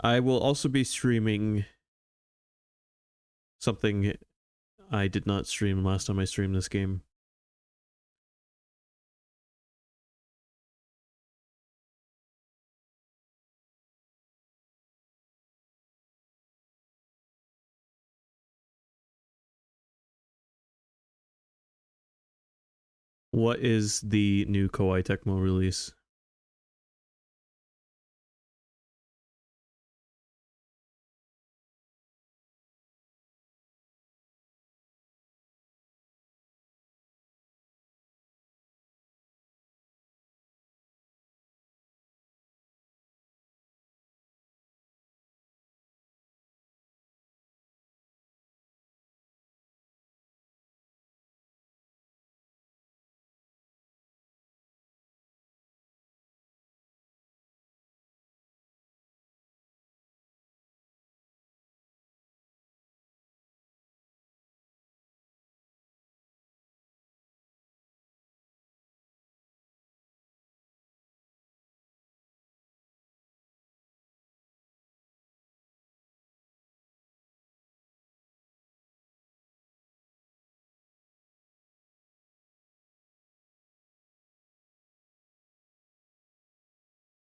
I will also be streaming something I did not stream last time I streamed this game. What is the new Koei Tecmo release?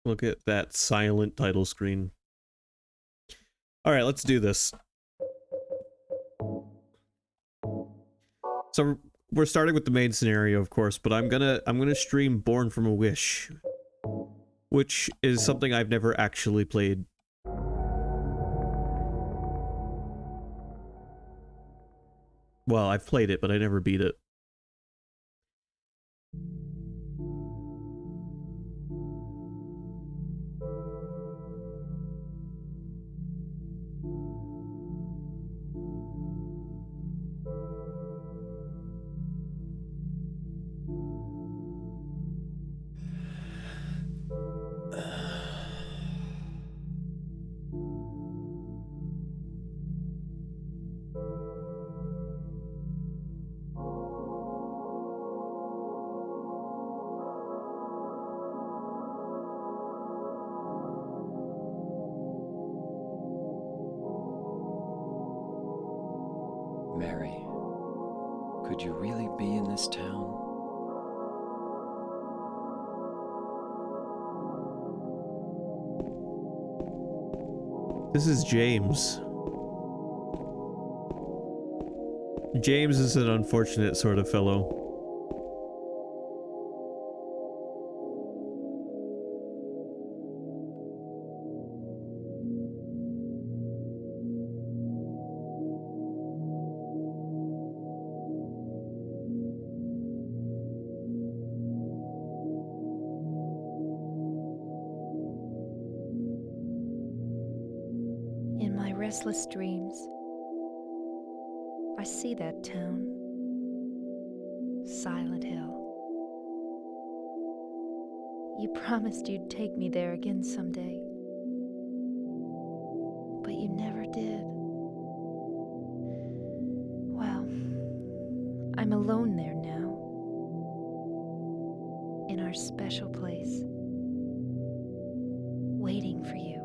Look at that silent title screen. All right, let's do this. So we're starting with the main scenario, of course, but I'm gonna stream Born from a Wish, which is something I've never actually played. Well, I've played it, but I never beat it. Mary, could you really be in this town? This is James. James is an unfortunate sort of fellow. In my restless dreams, I see that town, Silent Hill. You promised you'd take me there again someday, but you never did. Well, I'm alone there now, in our special place, waiting for you.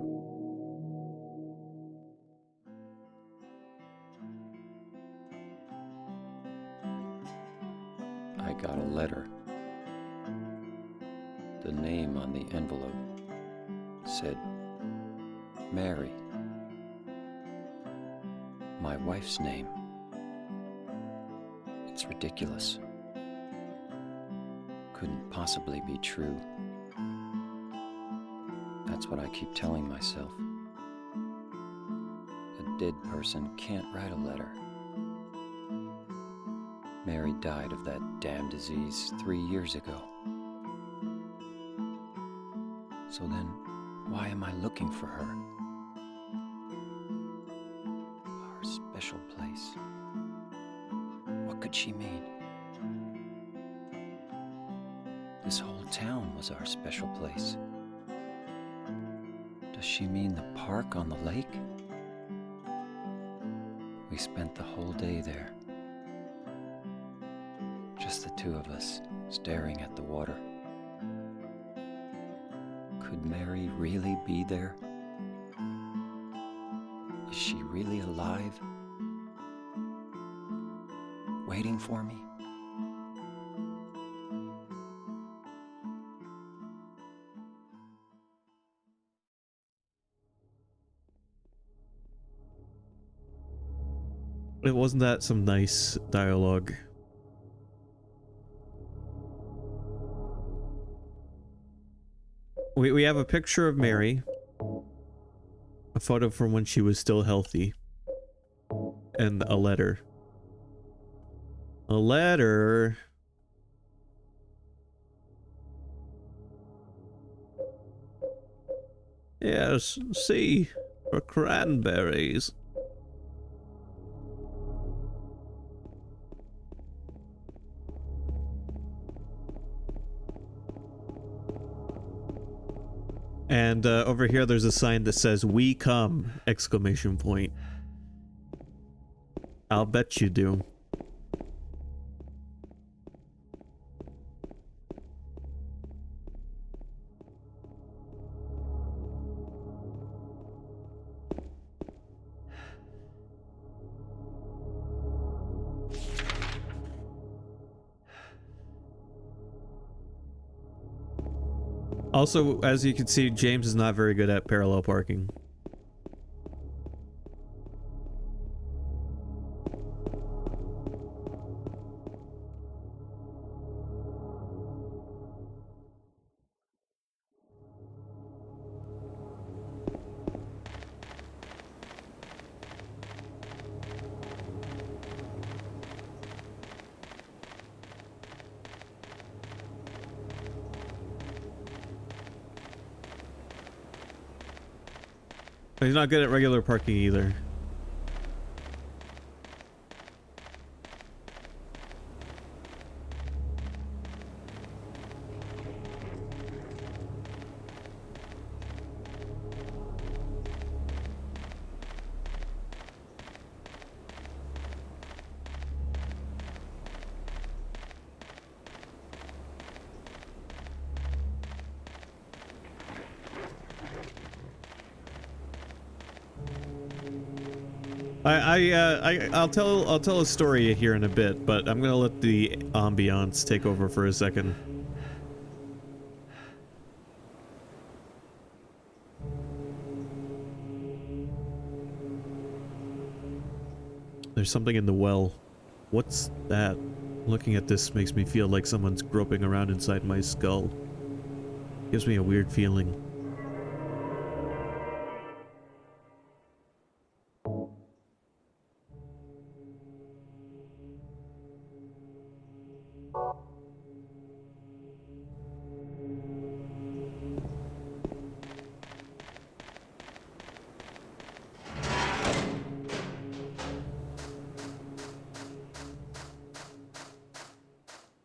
I got a letter. The name on the envelope said, Mary. My wife's name. It's ridiculous. Couldn't possibly be true. That's what I keep telling myself. A dead person can't write a letter. Mary died of that damn disease 3 years ago. So then, why am I looking for her? Our special place. What could she mean? This whole town was our special place. Does she mean the park on the lake? We spent the whole day there. Just the two of us, staring at the water. Could Mary really be there? Is she really alive? Waiting for me? It wasn't that some nice dialogue. We have a picture of Mary. A photo from when she was still healthy. And a letter. A letter. Yes, C for cranberries. And over here there's a sign that says "We come!" exclamation point. I'll bet you do. Also, as you can see, James is not very good at parallel parking. He's not good at regular parking either. I'll tell a story here in a bit, but I'm gonna let the ambiance take over for a second. There's something in the well. What's that? Looking at this makes me feel like someone's groping around inside my skull. Gives me a weird feeling.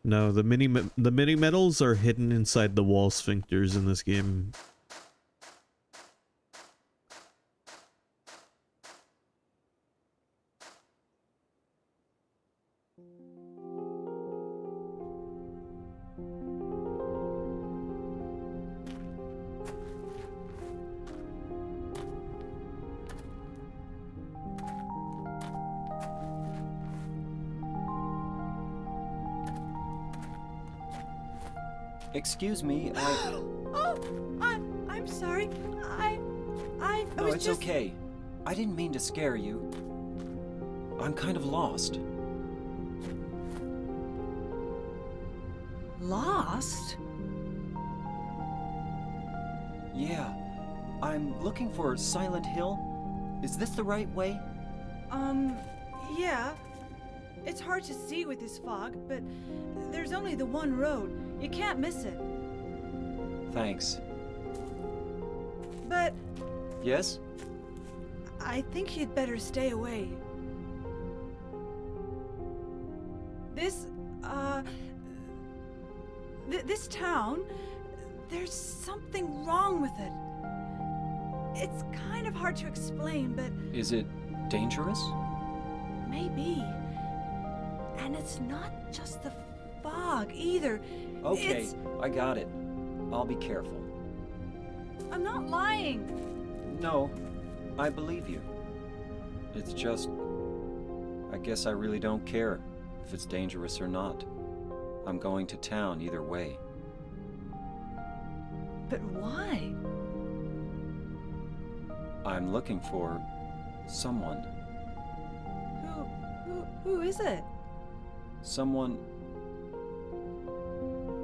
No, the mini medals are hidden inside the wall sphincters in this game. Excuse me, I'm sorry. I No, was it's just... okay. I didn't mean to scare you. I'm kind of lost. Lost? Yeah. I'm looking for Silent Hill. Is this the right way? Yeah. It's hard to see with this fog, but there's only the one road. You can't miss it. Thanks. But Yes? I think you'd better stay away. This town, there's something wrong with it. It's kind of hard to explain, but Is it dangerous? maybe. And it's not just the fog either. Okay, It's... I got it. I'll be careful. I'm not lying. No, I believe you. It's just... I guess I really don't care if it's dangerous or not. I'm going to town either way. But why? I'm looking for... someone. Who is it? Someone...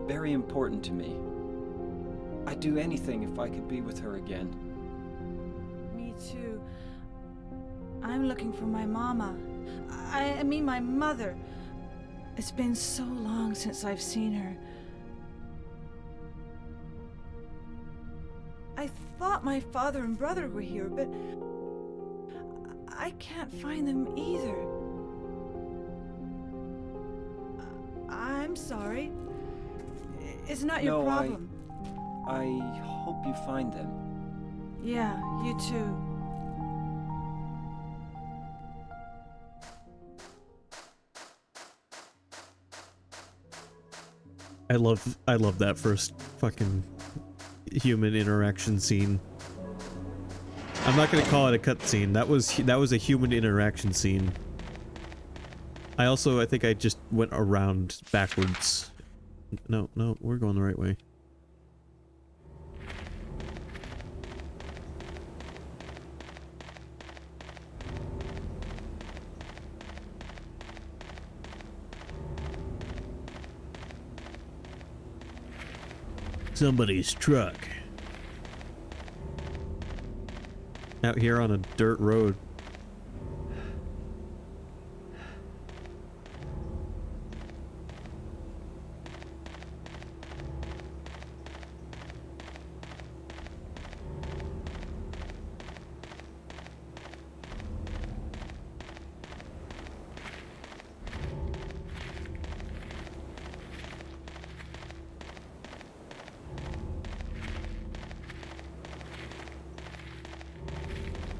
very important to me. I'd do anything if I could be with her again. Me too. I'm looking for my mama. I mean my mother. It's been so long since I've seen her. I thought my father and brother were here, but I can't find them either. I'm sorry. It's not your problem. I hope you find them. Yeah, you too. I love that first fucking human interaction scene. I'm not gonna call it a cutscene. That was a human interaction scene. I think I just went around backwards. No, we're going the right way. Somebody's truck. Out here on a dirt road.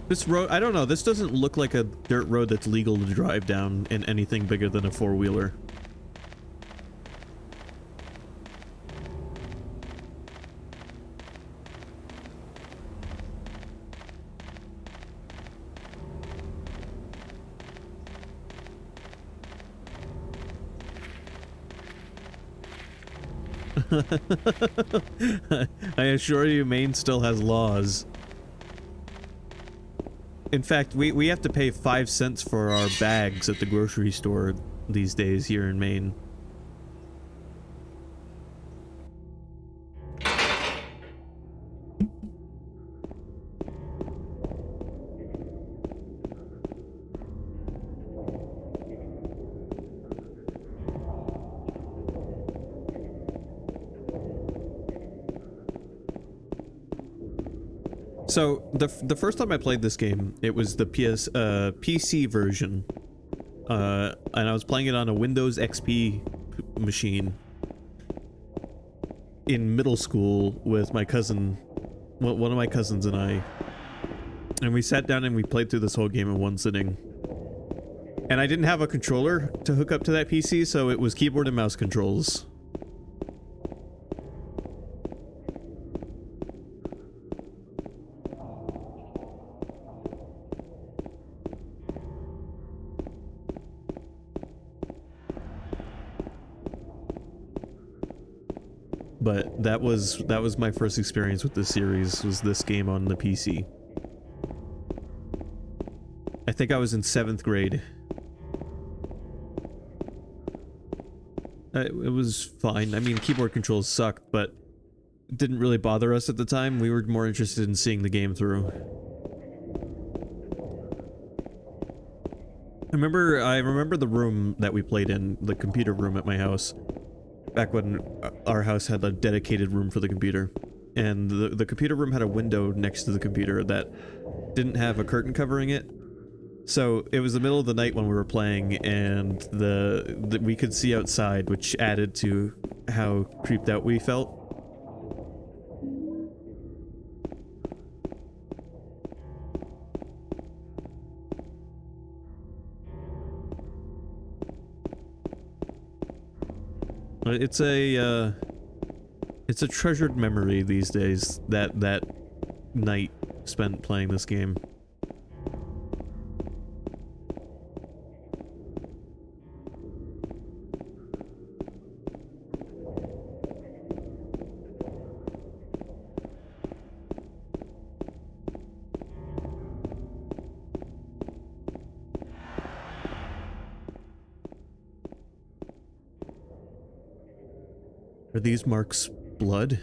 This road, I don't know, this doesn't look like a dirt road that's legal to drive down in anything bigger than a four-wheeler. I assure you, Maine still has laws. In fact, we have to pay 5 cents for our bags at the grocery store these days here in Maine. So the first time I played this game, it was the PC version, and I was playing it on a Windows XP machine in middle school with my cousin, well, one of my cousins and I, and we sat down and we played through this whole game in one sitting. And I didn't have a controller to hook up to that PC, so it was keyboard and mouse controls. But that was my first experience with this series, was this game on the PC. I think I was in 7th grade. It was fine. I mean, keyboard controls sucked, but it didn't really bother us at the time. We were more interested in seeing the game through. I remember the room that we played in, the computer room at my house. Back when our house had a dedicated room for the computer. And the computer room had a window next to the computer that didn't have a curtain covering it. So it was the middle of the night when we were playing, and we could see outside, which added to how creeped out we felt. It's a treasured memory these days, that night spent playing this game. Are these Mark's blood?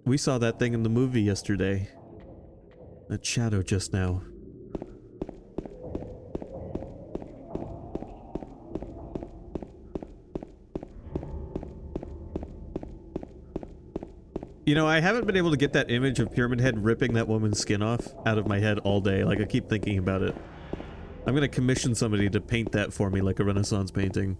We saw that thing in the movie yesterday. That shadow just now. You know, I haven't been able to get that image of Pyramid Head ripping that woman's skin off out of my head all day. Like, I keep thinking about it. I'm gonna commission somebody to paint that for me like a Renaissance painting.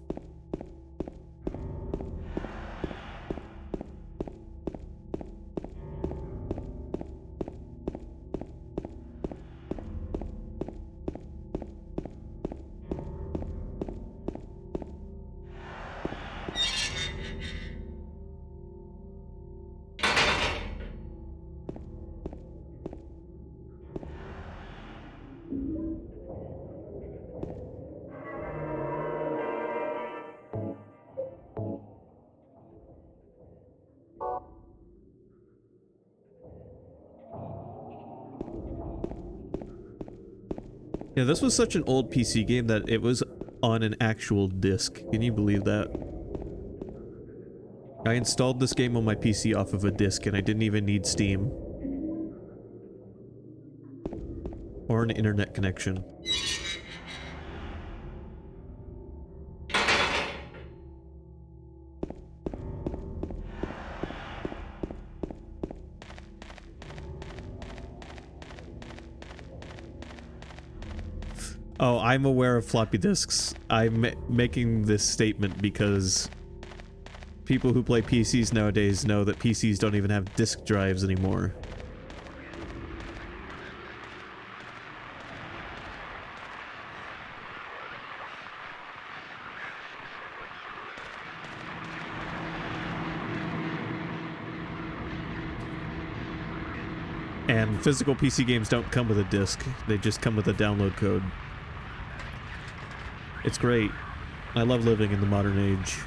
Yeah, this was such an old PC game that it was on an actual disc. Can you believe that? I installed this game on my PC off of a disc and I didn't even need Steam. Or an internet connection. Oh, I'm aware of floppy disks. I'm making this statement because people who play PCs nowadays know that PCs don't even have disk drives anymore. And physical PC games don't come with a disc. They just come with a download code. It's great. I love living in the modern age.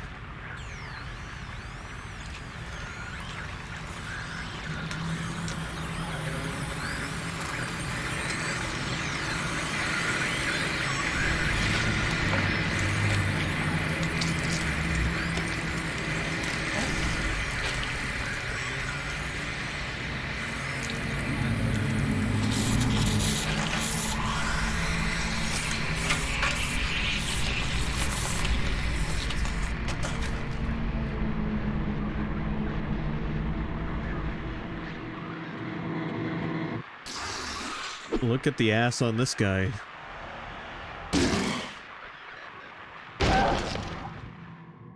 Look at the ass on this guy.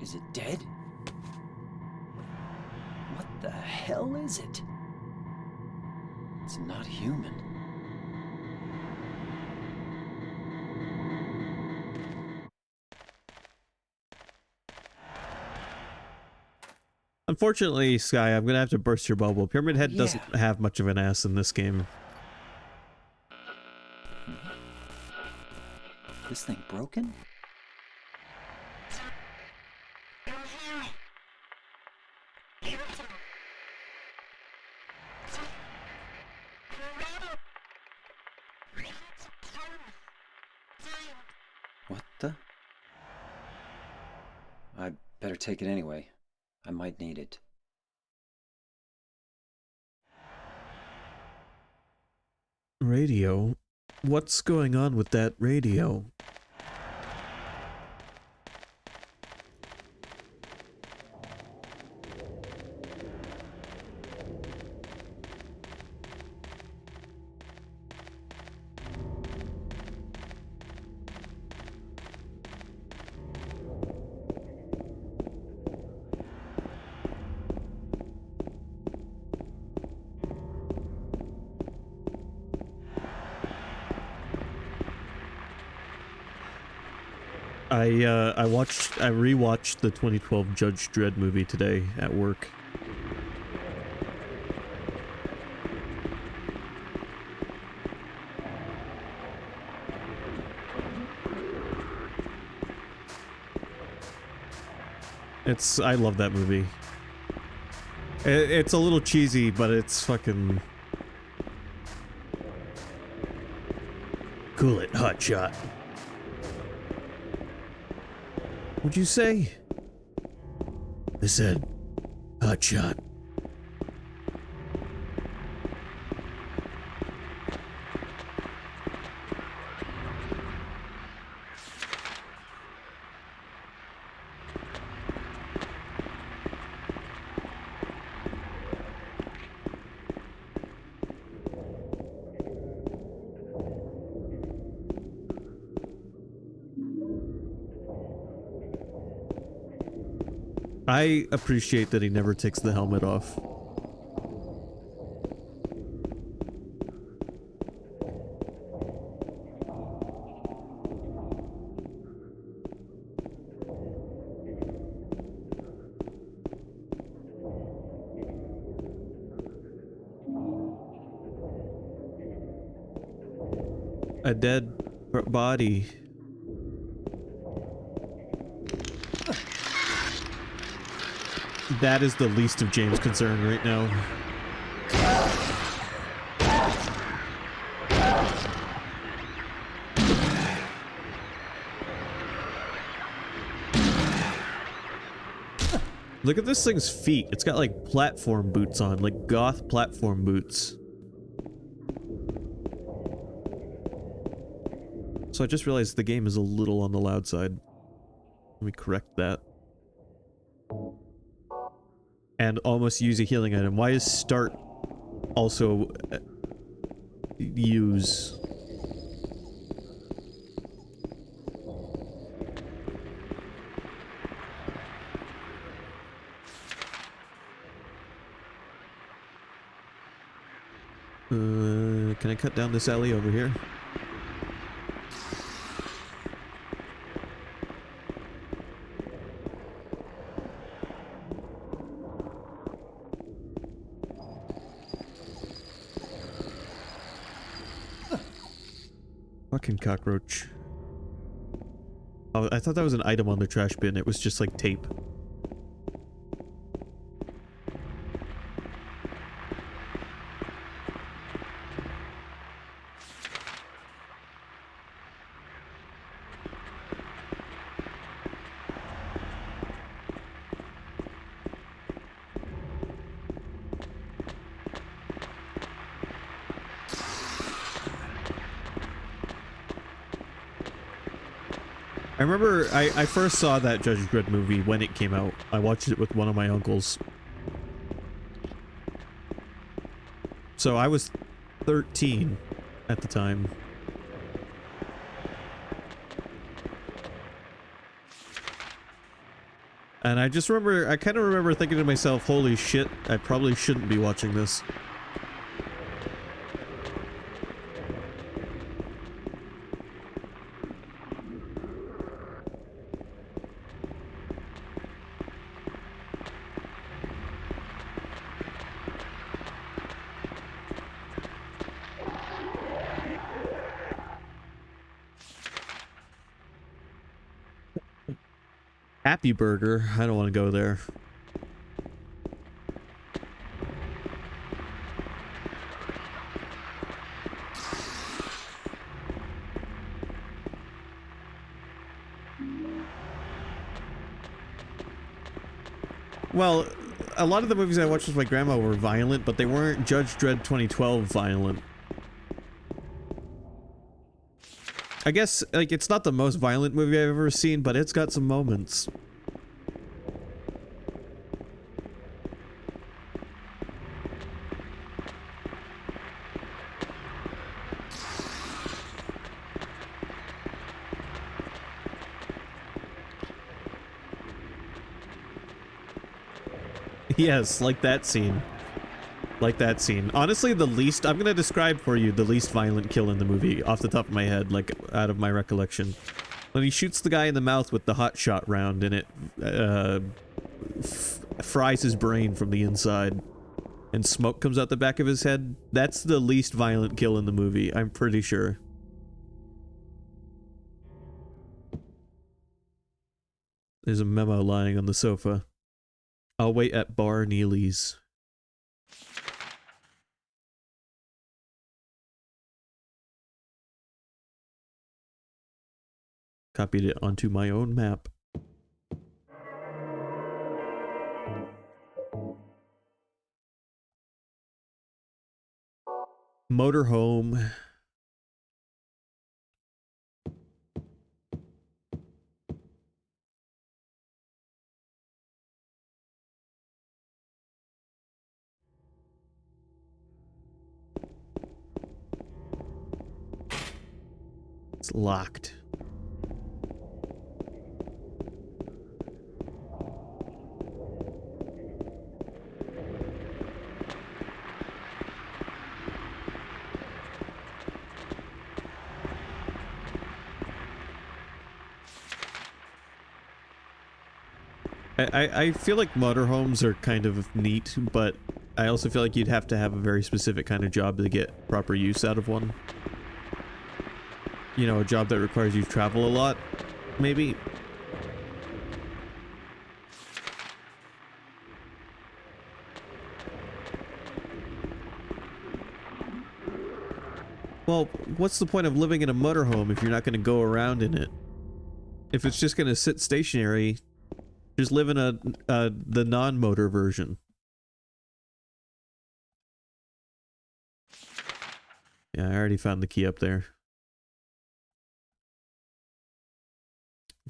Is it dead? What the hell is it? It's not human. Unfortunately, Sky, I'm gonna have to burst your bubble. Pyramid Head doesn't have much of an ass in this game. This thing broken? What the? I better take it anyway. I might need it. Radio? What's going on with that radio? I rewatched the 2012 Judge Dredd movie today at work. I love that movie. It's a little cheesy, but it's fucking Cool it, hotshot. What'd you say? I said, hotshot. I appreciate that he never takes the helmet off. A dead body. That is the least of James' concern right now. Look at this thing's feet. It's got like platform boots on, like goth platform boots. So I just realized the game is a little on the loud side. Let me correct that. And almost use a healing item. Why is start also use? Can I cut down this alley over here? Fucking cockroach. Oh, I thought that was an item on the trash bin. It was just like tape. I remember I first saw that Judge Dredd movie when it came out. I watched it with one of my uncles. So I was 13 at the time. And I just remember, I kind of remember thinking to myself, holy shit, I probably shouldn't be watching this. Happy Burger. I don't want to go there. Well, a lot of the movies I watched with my grandma were violent, but they weren't Judge Dredd 2012 violent. I guess, like, it's not the most violent movie I've ever seen, but it's got some moments. Yes, like that scene. Like that scene. Honestly, the least... I'm gonna describe for you the least violent kill in the movie, off the top of my head, like, out of my recollection. When he shoots the guy in the mouth with the hot shot round, and it, fries his brain from the inside, and smoke comes out the back of his head, that's the least violent kill in the movie, I'm pretty sure. There's a memo lying on the sofa. I'll wait at Bar Neely's. Copied it onto my own map. Motorhome. It's locked. I feel like motorhomes are kind of neat, but I also feel like you'd have to have a very specific kind of job to get proper use out of one. You know, a job that requires you to travel a lot, maybe. Well, what's the point of living in a motorhome if you're not going to go around in it? If it's just going to sit stationary, just live in the non-motor version. Yeah, I already found the key up there.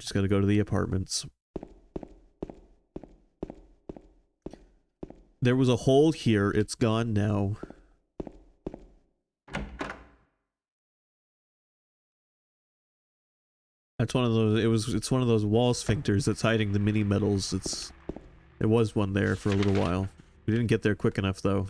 Just gotta go to the apartments. There was a hole here, it's gone now. That's one of those, it's one of those wall sphincters that's hiding the mini metals. There was one there for a little while. We didn't get there quick enough though.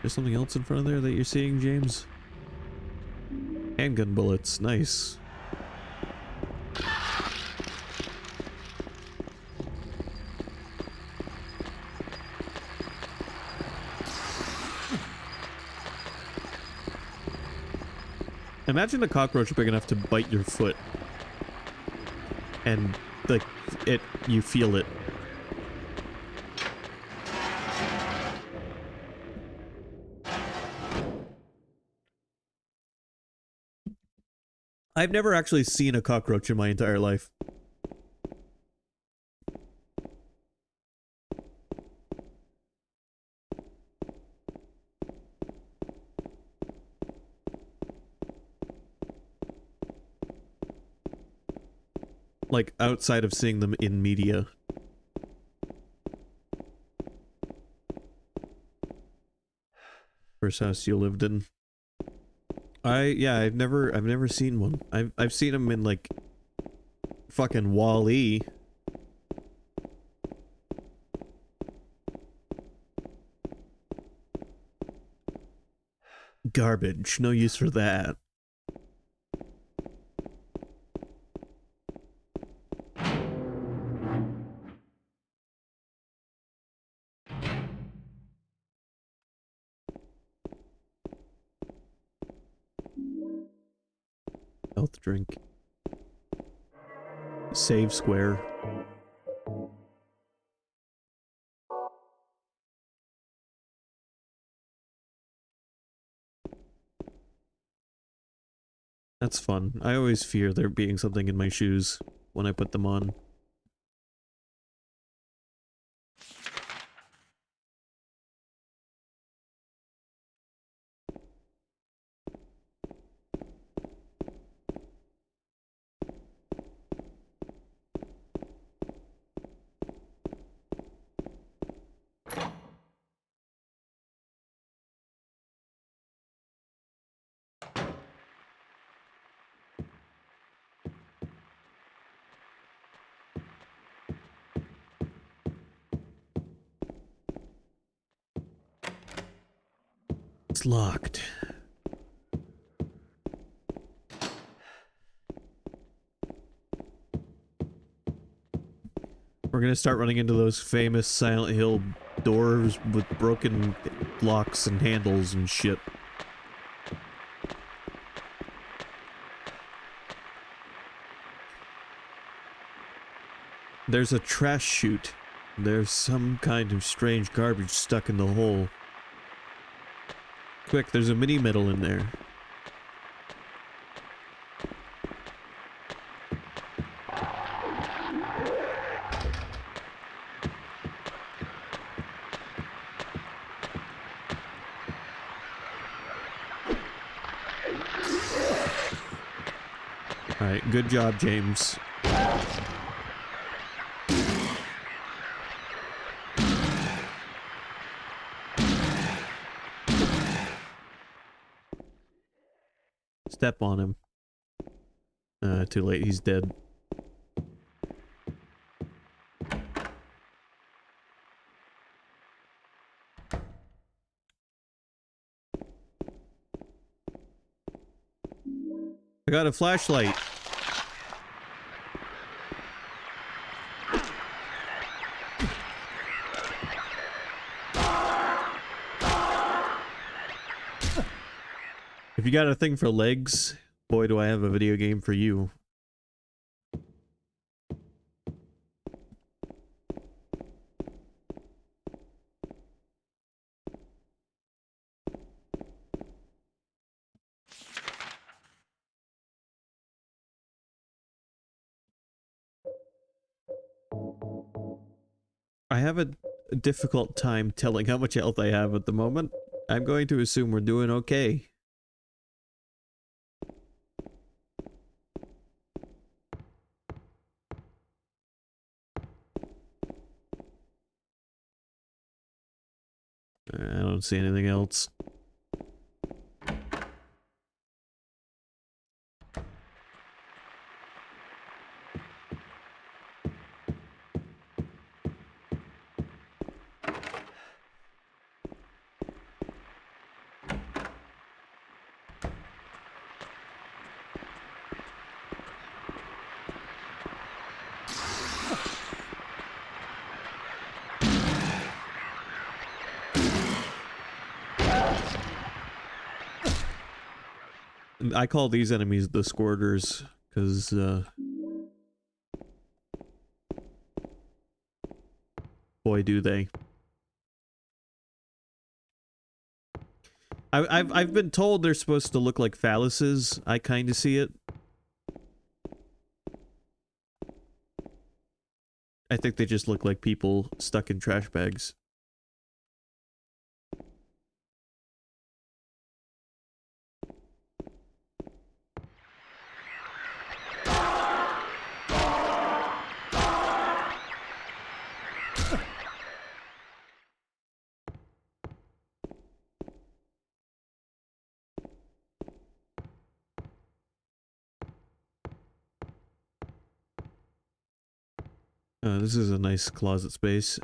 There's something else in front of there that you're seeing, James? Handgun bullets, nice. Imagine a cockroach big enough to bite your foot. And, like, you feel it. I've never actually seen a cockroach in my entire life. Like, outside of seeing them in media. First house you lived in. Yeah, I've never seen one. I've seen them in, like, fucking Wall-E. Garbage. No use for that. Health drink. Save square. That's fun. I always fear there being something in my shoes when I put them on. It's locked. We're gonna start running into those famous Silent Hill doors with broken locks and handles and shit. There's a trash chute. There's some kind of strange garbage stuck in the hole. Quick, there's a mini medal in there. Alright, good job, James. Step on him. Too late, he's dead. I got a flashlight. If you got a thing for legs, boy, do I have a video game for you. I have a difficult time telling how much health I have at the moment. I'm going to assume we're doing okay. I don't see anything else. I call these enemies the squirters, because, boy, do they. I've been told they're supposed to look like phalluses. I kinda see it. I think they just look like people stuck in trash bags. This is a nice closet space.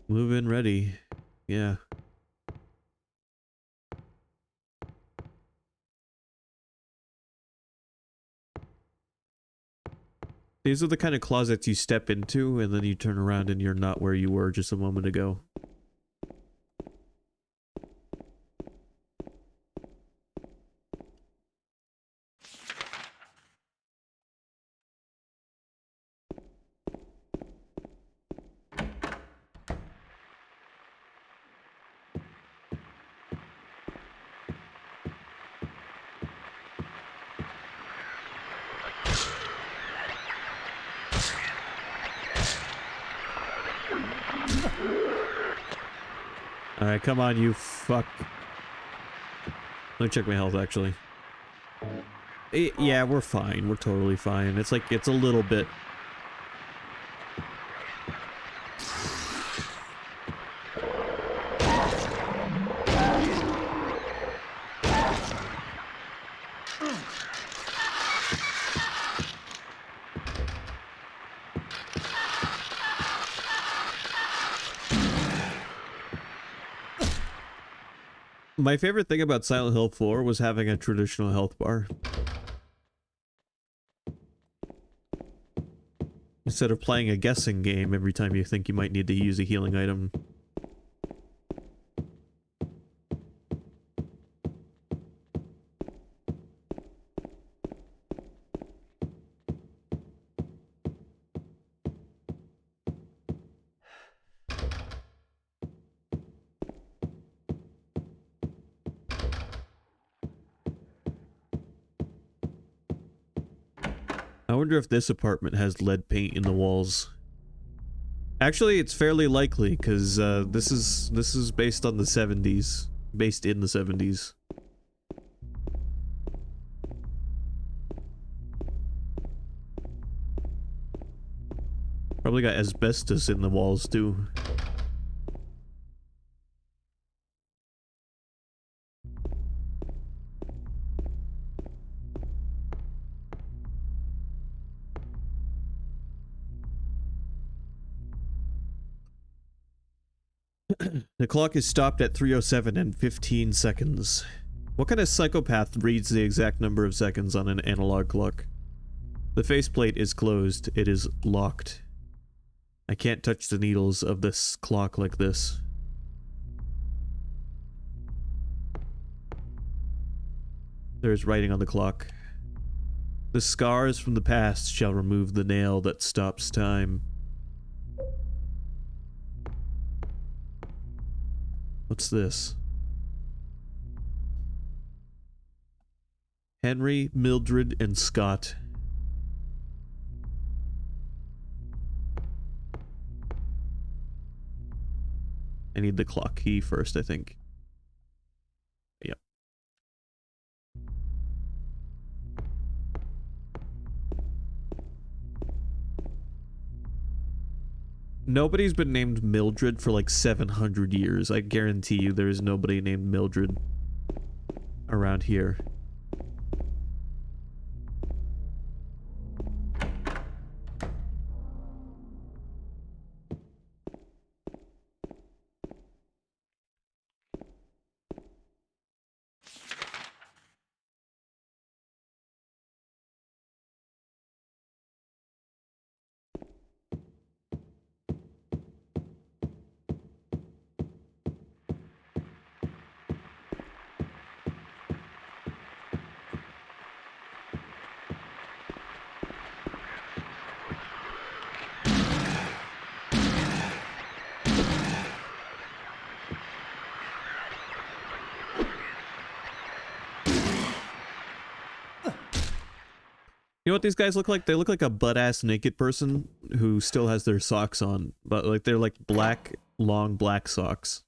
Move in ready. Yeah. These are the kind of closets you step into and then you turn around and you're not where you were just a moment ago. Alright, come on, you fuck. Let me check my health, actually. Yeah, we're fine. We're totally fine. It's like, it's a little bit... My favorite thing about Silent Hill 4 was having a traditional health bar. Instead of playing a guessing game every time you think you might need to use a healing item. I wonder if this apartment has lead paint in the walls. Actually, it's fairly likely, because this is based on the 70s. Based in the 70s. Probably got asbestos in the walls, too. The clock is stopped at 3:07 and 15 seconds. What kind of psychopath reads the exact number of seconds on an analog clock? The faceplate is closed. It is locked. I can't touch the needles of this clock like this. There's writing on the clock. The scars from the past shall remove the nail that stops time. What's this? Henry, Mildred, and Scott. I need the clock key first, I think. Yep. Nobody's been named Mildred for like 700 years. I guarantee you there is nobody named Mildred around here. You know what these guys look like? They look like a butt-ass naked person who still has their socks on. But like they're like black, long black socks.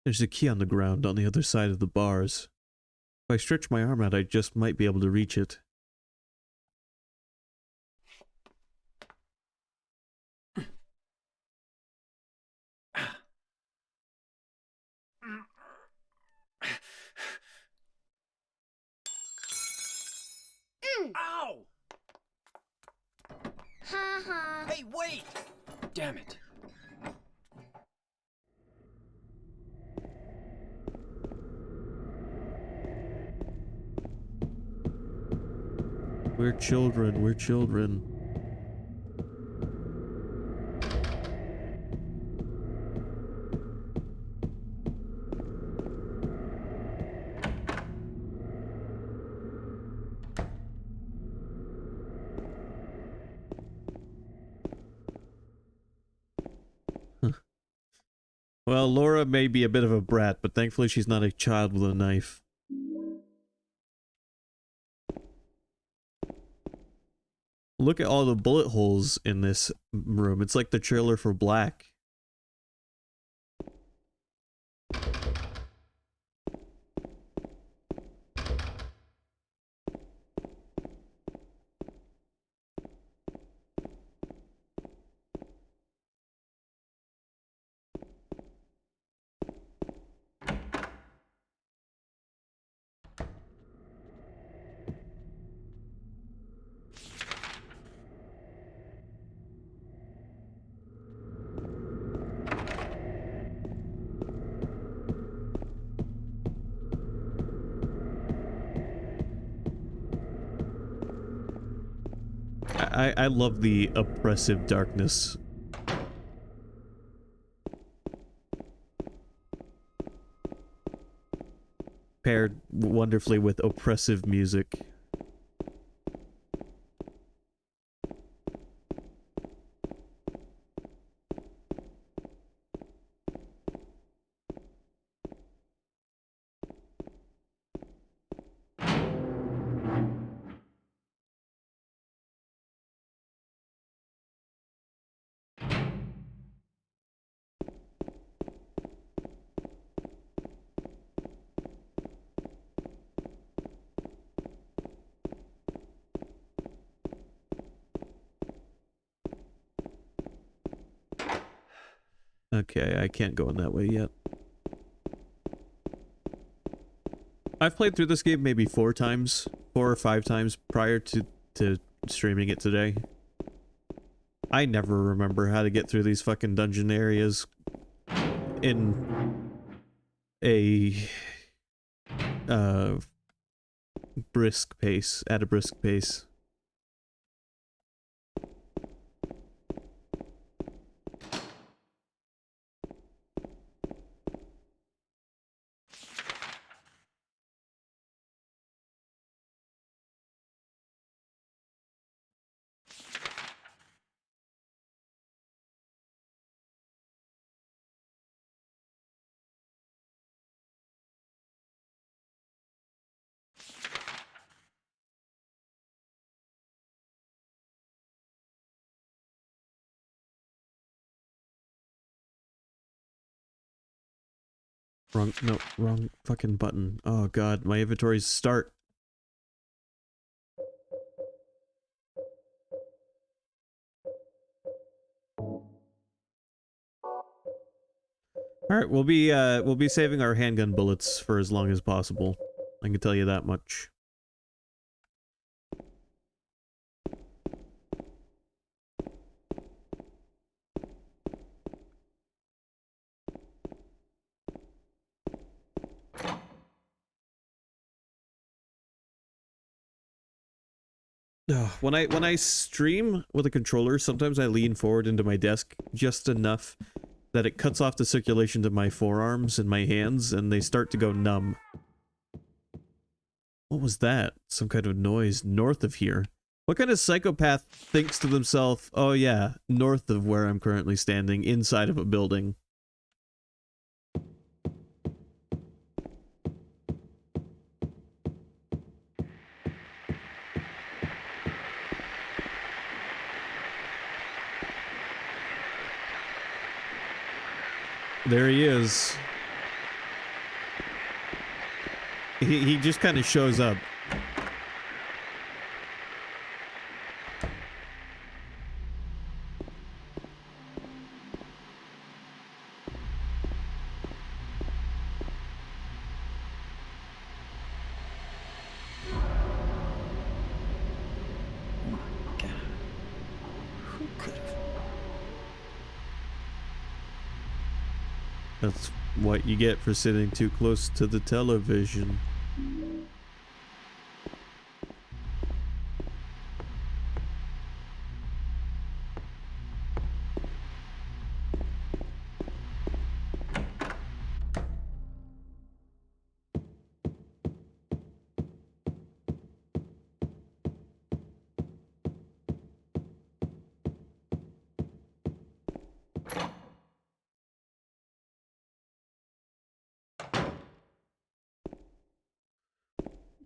There's a key on the ground on the other side of the bars. If I stretch my arm out, I just might be able to reach it. Ow! Ha ha. Hey, wait! Damn it. We're children, we're children. Well, Laura may be a bit of a brat, but thankfully she's not a child with a knife. Look at all the bullet holes in this room. It's like the trailer for Black. I love the oppressive darkness. Paired wonderfully with oppressive music. Okay, I can't go in that way yet. I've played through this game maybe 4 or 5 times prior to streaming it today. I never remember how to get through these fucking dungeon areas in a brisk pace, at a brisk pace. Wrong fucking button. Oh god, my inventory's start. Alright, we'll be saving our handgun bullets for as long as possible. I can tell you that much. When I stream with a controller, sometimes I lean forward into my desk just enough that it cuts off the circulation to my forearms and my hands, and they start to go numb. What was that? Some kind of noise north of here. What kind of psychopath thinks to themselves, oh yeah, north of where I'm currently standing, inside of a building? There he is. He just kind of shows up. That's what you get for sitting too close to the television.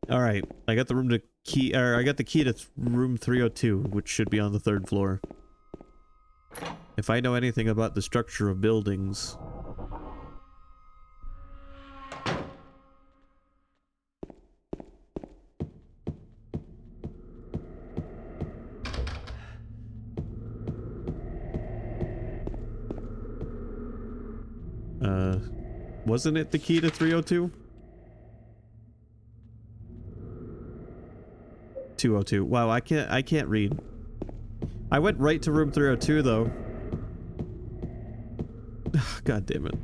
All right, I got the room to key, or I got the key to room 302, which should be on the 3rd floor. If I know anything about the structure of buildings. Wasn't it the key to 302? 202. Wow, I can't read. I went right to room 302 though. God damn it.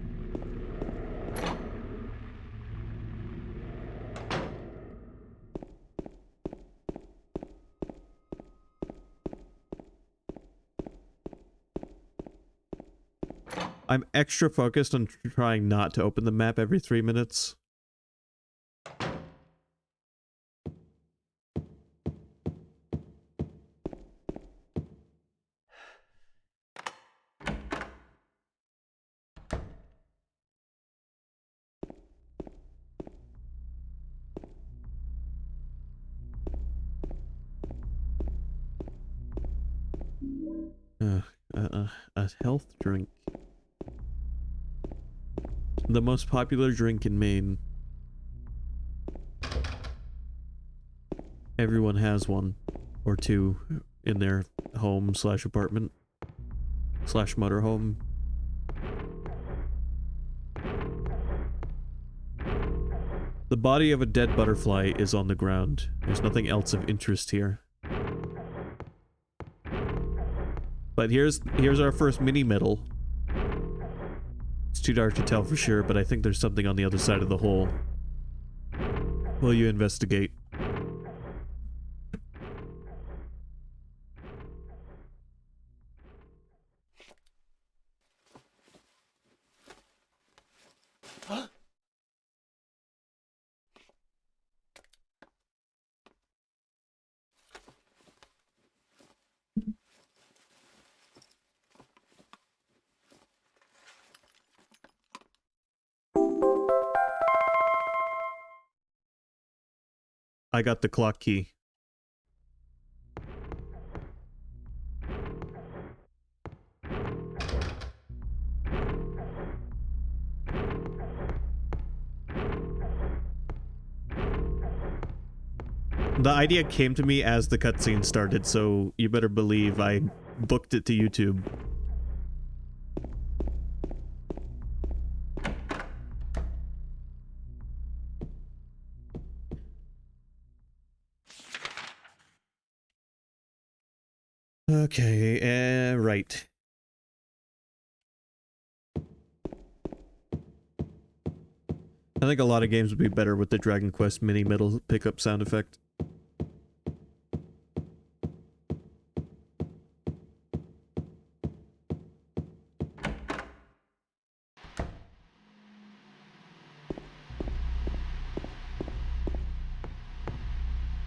I'm extra focused on trying not to open the map every 3 minutes. A health drink. The most popular drink in Maine. Everyone has one or two in their home slash apartment slash motorhome. The body of a dead butterfly is on the ground. There's nothing else of interest here. But here's our first mini medal. It's too dark to tell for sure, but I think there's something on the other side of the hole. Will you investigate? I got the clock key. The idea came to me as the cutscene started, so you better believe I booked it to YouTube. Okay, right. I think a lot of games would be better with the Dragon Quest mini medal pickup sound effect.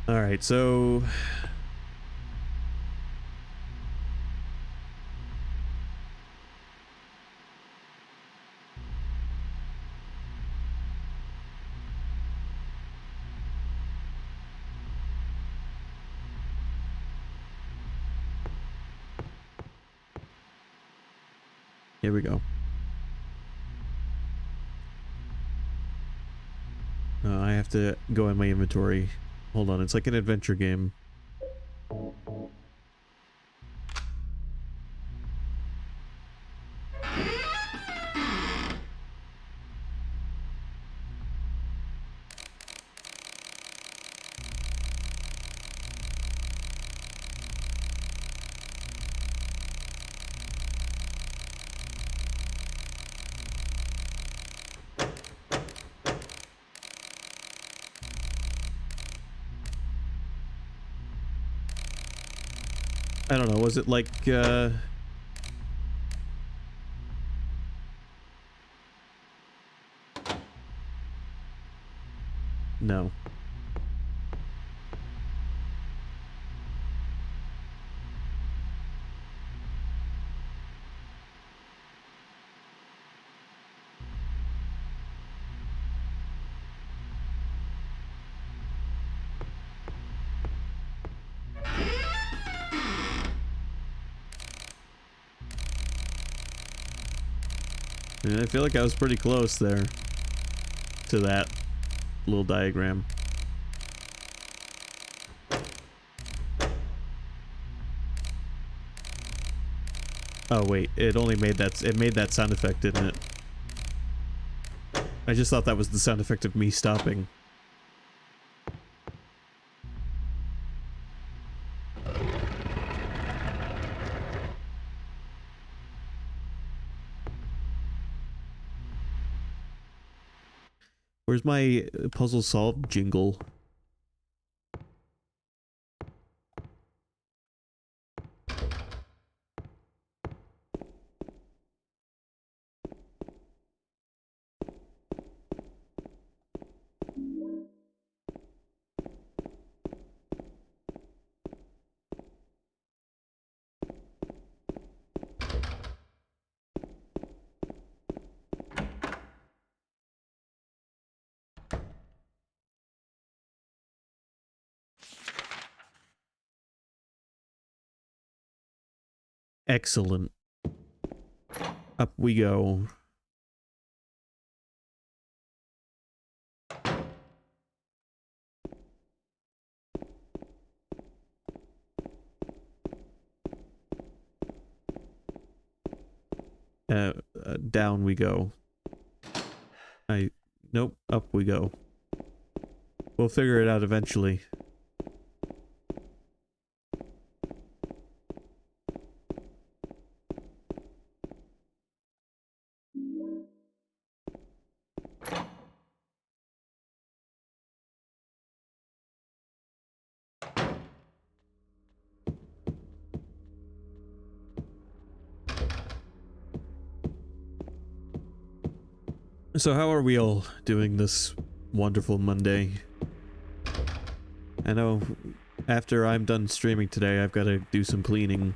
Alright, so... Here we go. I have to go in my inventory. Hold on, it's like an adventure game. I don't know, was it like, No. Yeah, I feel like I was pretty close there to that little diagram. Oh wait, it only made that sound effect, didn't it? I just thought that was the sound effect of me stopping. Where's my puzzle solved jingle? Excellent. Up we go. Down we go. Nope, up we go. We'll figure it out eventually. So how are we all doing this wonderful Monday? I know after I'm done streaming today, I've got to do some cleaning.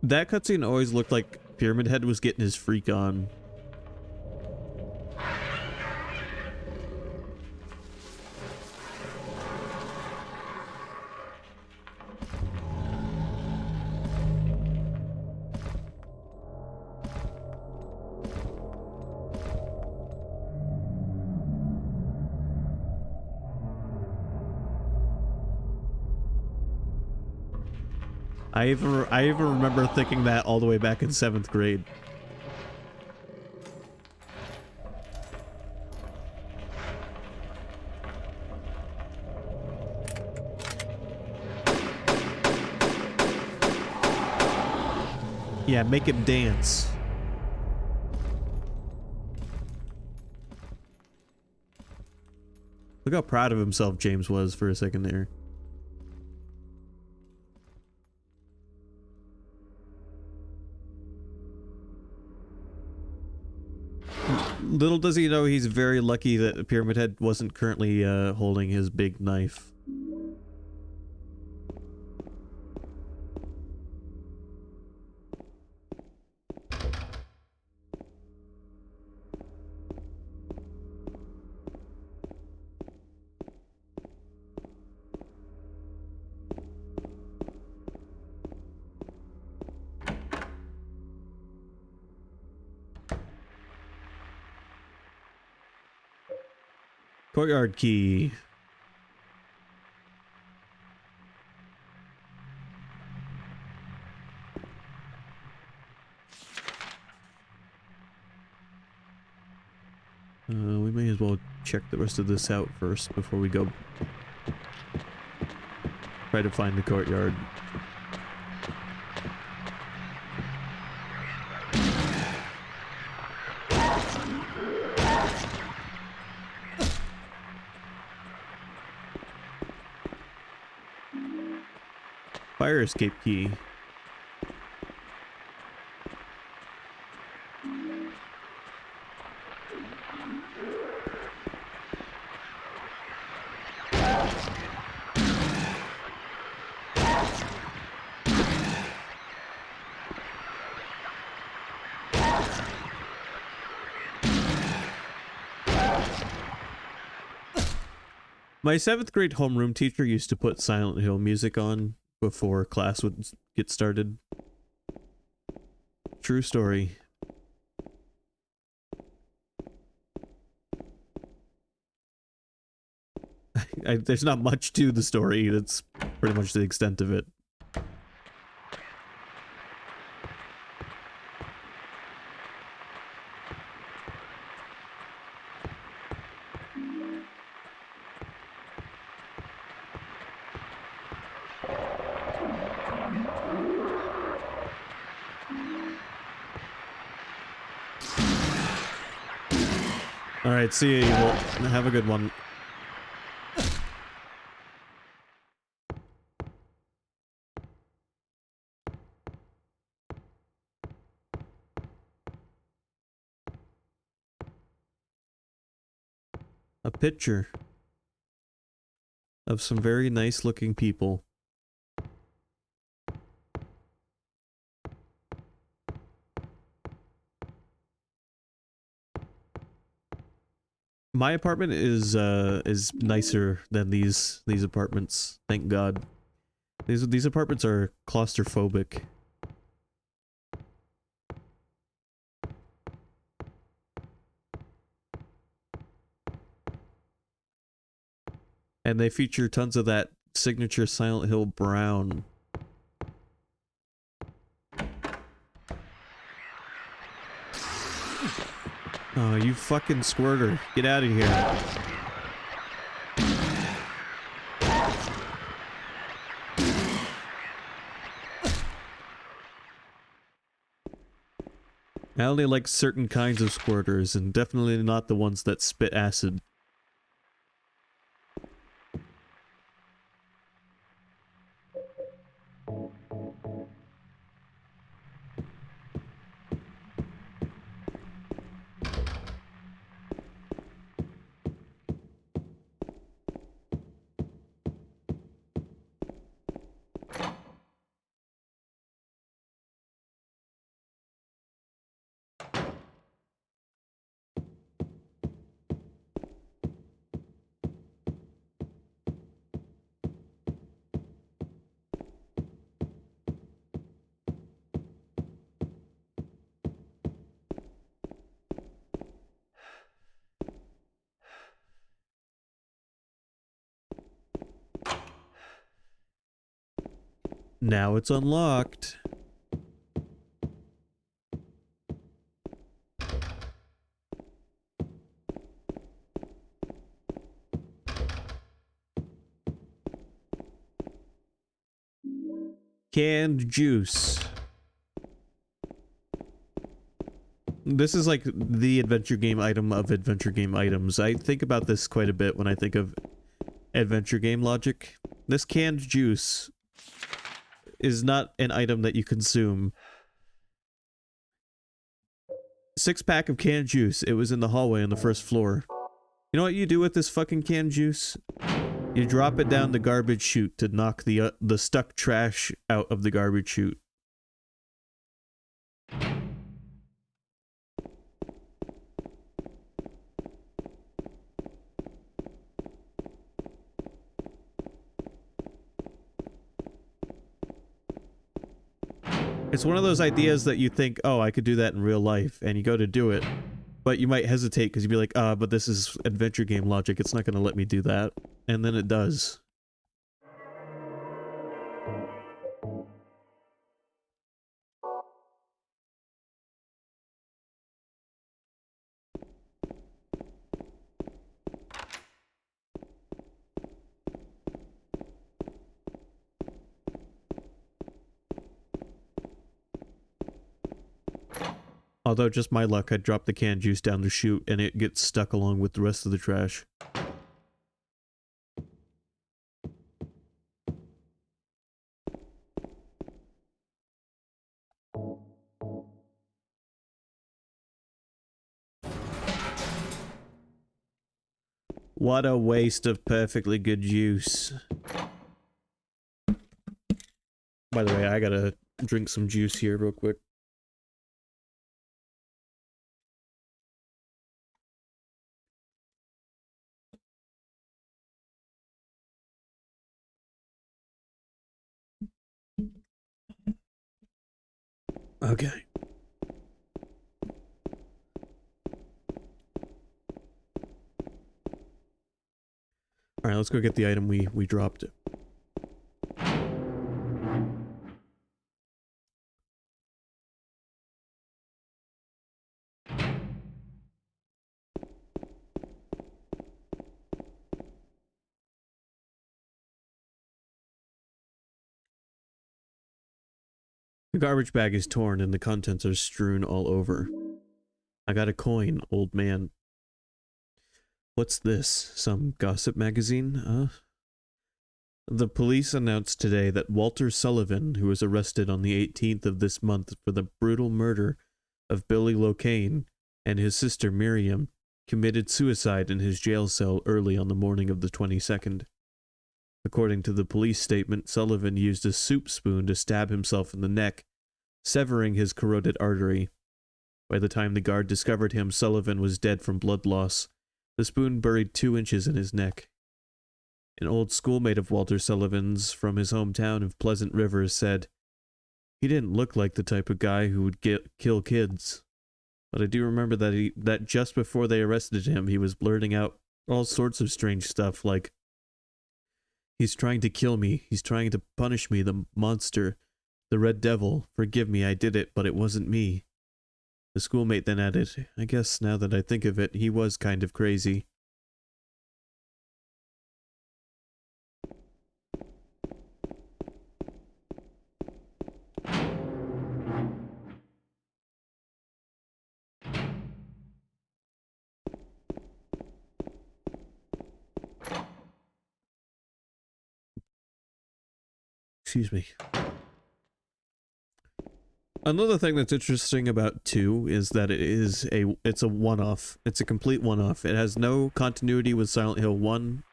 That cutscene always looked like Pyramid Head was getting his freak on. I even remember thinking that all the way back in 7th grade. Yeah, make him dance. Look how proud of himself James was for a second there. Little does he know he's very lucky that Pyramid Head wasn't currently holding his big knife. Courtyard key. We may as well check the rest of this out first before we go try to find the courtyard. Fire escape key. My 7th grade homeroom teacher used to put Silent Hill music on before class would get started. True story. There's not much to the story. That's pretty much the extent of it. Alright, see you, Evil. Have a good one. a picture of some very nice looking people. My apartment is nicer than these apartments. Thank God. These apartments are claustrophobic. And they feature tons of that signature Silent Hill brown. Oh, you fucking squirter. Get out of here. I only like certain kinds of squirters, and definitely not the ones that spit acid. Now it's unlocked. Canned juice. This is like the adventure game item of adventure game items. I think about this quite a bit when I think of adventure game logic. This canned juice is not an item that you consume. 6-pack of canned juice. It was in the hallway on the first floor. You know what you do with this fucking canned juice? You drop it down the garbage chute to knock the stuck trash out of the garbage chute. It's one of those ideas that you think, oh, I could do that in real life, and you go to do it, but you might hesitate because you'd be like, but this is adventure game logic, it's not going to let me do that. And then it does. Although, just my luck, I dropped the canned juice down the chute and it gets stuck along with the rest of the trash. What a waste of perfectly good juice. By the way, I gotta drink some juice here real quick. Okay. Alright, let's go get the item we dropped. The garbage bag is torn and the contents are strewn all over. I got a coin, old man. What's this? Some gossip magazine? The police announced today that Walter Sullivan, who was arrested on the 18th of this month for the brutal murder of Billy Locane and his sister Miriam, committed suicide in his jail cell early on the morning of the 22nd. According to the police statement, Sullivan used a soup spoon to stab himself in the neck, severing his carotid artery. By the time the guard discovered him, Sullivan was dead from blood loss, the spoon buried 2 inches in his neck. An old schoolmate of Walter Sullivan's from his hometown of Pleasant River said, "He didn't look like the type of guy who would kill kids." But I do remember that just before they arrested him, he was blurting out all sorts of strange stuff like, "He's trying to kill me. He's trying to punish me, the monster. The Red Devil. Forgive me, I did it, but it wasn't me." The schoolmate then added, "I guess now that I think of it, he was kind of crazy." Excuse me. Another thing that's interesting about 2 is that it's a one-off. It's a complete one-off. It has no continuity with Silent Hill 1,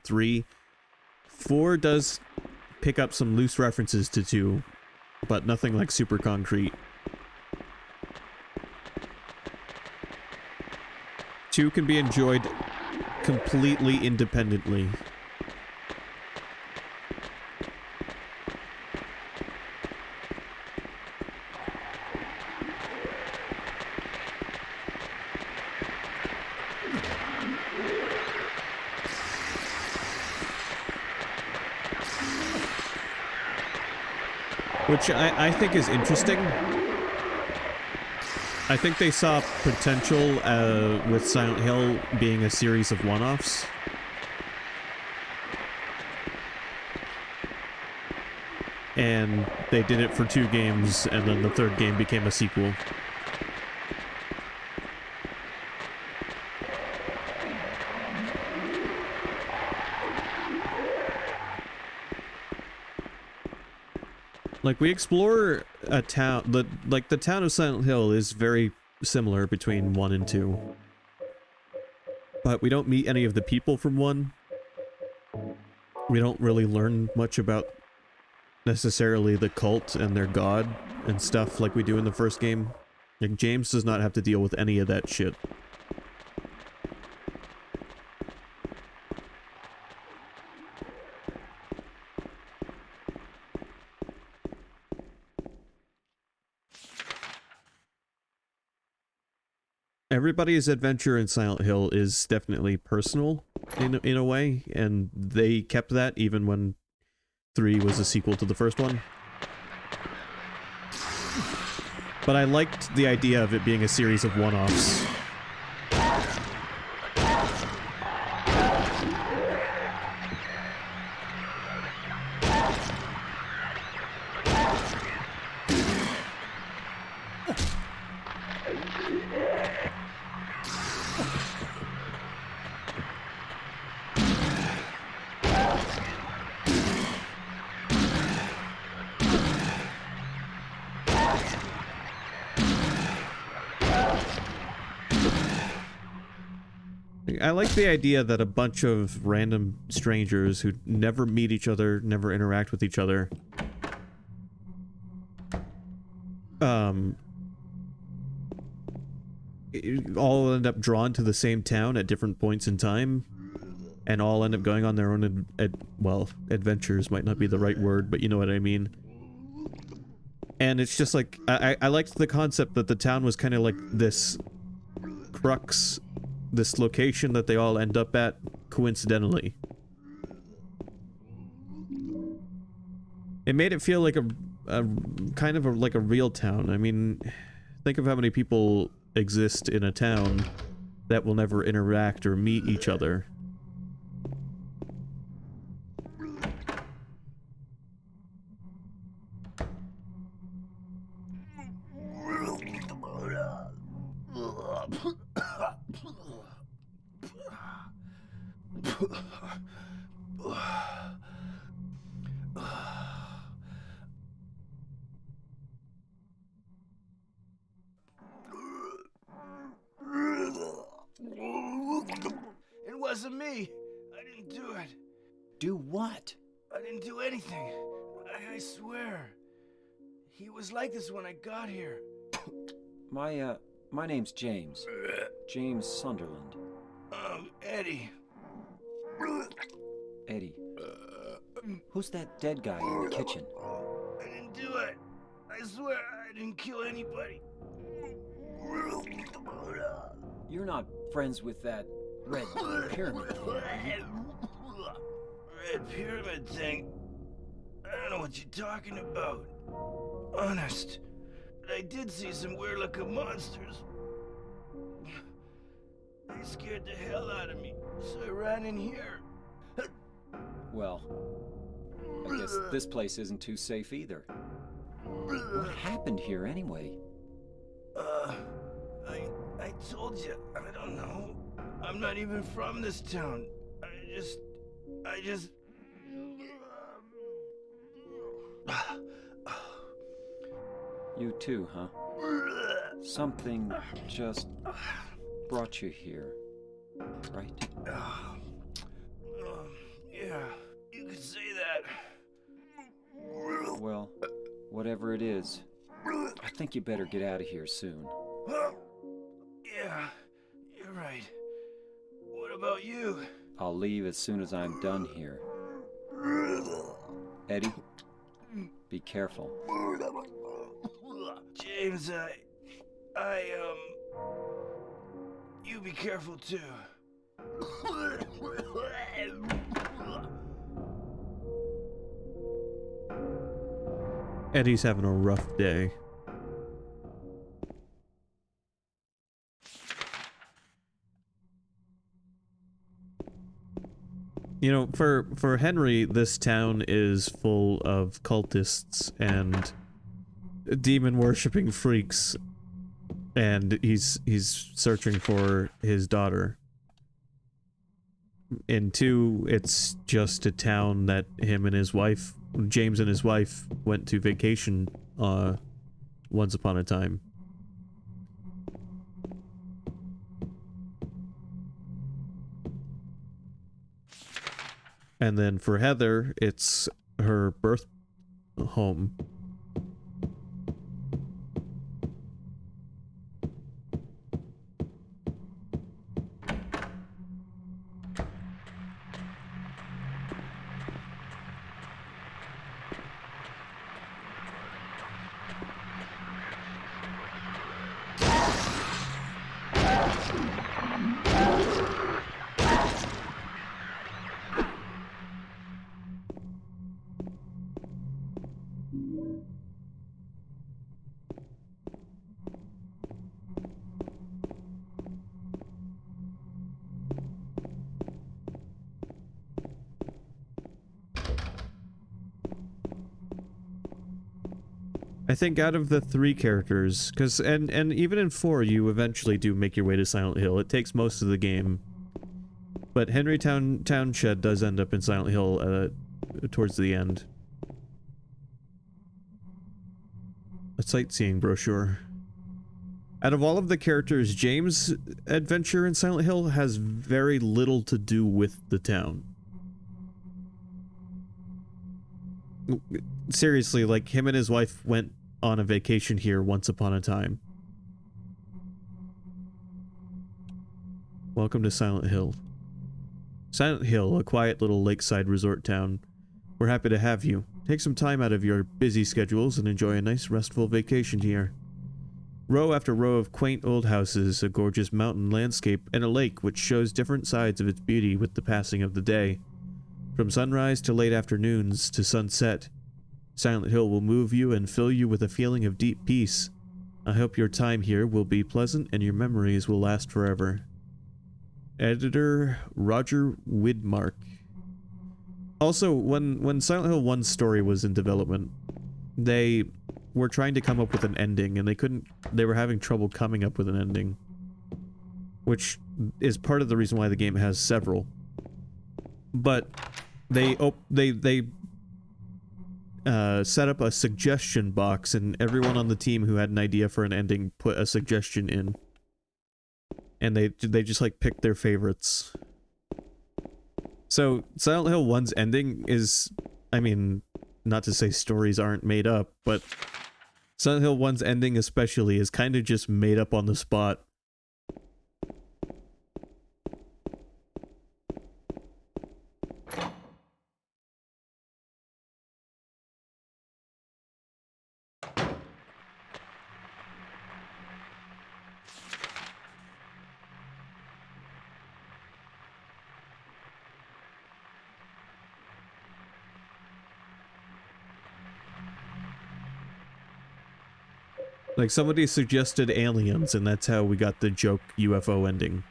3. 4 does pick up some loose references to 2, but nothing like super concrete. 2 can be enjoyed completely independently. Which I think is interesting. I think they saw potential with Silent Hill being a series of one-offs. And they did it for 2 games, and then the 3rd game became a sequel. Like, we explore a town, the town of Silent Hill is very similar between 1 and 2. But we don't meet any of the people from 1. We don't really learn much about necessarily the cult and their god and stuff like we do in the first game. Like, James does not have to deal with any of that shit. Everybody's adventure in Silent Hill is definitely personal in a way, and they kept that even when 3 was a sequel to the first one. But I liked the idea of it being a series of one-offs. I like the idea that a bunch of random strangers who never meet each other, never interact with each other, all end up drawn to the same town at different points in time, and all end up going on their own, well, adventures might not be the right word, but you know what I mean. And it's just like, I liked the concept that the town was kind of like this crux, this location that they all end up at coincidentally. It made it feel like a kind of like a real town. I mean, think of how many people exist in a town that will never interact or meet each other. wasn't me. I didn't do it. Do what? I didn't do anything. I swear. He was like this when I got here. My name's James. James Sunderland. Eddie. Eddie. Who's that dead guy in the kitchen? I didn't do it. I swear I didn't kill anybody. You're not friends with that red pyramid thing, are you? Red pyramid thing? I don't know what you're talking about. Honest. But I did see some weird looking monsters. They scared the hell out of me, so I ran in here. Well, I guess this place isn't too safe either. What happened here anyway? I told you, I don't know. I'm not even from this town. I just... You too, huh? Something just brought you here, right? Yeah, you could say that. Well, whatever it is, I think you better get out of here soon. Yeah, you're right. What about you? I'll leave as soon as I'm done here. Eddie, be careful. James, you be careful too. Eddie's having a rough day. You know, for Henry, this town is full of cultists and demon-worshipping freaks, and he's searching for his daughter. And two, it's just a town that him and his wife, James and his wife, went to vacation once upon a time. And then for Heather, it's her birth home. I think out of the three characters, because and even in 4, you eventually do make your way to Silent Hill. It takes most of the game, but Henry Townshed does end up in Silent Hill towards the end. A sightseeing brochure. Out of all of the characters, James' adventure in Silent Hill has very little to do with the town. Seriously, like, him and his wife went on a vacation here once upon a time. Welcome to Silent Hill. Silent Hill, a quiet little lakeside resort town. We're happy to have you. Take some time out of your busy schedules and enjoy a nice restful vacation here. Row after row of quaint old houses, a gorgeous mountain landscape, and a lake which shows different sides of its beauty with the passing of the day. From sunrise to late afternoons to sunset, Silent Hill will move you and fill you with a feeling of deep peace. I hope your time here will be pleasant and your memories will last forever. Editor Roger Widmark. Also, when Silent Hill 1's story was in development, they were trying to come up with an ending, and they were having trouble coming up with an ending. Which is part of the reason why the game has several. But they set up a suggestion box, and everyone on the team who had an idea for an ending put a suggestion in. And they just like picked their favorites. So Silent Hill 1's ending is, I mean, not to say stories aren't made up, but Silent Hill 1's ending especially is kind of just made up on the spot. Like, somebody suggested aliens, and that's how we got the joke UFO ending.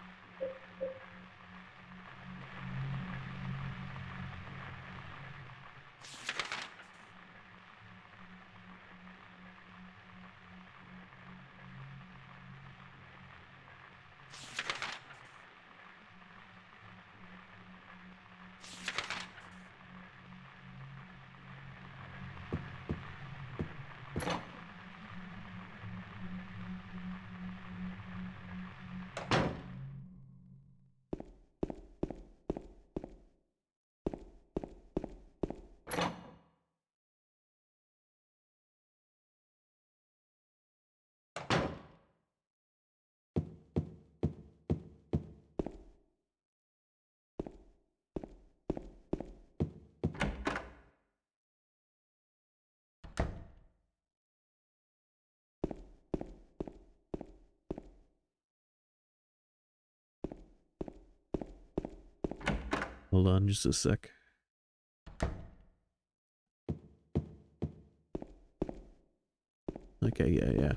Hold on just a sec. Okay, yeah.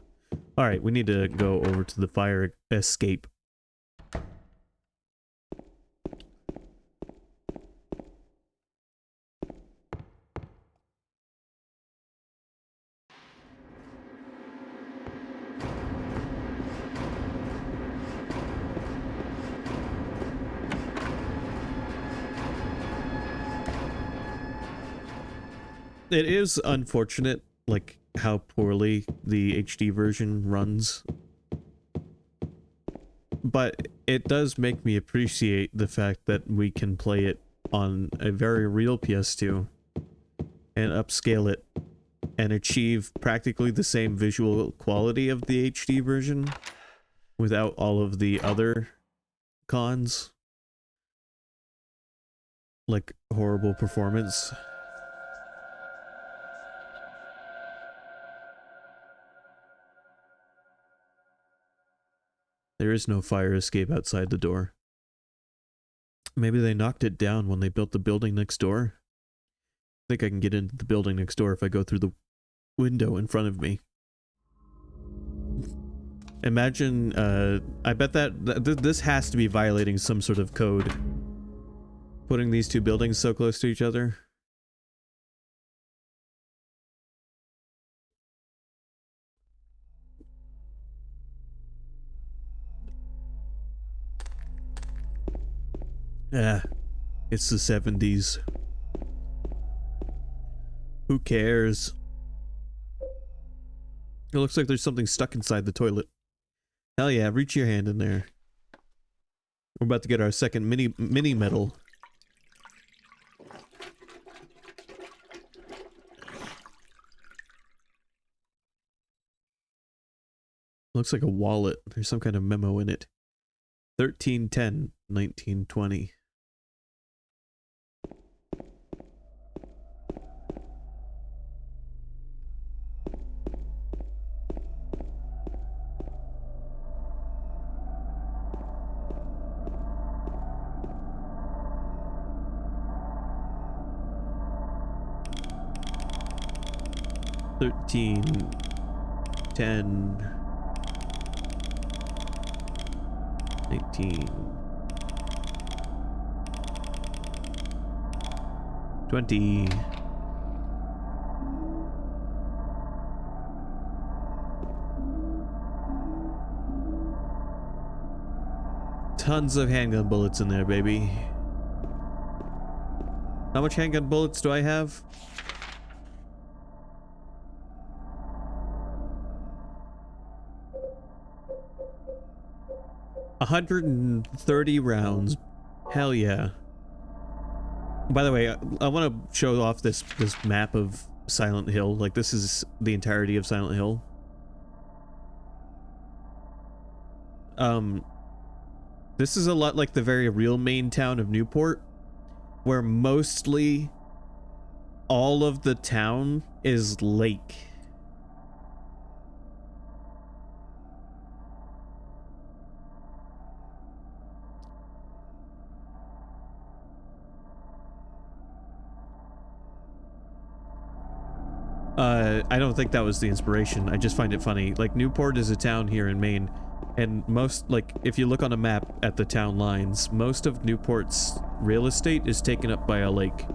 Alright, we need to go over to the fire escape. It is unfortunate, like, how poorly the HD version runs. But it does make me appreciate the fact that we can play it on a very real PS2 and upscale it and achieve practically the same visual quality of the HD version without all of the other cons. Like horrible performance. There is no fire escape outside the door. Maybe they knocked it down when they built the building next door. I think I can get into the building next door if I go through the window in front of me. Imagine, I bet that this has to be violating some sort of code. Putting these two buildings so close to each other. Ah, it's the 70s. Who cares? It looks like there's something stuck inside the toilet. Hell yeah, reach your hand in there. We're about to get our second mini medal. Looks like a wallet. There's some kind of memo in it. 13/10/1920. Thirteen, 10, 19, 20. Tons of handgun bullets in there, baby. How much handgun bullets do I have? $130 rounds. Hell yeah. By the way, I want to show off this map of Silent Hill. Like, this is the entirety of Silent Hill. This is a lot like the very real main town of Newport, where mostly all of the town is lake. I don't think that was the inspiration. I just find it funny. Like, Newport is a town here in Maine, and most, like, if you look on a map at the town lines, most of Newport's real estate is taken up by a lake.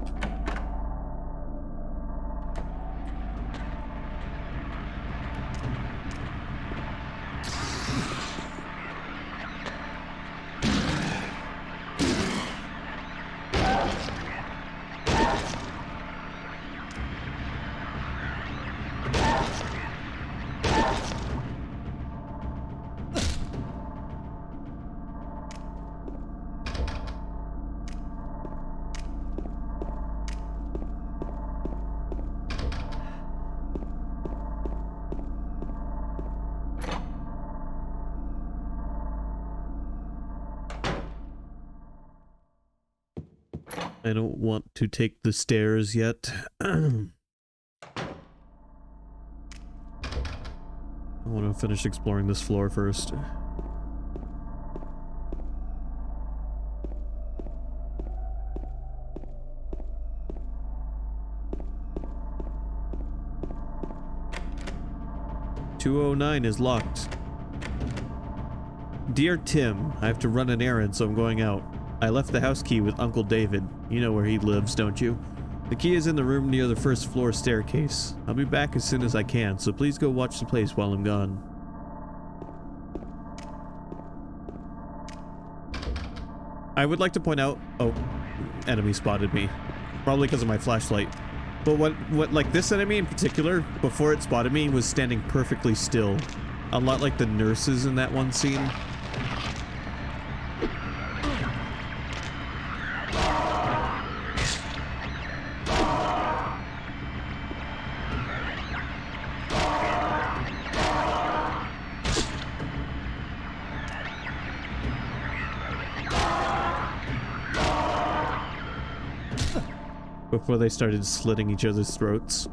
I don't want to take the stairs yet. I want to finish exploring this floor first. "209 is locked. Dear Tim, I have to run an errand, so I'm going out. I left the house key with Uncle David. You know where he lives, don't you? The key is in the room near the first floor staircase. I'll be back as soon as I can, so please go watch the place while I'm gone." I would like to point out... Oh, enemy spotted me. Probably because of my flashlight. But what, like, this enemy in particular, before it spotted me, was standing perfectly still. A lot like the nurses in that one scene. Before they started slitting each other's throats.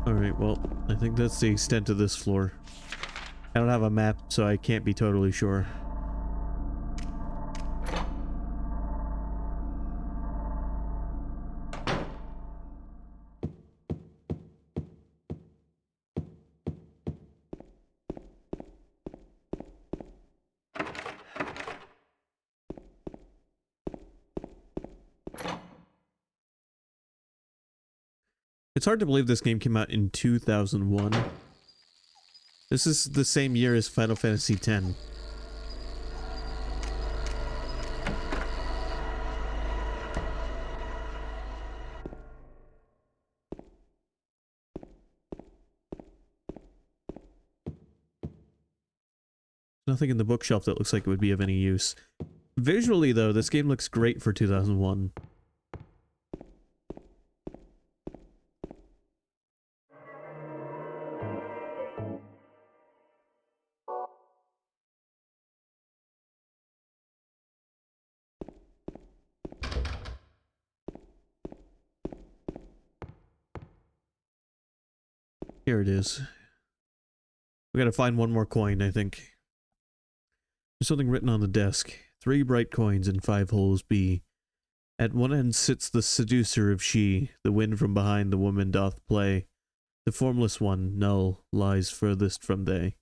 Alright, well, I think that's the extent of this floor. I don't have a map, so I can't be totally sure. It's hard to believe this game came out in 2001. This is the same year as Final Fantasy X. Nothing in the bookshelf that looks like it would be of any use. Visually, though, this game looks great for 2001. Here it is. We gotta find one more coin, I think. There's something written on the desk. 3 bright coins in 5 holes be. At one end sits the seducer of she, the wind from behind the woman doth play. The formless one, null, lies furthest from they.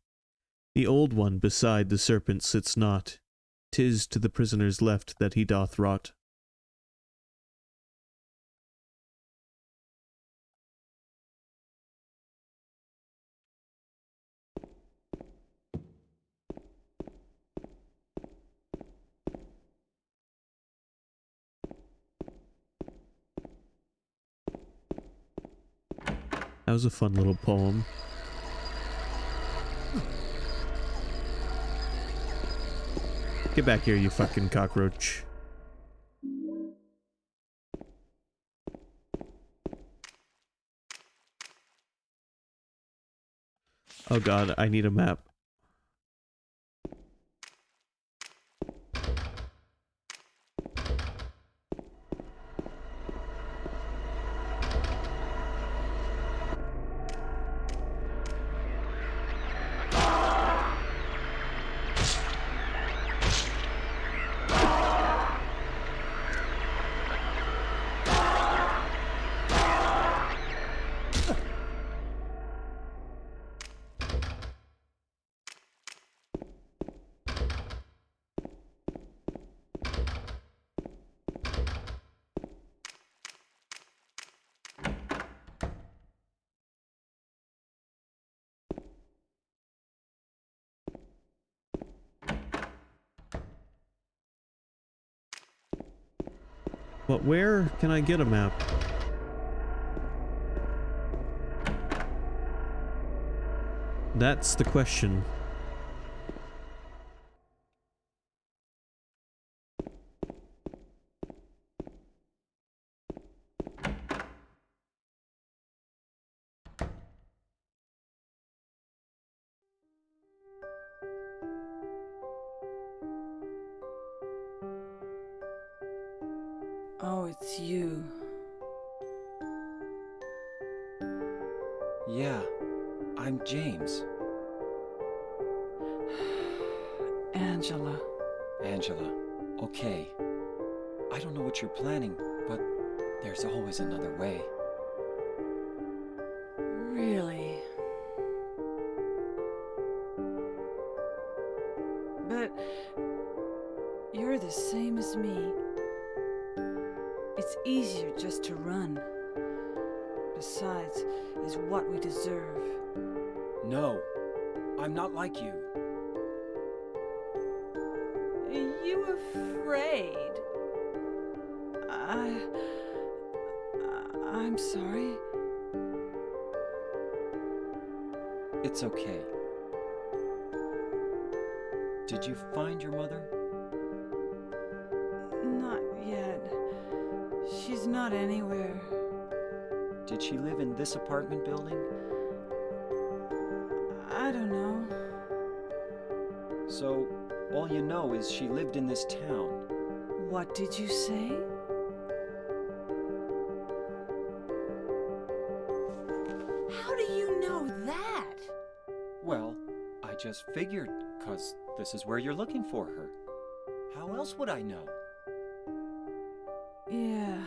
The old one beside the serpent sits not. 'Tis to the prisoner's left that he doth rot. That was a fun little poem. Get back here, you fucking cockroach. Oh god, I need a map. But where can I get a map? That's the question. Oh, it's you. Yeah, I'm James. Angela. Angela. Okay. I don't know what you're planning, but there's always another way. Really? But you're the same as me. It's easier just to run. Besides, is what we deserve. No, I'm not like you. Are you afraid? I'm sorry. It's okay. Did you find your mother? Not yet. She's not anywhere. Did she live in this apartment building? I don't know. So, all you know is she lived in this town. What did you say? How do you know that? Well, I just figured, 'cause this is where you're looking for her. How else would I know? Yeah.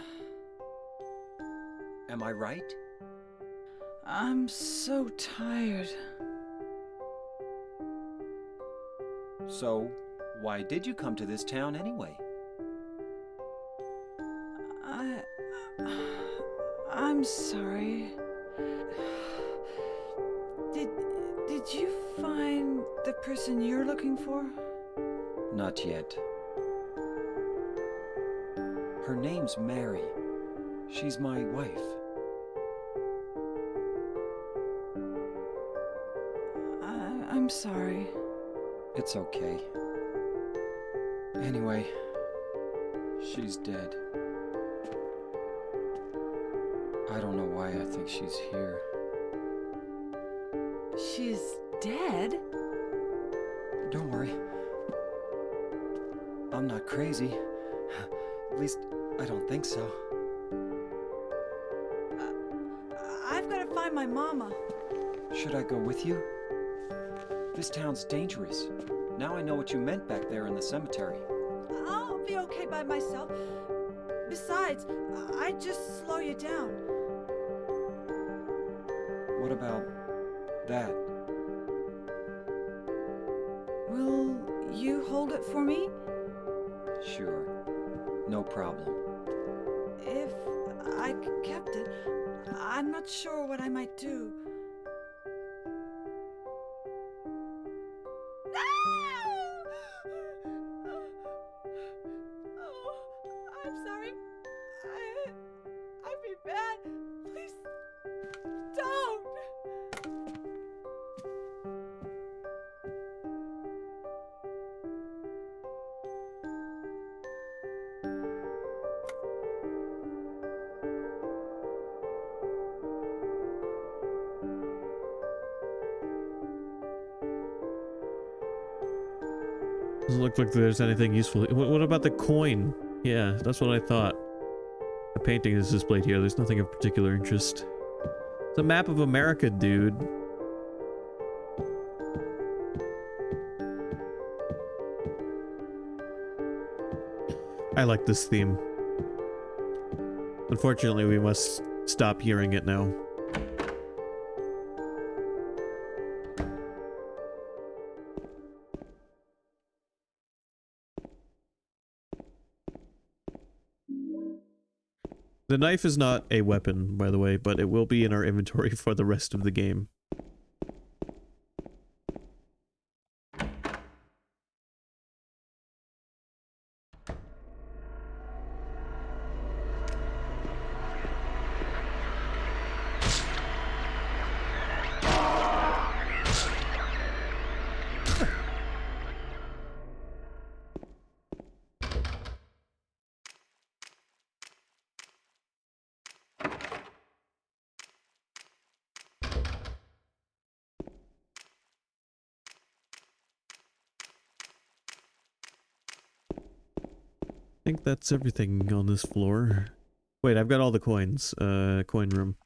Am I right? I'm so tired. So, why did you come to this town anyway? I'm sorry. Did you find the person you're looking for? Not yet. Her name's Mary. She's my wife. I'm sorry. It's okay. Anyway, she's dead. I don't know why I think she's here. She's dead? Don't worry. I'm not crazy. At least, I don't think so. I've got to find my mama. Should I go with you? This town's dangerous. Now I know what you meant back there in the cemetery. I'll be okay by myself. Besides, I'd just slow you down. What about that? Will you hold it for me? Sure. No problem. If I kept it, I'm not sure what I might do. Oh, I'm sorry. I feel bad. Please don't. Doesn't look like there's anything useful. What about the coin? Yeah, that's what I thought. A painting is displayed here. There's nothing of particular interest. It's a map of America, dude. I like this theme. Unfortunately, we must stop hearing it now. The knife is not a weapon, by the way, but it will be in our inventory for the rest of the game. I think that's everything on this floor. Wait, I've got all the coins. Coin room.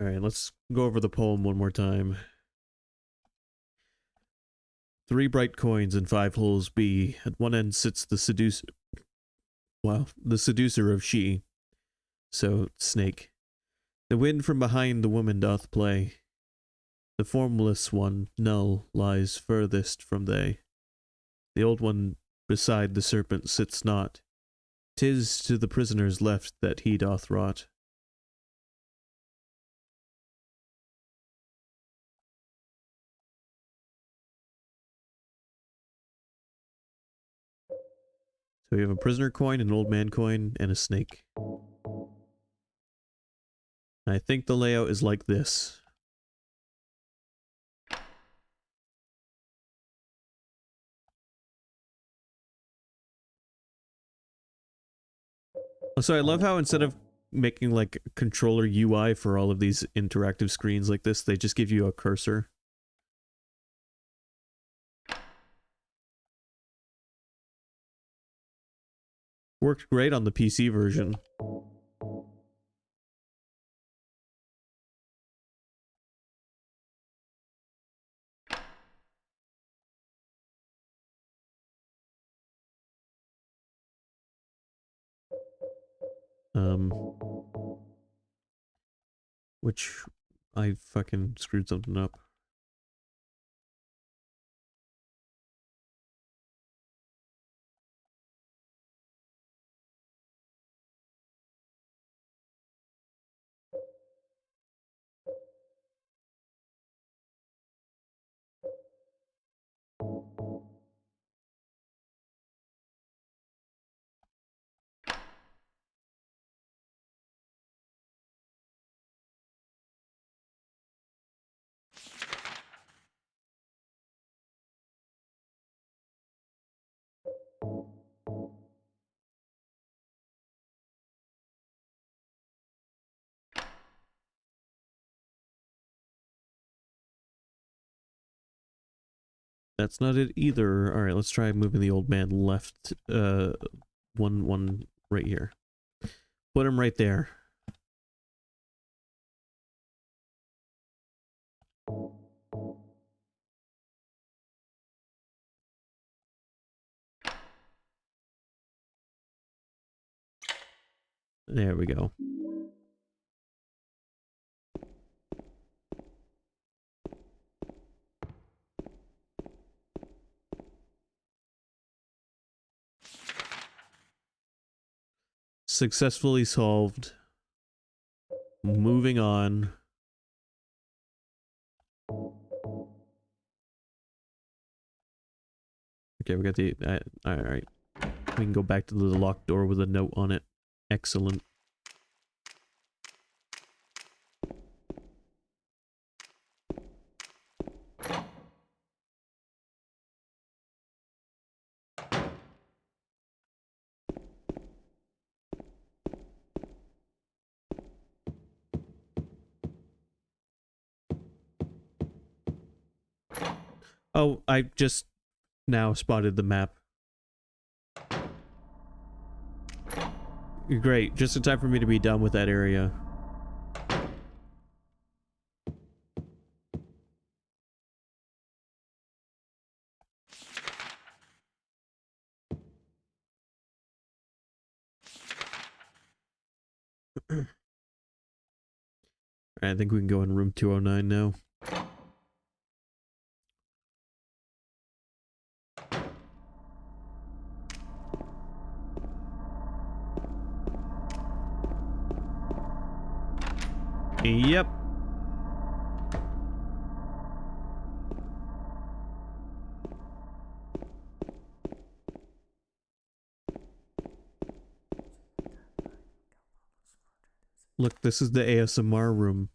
Alright, let's go over the poem one more time. 3 bright coins and 5 holes be. At one end sits the seducer. Wow, the seducer of she. So, snake. The wind from behind the woman doth play. The formless one, null, lies furthest from they. The old one beside the serpent sits not. 'Tis to the prisoners left that he doth rot. So we have a prisoner coin, an old man coin, and a snake. I think the layout is like this. So I love how instead of making like controller UI for all of these interactive screens like this, they just give you a cursor. Worked great on the PC version. Which I fucking screwed something up. That's not it either. Alright, let's try moving the old man left, one right here. Put him right there. There we go. Successfully solved. Moving on. Okay, we got the... Alright. We can go back to the locked door with a note on it. Excellent. Oh, I just now spotted the map. Great, just in time for me to be done with that area. I think we can go in room 209 now. Yep. Look, this is the ASMR room.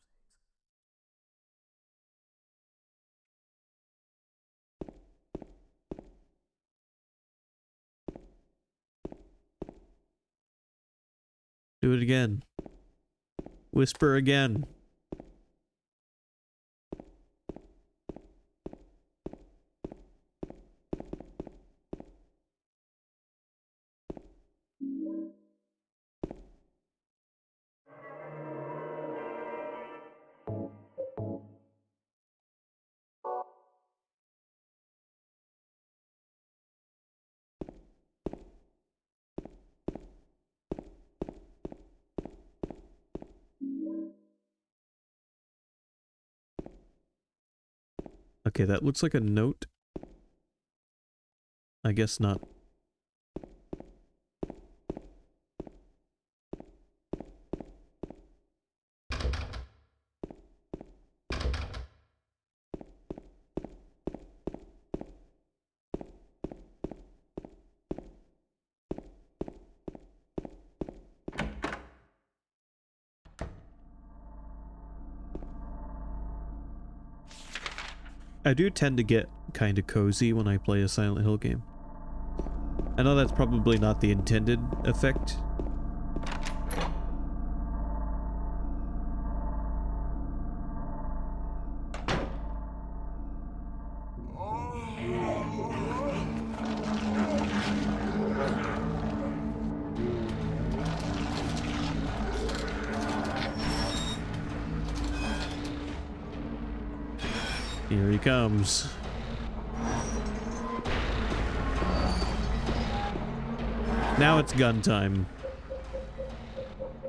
Do it again. Whisper again. Okay, that looks like a note. I guess not. I do tend to get kind of cozy when I play a Silent Hill game. I know that's probably not the intended effect. Here he comes. Now it's gun time.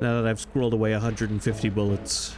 Now that I've squirreled away 150 bullets.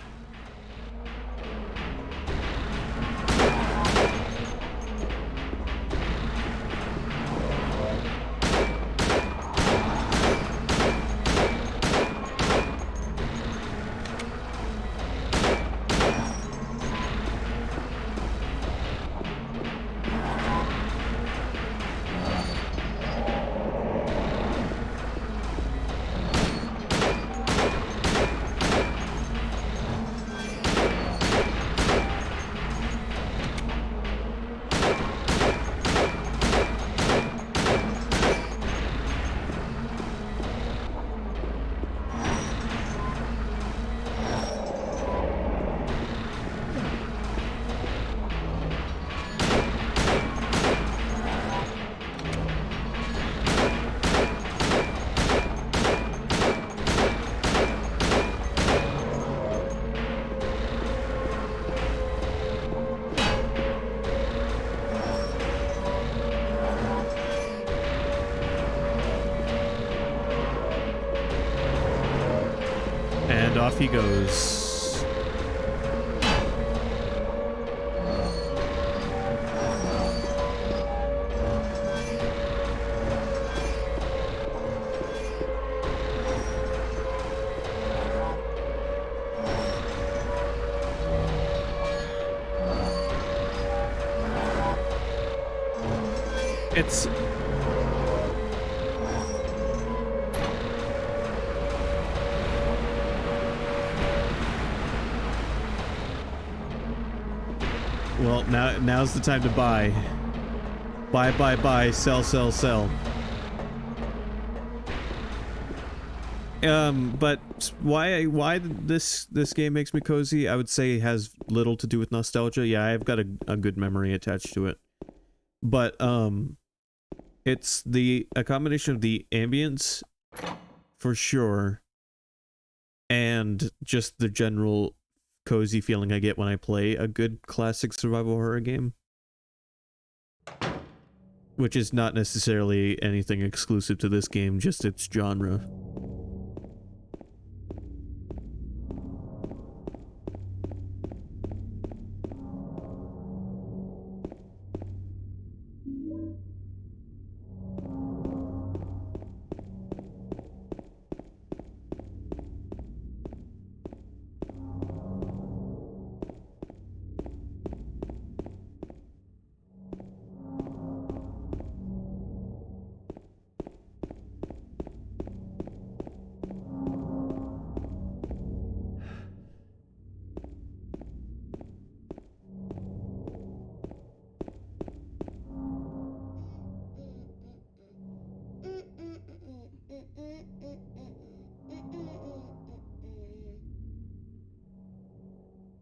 And off he goes. It's... Well, now's the time to buy. Buy, buy, buy, sell, sell, sell. But why this game makes me cozy? I would say it has little to do with nostalgia. Yeah, I've got a good memory attached to it. But it's a combination of the ambience for sure and just the general cozy feeling I get when I play a good classic survival horror game. Which is not necessarily anything exclusive to this game, just its genre.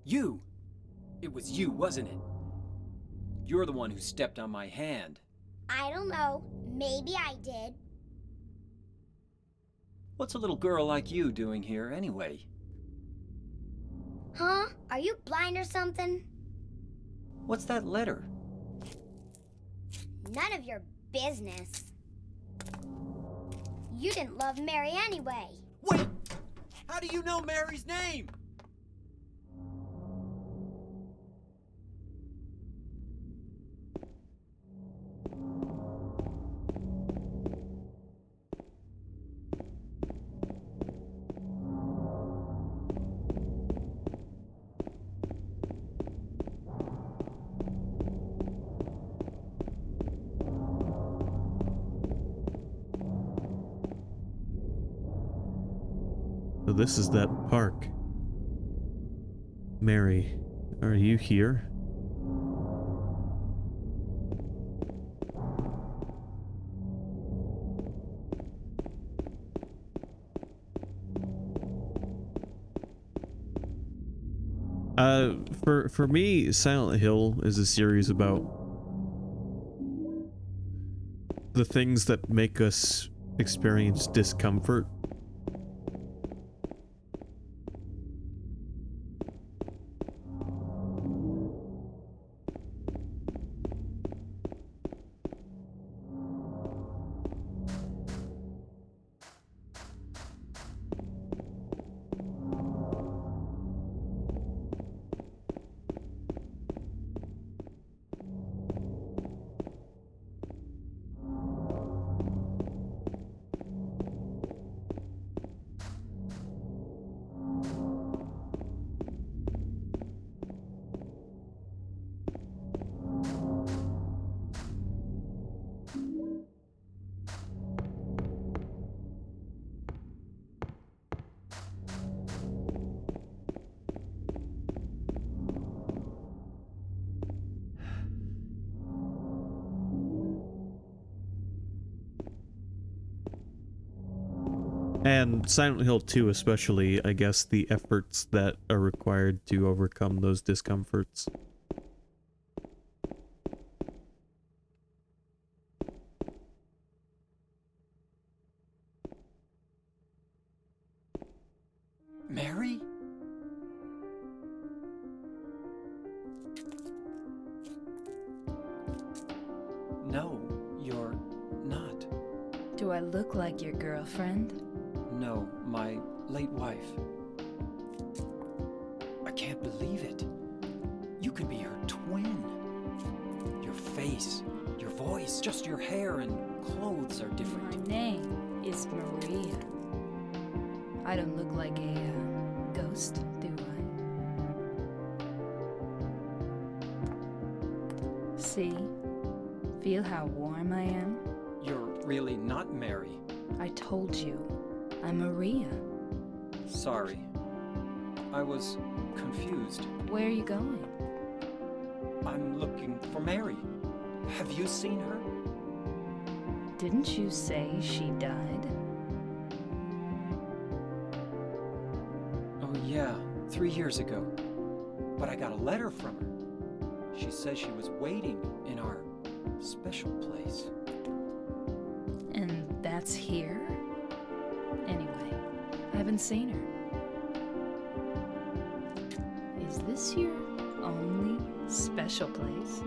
You! It was you, wasn't it? You're the one who stepped on my hand. I don't know. Maybe I did. What's a little girl like you doing here anyway? Huh? Are you blind or something? What's that letter? None of your business. You didn't love Mary anyway. Wait! How do you know Mary's name? So this is that park. Mary, are you here? For me, Silent Hill is a series about the things that make us experience discomfort. And Silent Hill 2 especially, I guess the efforts that are required to overcome those discomforts. Mary? No, you're not. Do I look like your girlfriend? No, my late wife. I can't believe it. You could be her twin. Your face, your voice, just your hair and clothes are My different. name is Maria. I don't look like a ghost, do I? See? Feel how warm I am? You're really not Mary. I told you, I'm Maria. Sorry. I was confused. Where are you going? I'm looking for Mary. Have you seen her? Didn't you say she died? Oh yeah, 3 years ago. But I got a letter from her. She says she was waiting in our That's here? Anyway, I haven't seen her. Is this your only special place?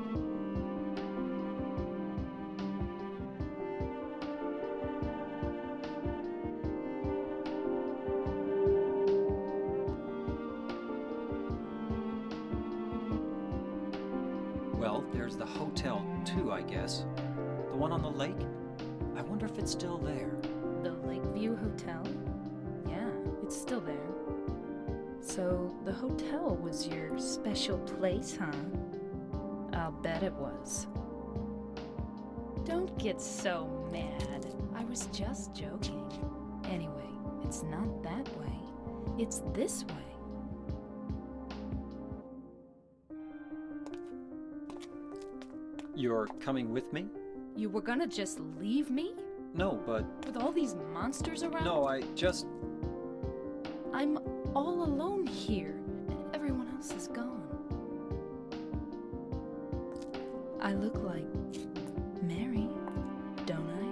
Well, there's the hotel too, I guess. The one on the lake? I wonder if it's still there. The Lakeview Hotel? Yeah, it's still there. So, the hotel was your special place, huh? I'll bet it was. Don't get so mad. I was just joking. Anyway, it's not that way. It's this way. You're coming with me? You were gonna just leave me? No, but With all these monsters around? no, I just. I'm all alone here. Everyone else is gone. I look like Mary, don't I?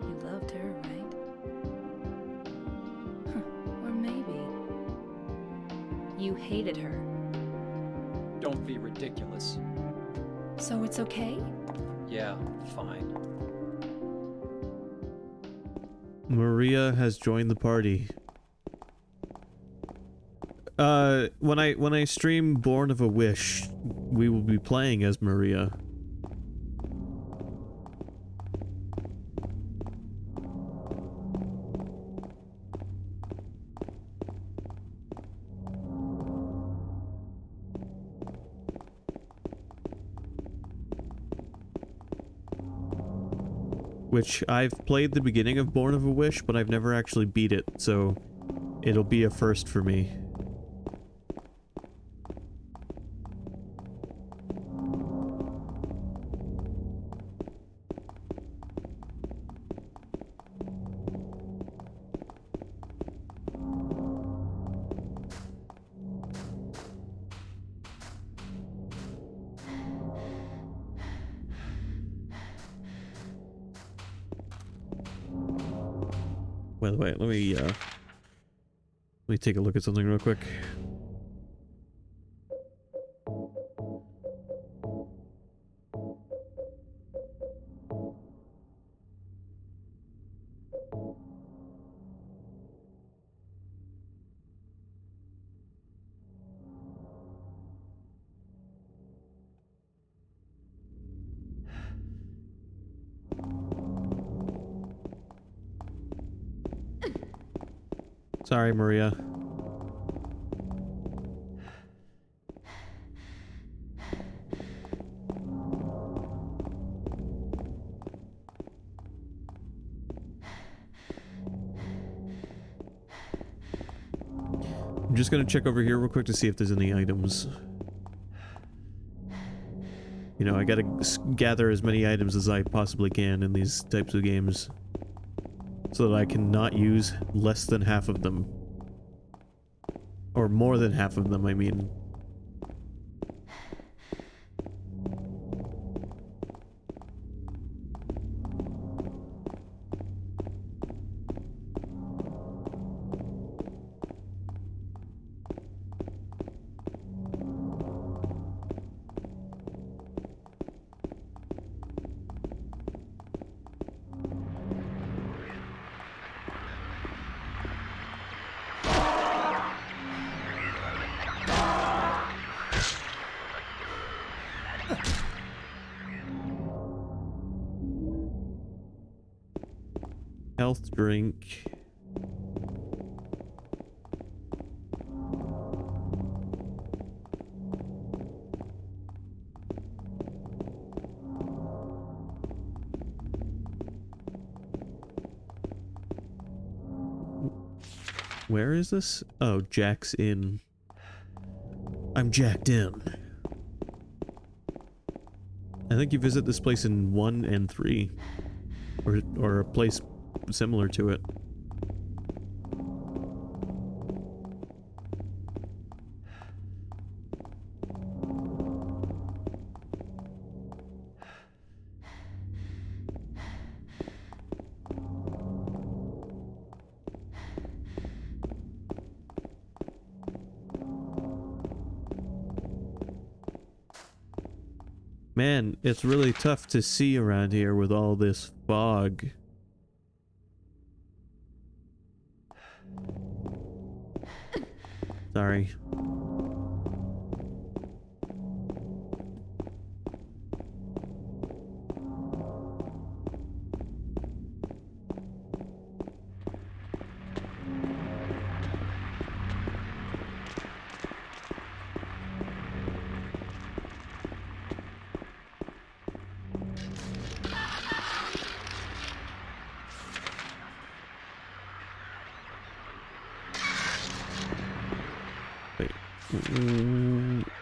You loved her, right? Or maybe you hated her. Don't be ridiculous. So it's okay? Yeah, fine. Maria has joined the party. When I stream Born of a Wish, we will be playing as Maria. Which I've played the beginning of Born of a Wish, but I've never actually beat it, so it'll be a first for me. By the way, let me take a look at something real quick. Sorry, Maria. I'm just gonna check over here real quick to see if there's any items. You know, I gotta gather as many items as I possibly can in these types of games, so that I can not use less than half of them. Or more than half of them, I mean. Health drink. Where is this? Oh, Jack's Inn. I'm jacked in. I think you visit this place in 1 and 3. Or a place similar to it. Man, it's really tough to see around here with all this fog. Sorry.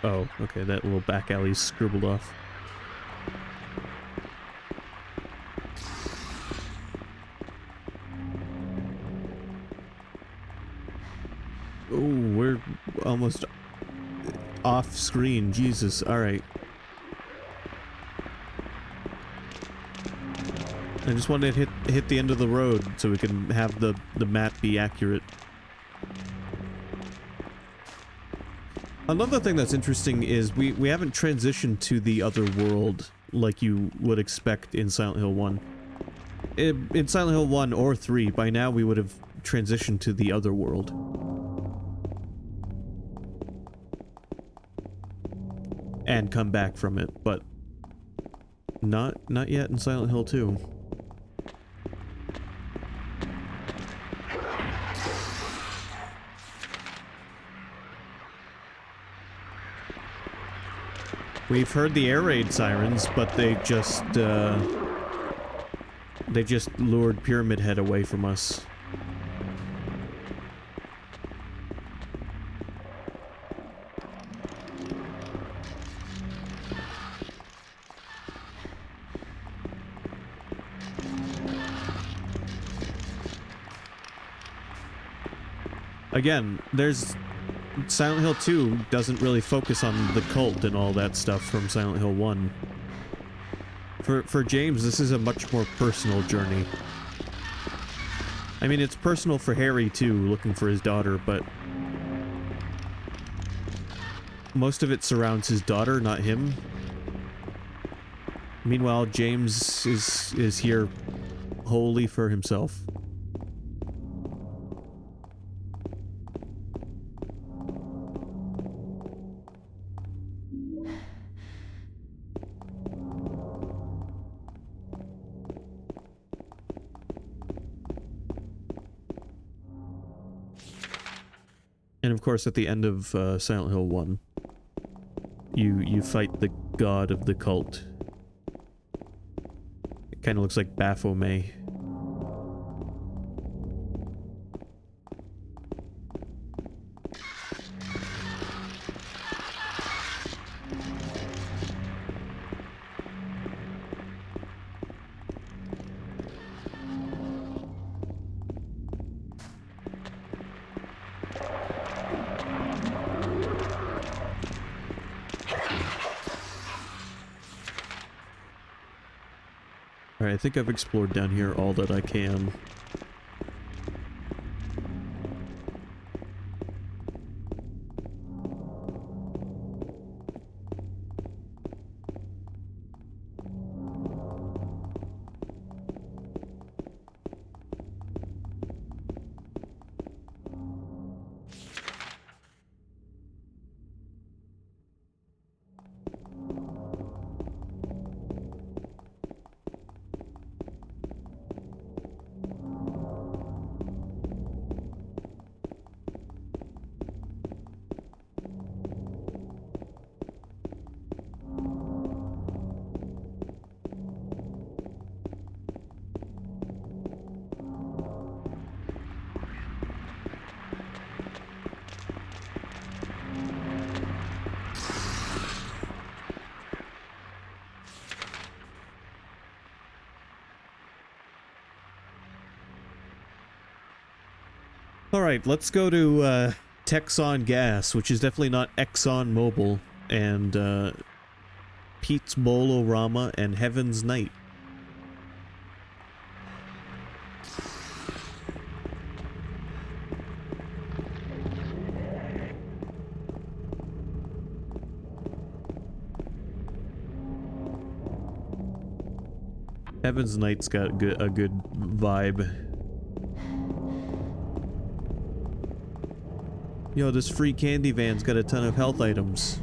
Oh, okay, that little back alley's scribbled off. Oh, we're almost off screen. Jesus, alright. I just wanted to hit the end of the road so we can have the map be accurate. Another thing that's interesting is we haven't transitioned to the other world like you would expect in Silent Hill 1. In Silent Hill 1 or 3, by now we would have transitioned to the other world. And come back from it, but not yet in Silent Hill 2. We've heard the air raid sirens, but they just lured Pyramid Head away from us. Again, Silent Hill 2 doesn't really focus on the cult and all that stuff from Silent Hill 1. For James, this is a much more personal journey. I mean, it's personal for Harry too, looking for his daughter, but most of it surrounds his daughter, not him. Meanwhile, James is here wholly for himself. And of course, at the end of Silent Hill 1, you fight the god of the cult. It kind of looks like Baphomet. Alright, I think I've explored down here all that I can. Alright, let's go to Texon Gas, which is definitely not Exxon Mobil, and Pete's Bolorama and Heaven's Night. Heaven's Knight's got a good vibe. Yo, this free candy van's got a ton of health items.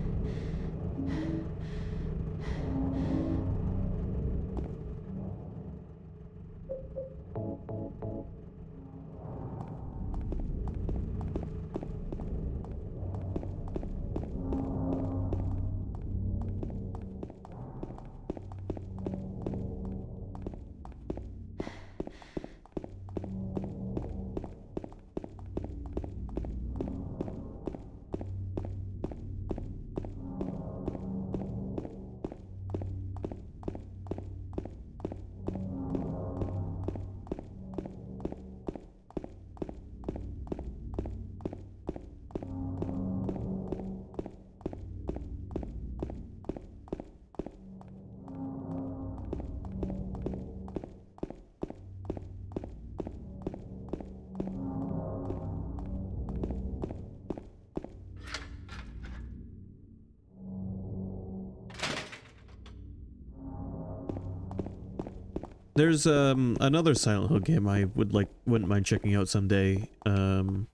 There's another Silent Hill game I wouldn't mind checking out someday, that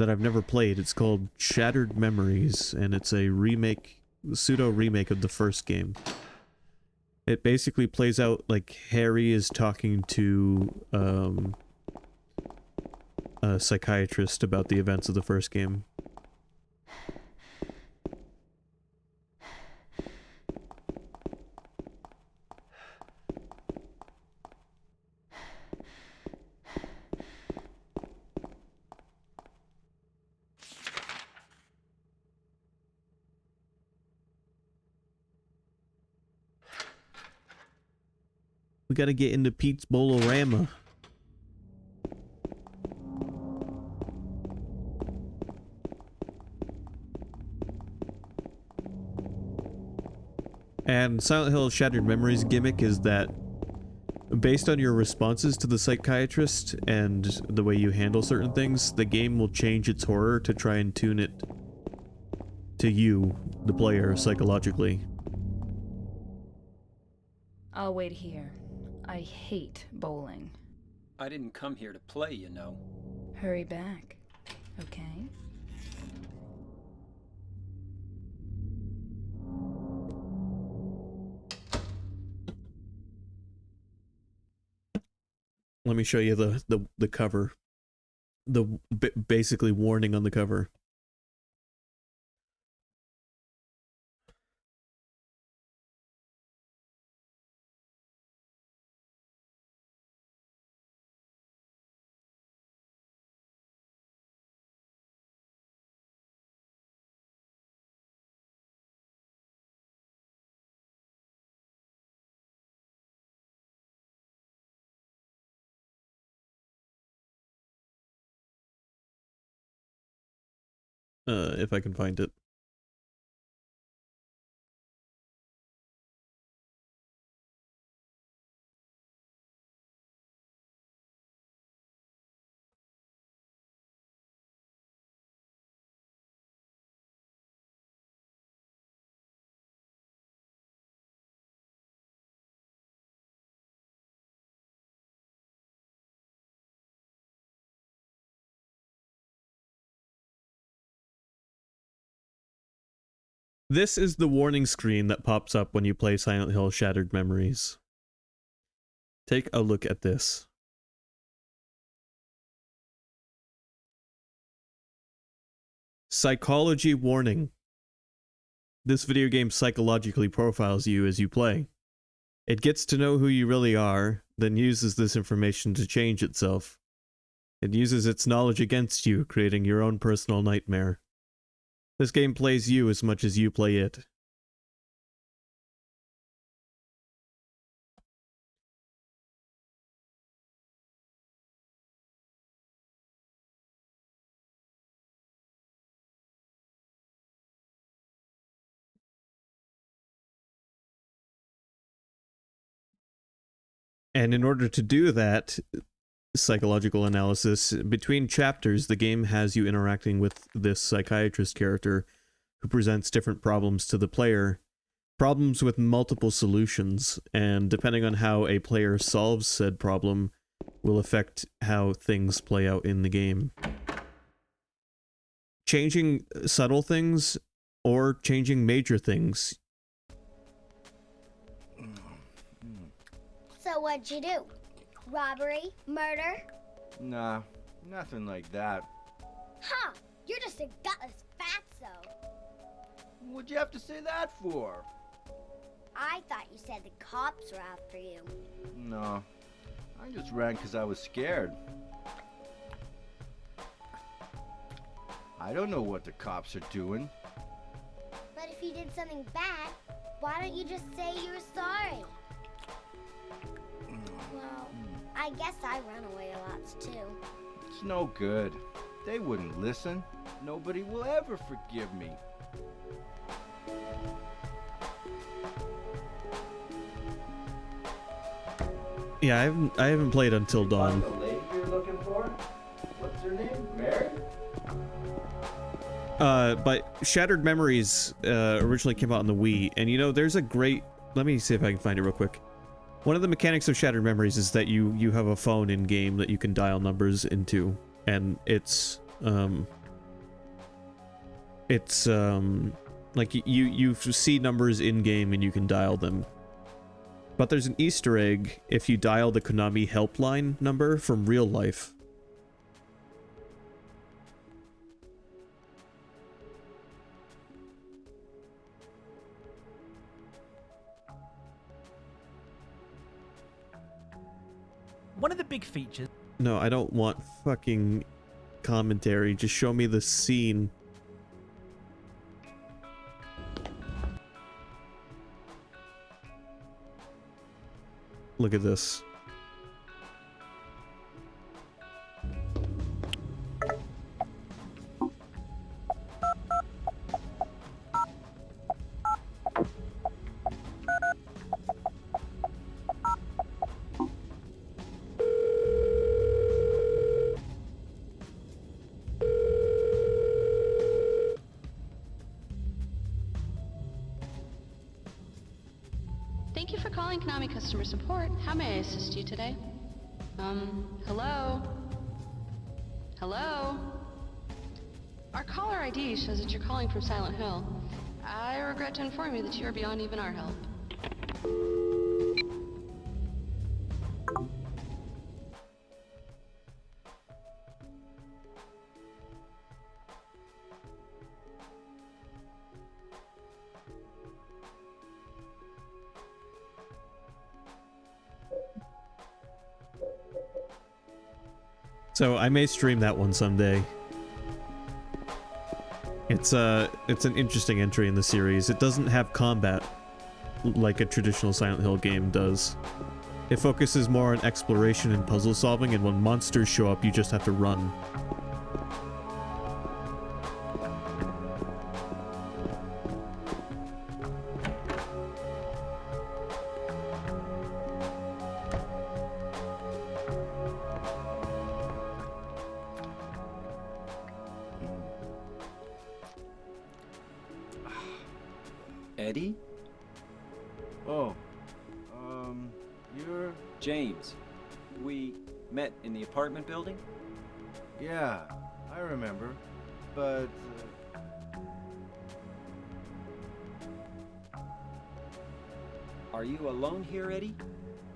I've never played. It's called Shattered Memories, and it's a pseudo remake of the first game. It basically plays out like Harry is talking to a psychiatrist about the events of the first game. We gotta get into Pete's Bowl-O-Rama. And Silent Hill Shattered Memories gimmick is that based on your responses to the psychiatrist and the way you handle certain things, the game will change its horror to try and tune it to you, the player, psychologically. I'll wait here. I hate bowling. I didn't come here to play, you know. Hurry back, okay? Let me show you the cover. The basically warning on the cover. If I can find it. This is the warning screen that pops up when you play Silent Hill Shattered Memories. Take a look at this. Psychology warning. This video game psychologically profiles you as you play. It gets to know who you really are, then uses this information to change itself. It uses its knowledge against you, creating your own personal nightmare. This game plays you as much as you play it. And in order to do that psychological analysis, between chapters, the game has you interacting with this psychiatrist character who presents different problems to the player problems with multiple solutions, and depending on how a player solves said problem will affect how things play out in the game. Changing subtle things or changing major things. So what'd you do? Robbery? Murder? Nah, nothing like that. Huh, you're just a gutless fatso. What'd you have to say that for? I thought you said the cops were after you. No, I just ran because I was scared. I don't know what the cops are doing. But if you did something bad, why don't you just say you were sorry? Well, I guess I run away a lot too. It's no good. They wouldn't listen. Nobody will ever forgive me. Yeah, I haven't played Until Dawn. The lady you're looking for? What's her name? Mary? But Shattered Memories originally came out on the Wii, and you know, there's a great... Let me see if I can find it real quick. One of the mechanics of Shattered Memories is that you have a phone in game that you can dial numbers into, and it's like you see numbers in game and you can dial them. But there's an Easter egg if you dial the Konami helpline number from real life. One of the big features... No, I don't want fucking commentary. Just show me the scene. Look at this. Thank you for calling Konami Customer Support. How may I assist you today? Hello? Hello? Our caller ID shows that you're calling from Silent Hill. I regret to inform you that you are beyond even our help. So I may stream that one someday. It's an interesting entry in the series. It doesn't have combat like a traditional Silent Hill game does. It focuses more on exploration and puzzle solving, and when monsters show up, you just have to run. Eddie? Oh, you're... James. We met in the apartment building? Yeah, I remember. But... Are you alone here, Eddie?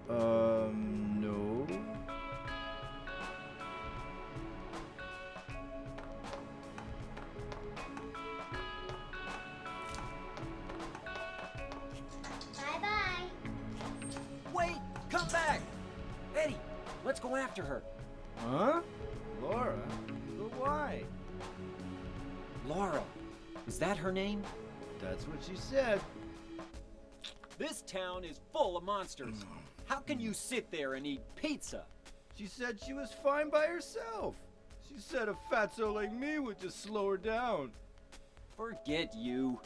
No. Bye-bye. Wait! Come back! Eddie, let's go after her. Huh? Laura? But why? Laura. Is that her name? That's what she said. This town is full of monsters. How can you sit there and eat pizza? She said she was fine by herself. She said a fatso like me would just slow her down. Forget you.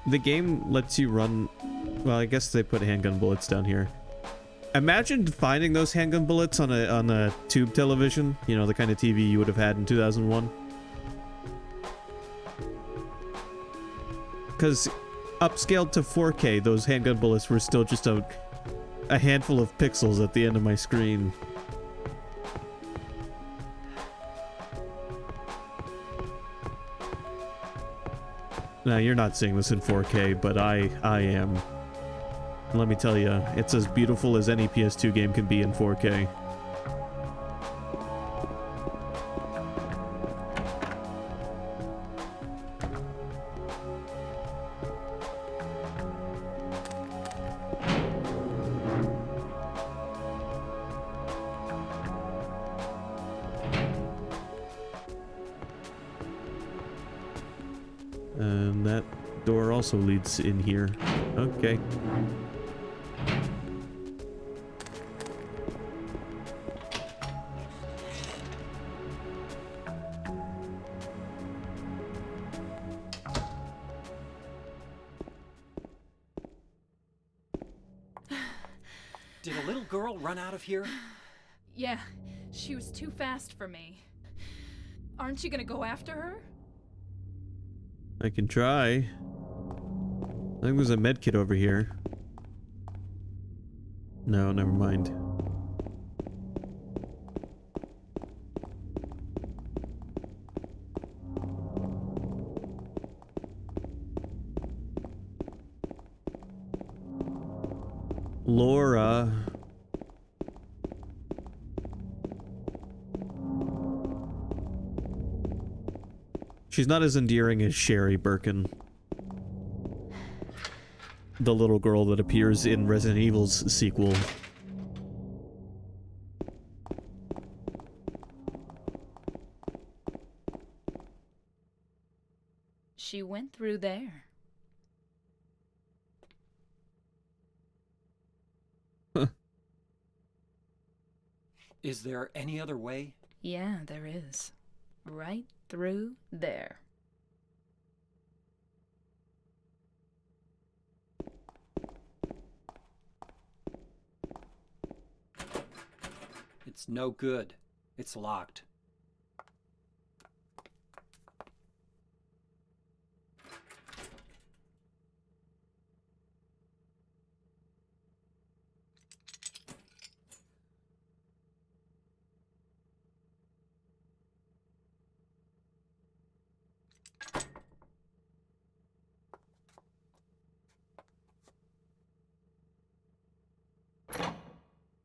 The game lets you run... Well, I guess they put handgun bullets down here. Imagine finding those handgun bullets on a tube television, you know, the kind of TV you would have had in 2001. Because upscaled to 4K, those handgun bullets were still just a handful of pixels at the end of my screen. Now, you're not seeing this in 4K, but I am. And let me tell you, it's as beautiful as any PS2 game can be in 4K. And that door also leads in here. Okay. Did a little girl run out of here? Yeah, she was too fast for me. Aren't you gonna go after her? I can try. I think there's a med kit over here. No, never mind. Laura. She's not as endearing as Sherry Birkin. The little girl that appears in Resident Evil's sequel. She went through there. Is there any other way? Yeah, there is. Right through there. It's no good. It's locked.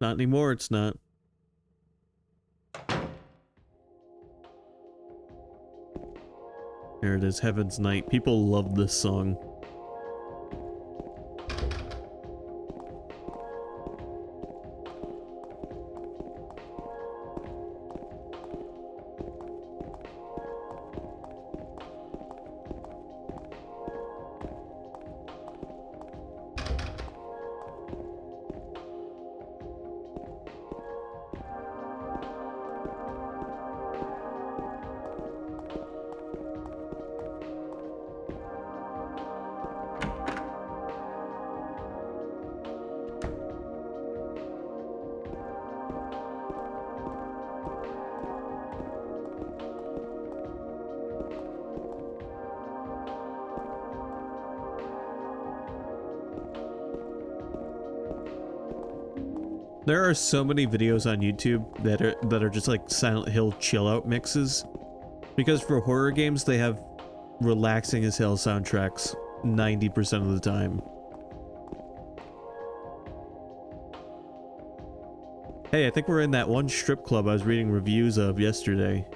Not anymore, it's not. There it is, Heaven's Night. People love this song. There are so many videos on YouTube that are just like Silent Hill chill out mixes, because for horror games they have relaxing as hell soundtracks 90% of the time. Hey, I think we're in that one strip club I was reading reviews of yesterday.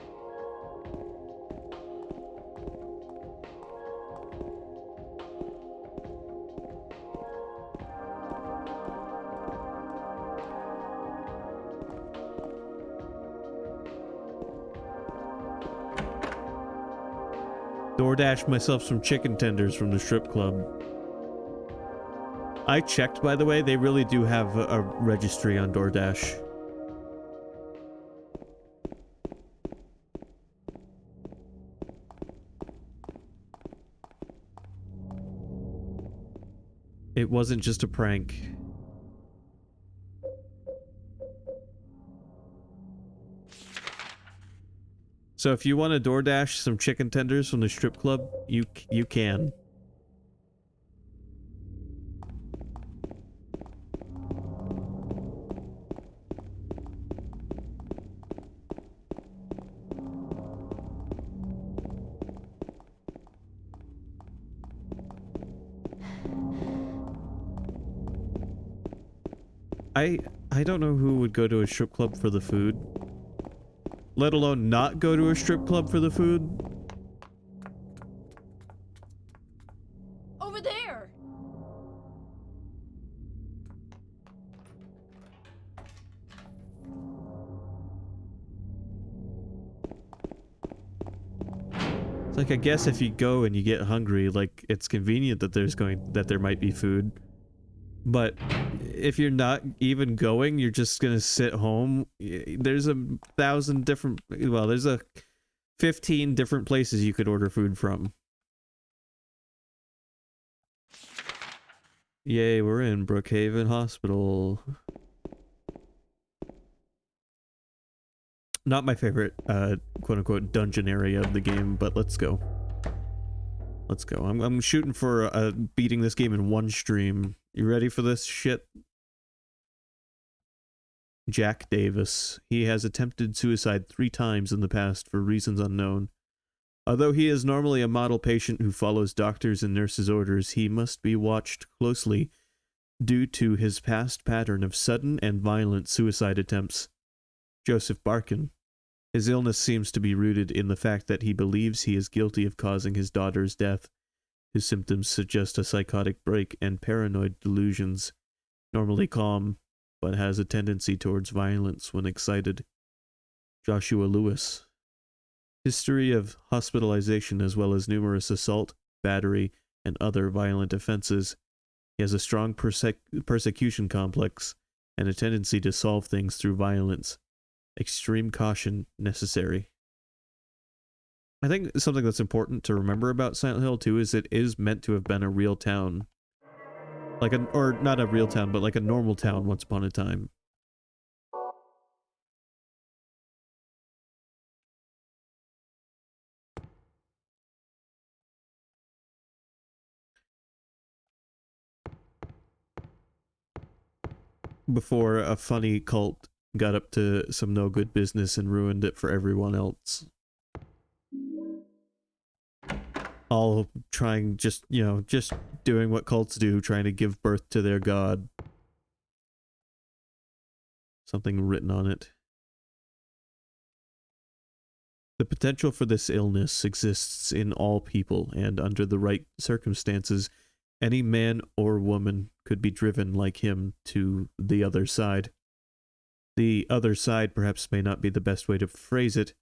DoorDash myself some chicken tenders from the strip club. I checked, by the way, they really do have a registry on DoorDash. It wasn't just a prank. So if you want to DoorDash some chicken tenders from the strip club, you can. I don't know who would go to a strip club for the food, let alone not go to a strip club for the food. Over there! It's like, I guess if you go and you get hungry, like, it's convenient that there might be food. But if you're not even going, you're just gonna sit home. There's 1,000 different, well, there's 15 different places you could order food from. Yay, we're in Brookhaven Hospital. Not my favorite, quote-unquote, dungeon area of the game, but let's go. Let's go. I'm shooting for beating this game in one stream. You ready for this shit? Jack Davis. He has attempted suicide 3 times in the past for reasons unknown. Although he is normally a model patient who follows doctors' and nurses' orders, he must be watched closely due to his past pattern of sudden and violent suicide attempts. Joseph Barkin. His illness seems to be rooted in the fact that he believes he is guilty of causing his daughter's death. His symptoms suggest a psychotic break and paranoid delusions. Normally calm, but has a tendency towards violence when excited. Joshua Lewis. History of hospitalization as well as numerous assault, battery, and other violent offenses. He has a strong persecution complex and a tendency to solve things through violence. Extreme caution necessary. I think something that's important to remember about Silent Hill 2 is it is meant to have been a real town. Like or not a real town, but like a normal town once upon a time. Before a funny cult got up to some no good business and ruined it for everyone else. All trying, just doing what cults do, trying to give birth to their god. Something written on it. The potential for this illness exists in all people, and under the right circumstances, any man or woman could be driven like him to the other side. The other side perhaps may not be the best way to phrase it.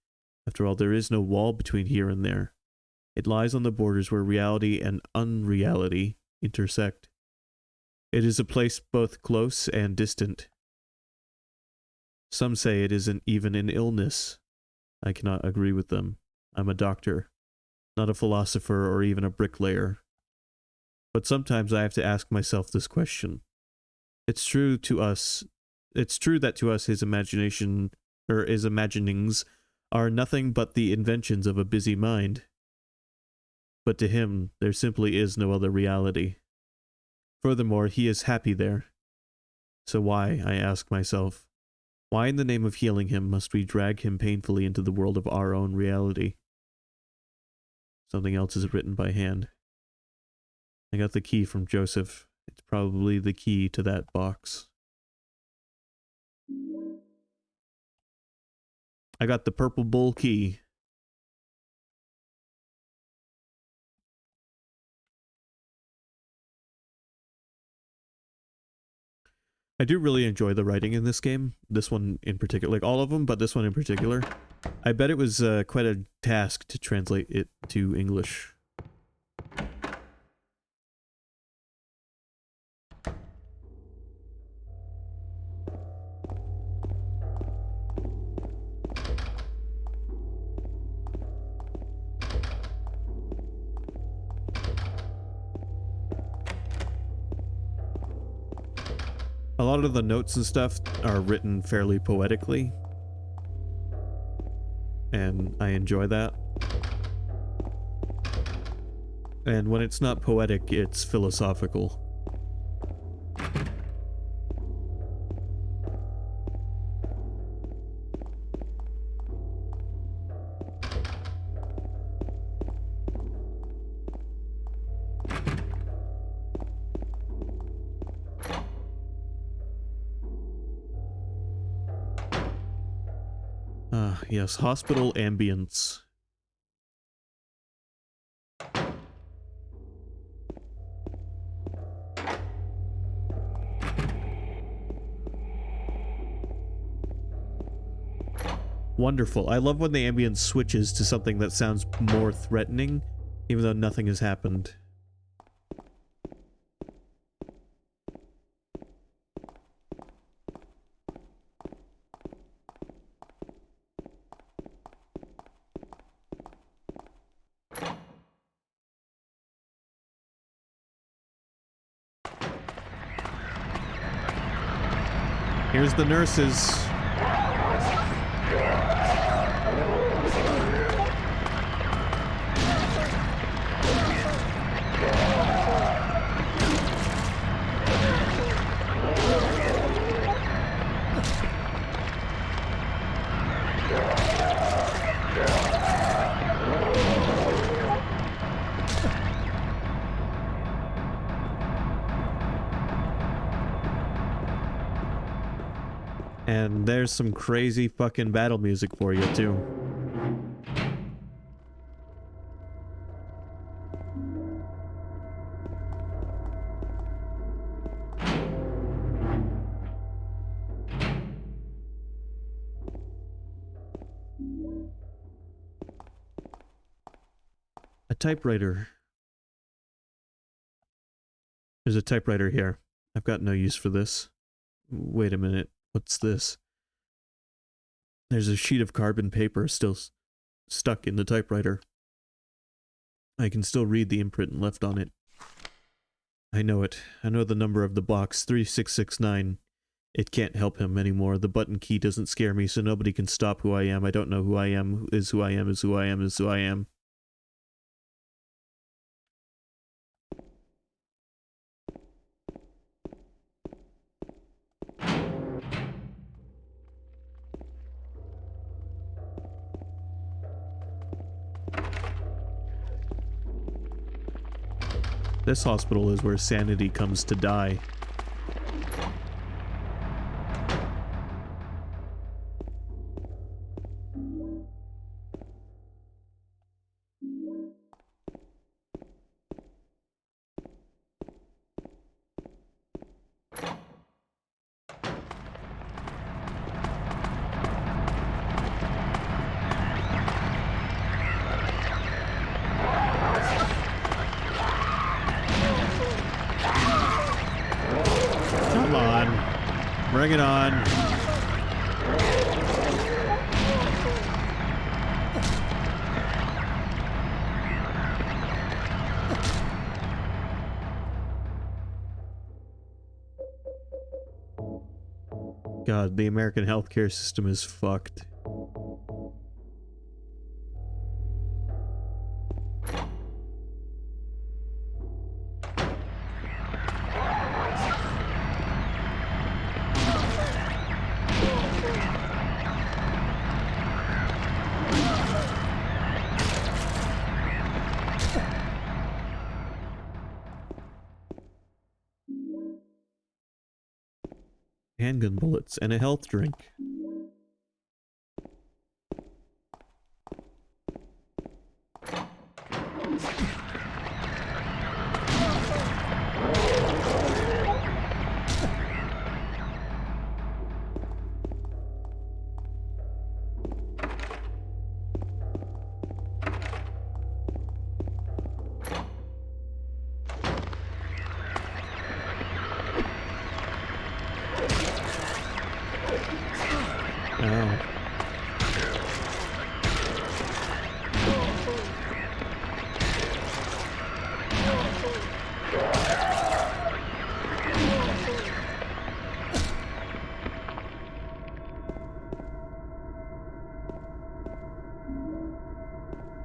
After all, there is no wall between here and there. It lies on the borders where reality and unreality intersect. It is a place both close and distant. Some say it isn't even an illness. I cannot agree with them. I'm a doctor, not a philosopher or even a bricklayer. But sometimes I have to ask myself this question. It's true that to us his imagination, or his imaginings, are nothing but the inventions of a busy mind. But to him, there simply is no other reality. Furthermore, he is happy there. So why, I ask myself, why in the name of healing him must we drag him painfully into the world of our own reality? Something else is written by hand. I got the key from Joseph. It's probably the key to that box. I got the purple bull key. I do really enjoy the writing in this game. This one in particular, like all of them, but this one in particular. I bet it was quite a task to translate it to English. A lot of the notes and stuff are written fairly poetically. and I enjoy that. And when it's not poetic, it's philosophical. Yes, hospital ambience. Wonderful. I love when the ambience switches to something that sounds more threatening, even though nothing has happened. Here's the nurses. And there's some crazy fucking battle music for you, too. A typewriter. There's a typewriter here. I've got no use for this. Wait a minute. What's this? There's a sheet of carbon paper still stuck in the typewriter. I can still read the imprint left on it. I know it. I know the number of the box, 3669. It can't help him anymore. The button key doesn't scare me, so nobody can stop who I am. I don't know who I am. Is who I am, is who I am, is who I am. This hospital is where sanity comes to die. Bring it on. God, the American healthcare system is fucked. Handgun bullets and a health drink.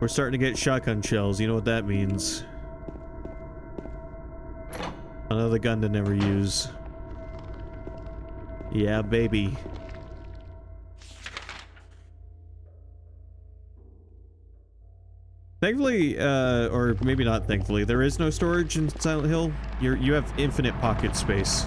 We're starting to get shotgun shells. You know what that means. Another gun to never use. Yeah, baby. Thankfully, or maybe not thankfully, there is no storage in Silent Hill. You have infinite pocket space.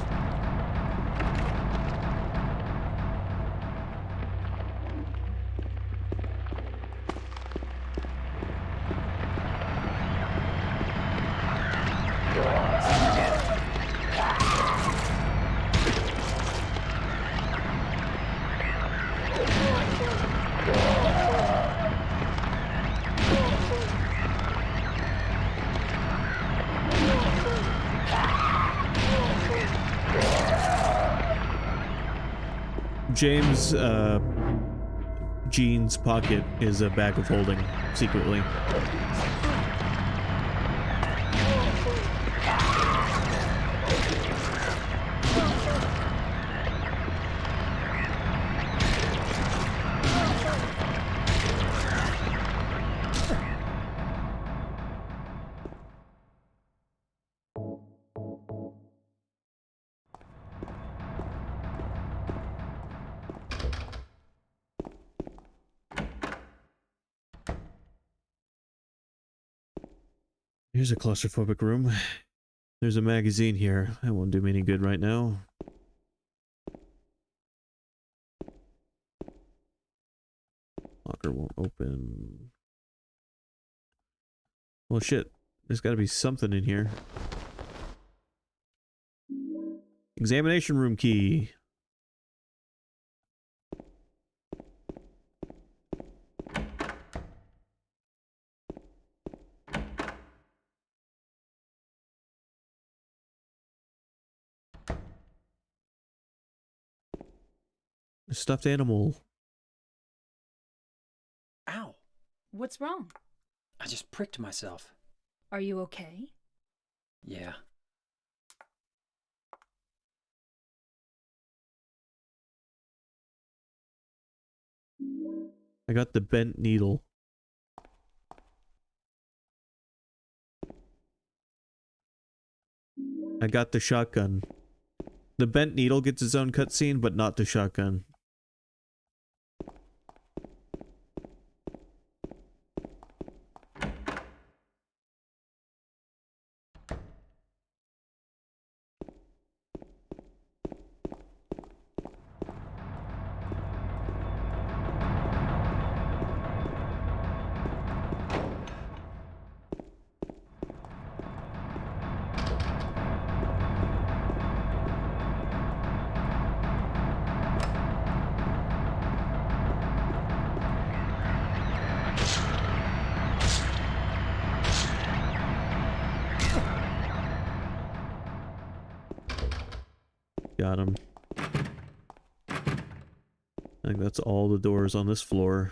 James' jeans pocket is a bag of holding, secretly. Here's a claustrophobic room. There's a magazine here. That won't do me any good right now. Locker won't open. Well, shit. There's gotta be something in here. Examination room key. A stuffed animal. Ow! What's wrong? I just pricked myself. Are you okay? Yeah. I got the bent needle. I got the shotgun. The bent needle gets its own cutscene, but not the shotgun. Got him. I think that's all the doors on this floor.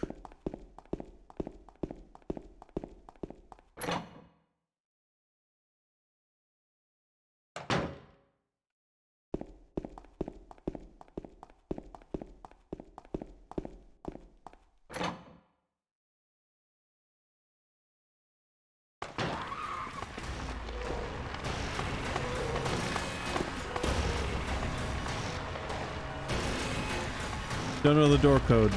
Don't know the door code.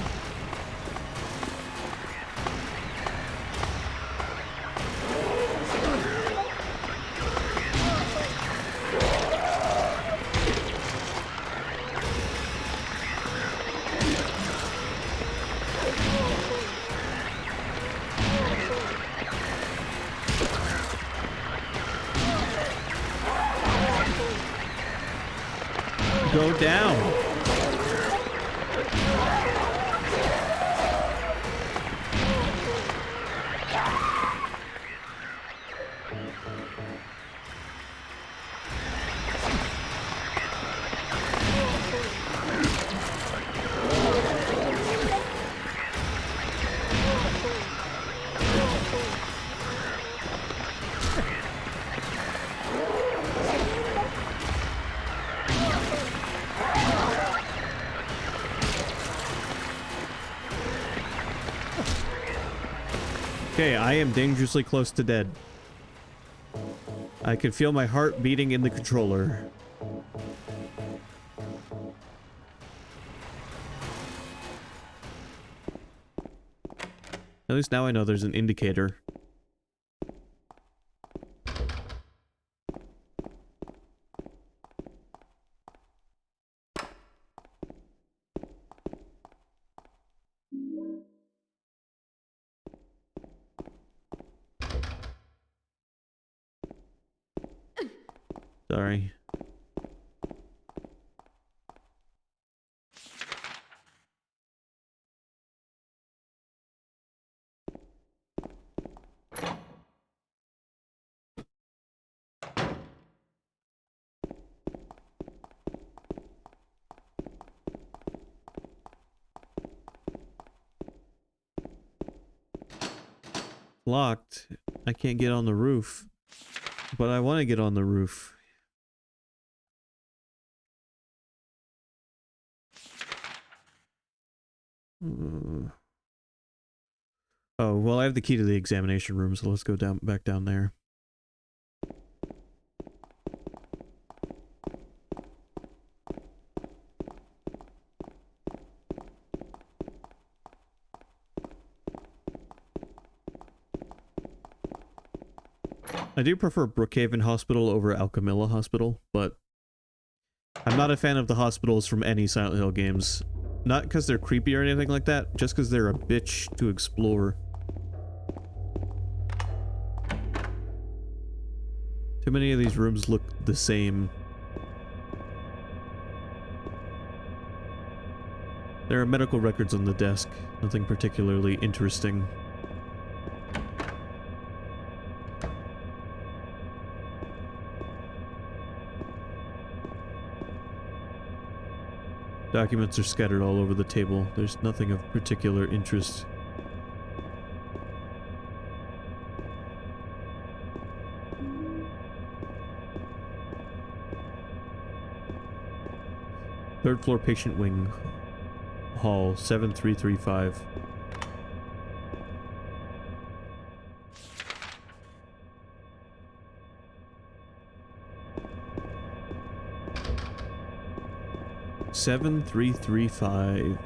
Go down. Okay, I am dangerously close to dead. I can feel my heart beating in the controller. At least now I know there's an indicator. Sorry. Locked. I can't get on the roof. But I want to get on the roof. Oh, well, I have the key to the examination room, so let's go back down there. I do prefer Brookhaven Hospital over Alchemilla Hospital, but I'm not a fan of the hospitals from any Silent Hill games. Not because they're creepy or anything like that, just because they're a bitch to explore. Too many of these rooms look the same. There are medical records on the desk, nothing particularly interesting. Documents are scattered all over the table. There's nothing of particular interest. Third floor patient wing. Hall 7335. Seven, 335.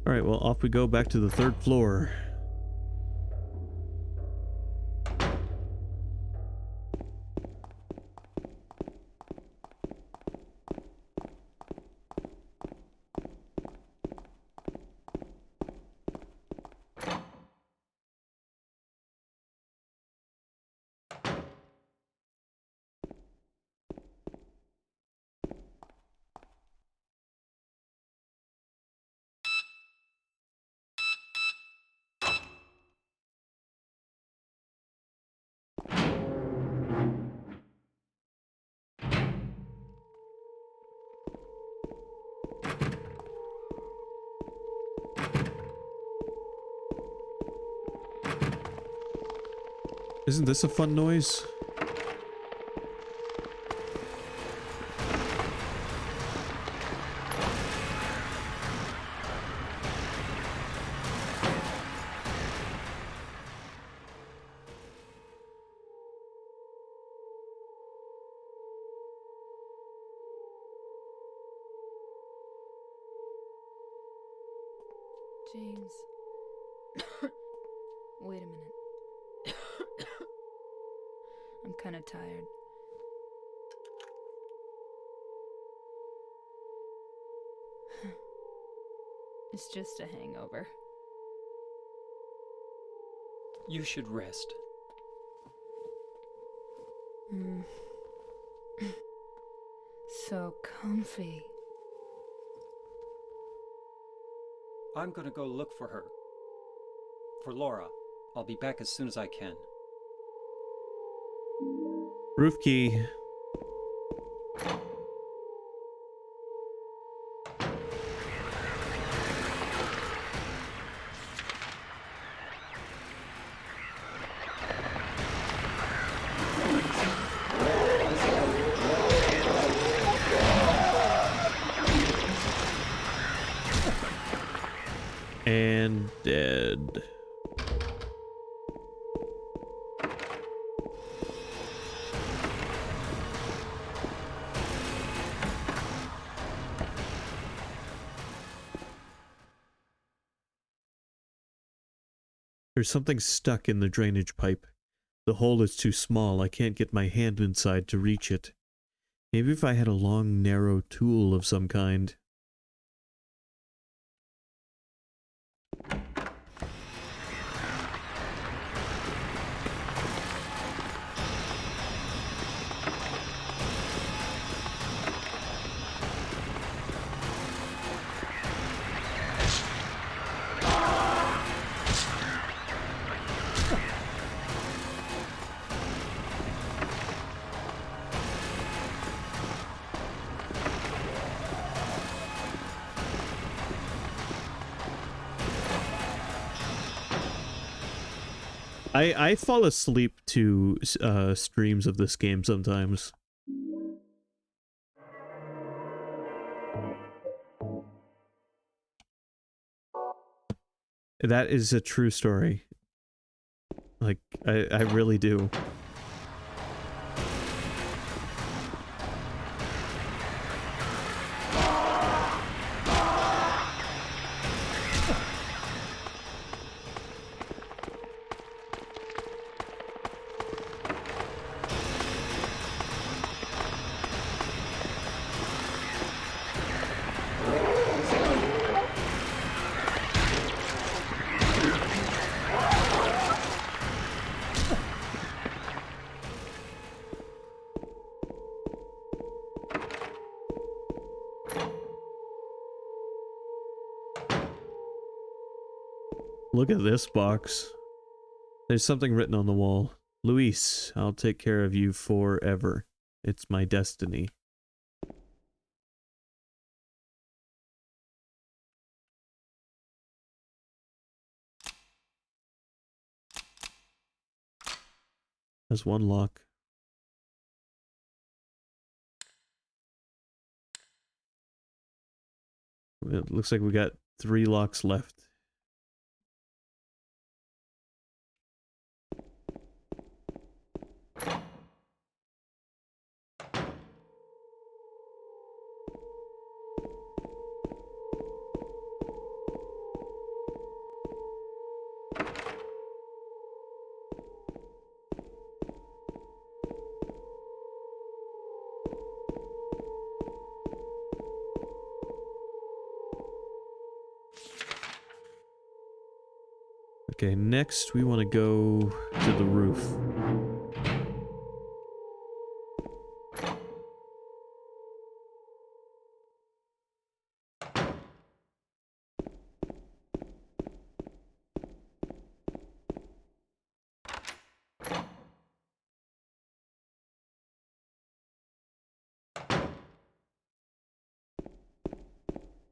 Alright, well, off we go back to the third floor. Isn't this a fun noise? James. Wait a minute. I'm kind of tired. It's just a hangover. You should rest. So comfy. I'm gonna go look for her. For Laura. I'll be back as soon as I can. Roof key. And dead. There's something stuck in the drainage pipe. The hole is too small. I can't get my hand inside to reach it. Maybe if I had a long, narrow tool of some kind. I fall asleep to streams of this game sometimes. That is a true story. Like, I really do. Look at this box. There's something written on the wall. Luis, I'll take care of you forever. It's my destiny. There's one lock. It looks like we got 3 locks left. Okay, next we want to go to the roof.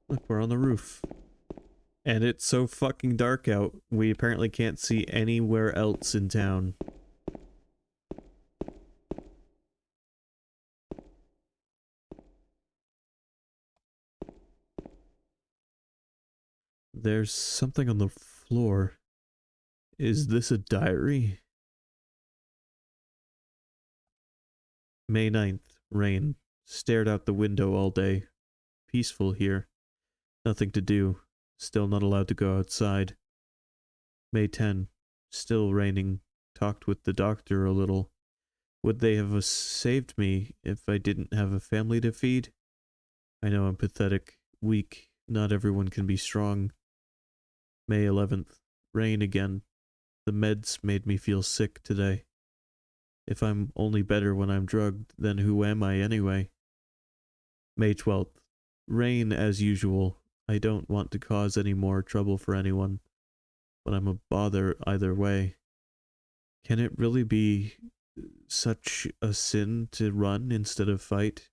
Look, we're on the roof. And it's so fucking dark out, we apparently can't see anywhere else in town. There's something on the floor. Is this a diary? May 9th, rain. Stared out the window all day. Peaceful here. Nothing to do. Still not allowed to go outside. May 10. Still raining. Talked with the doctor a little. Would they have saved me if I didn't have a family to feed? I know I'm pathetic, weak. Not everyone can be strong. May 11th. Rain again. The meds made me feel sick today. If I'm only better when I'm drugged, then who am I anyway? May 12th. Rain as usual. I don't want to cause any more trouble for anyone, but I'm a bother either way. Can it really be such a sin to run instead of fight?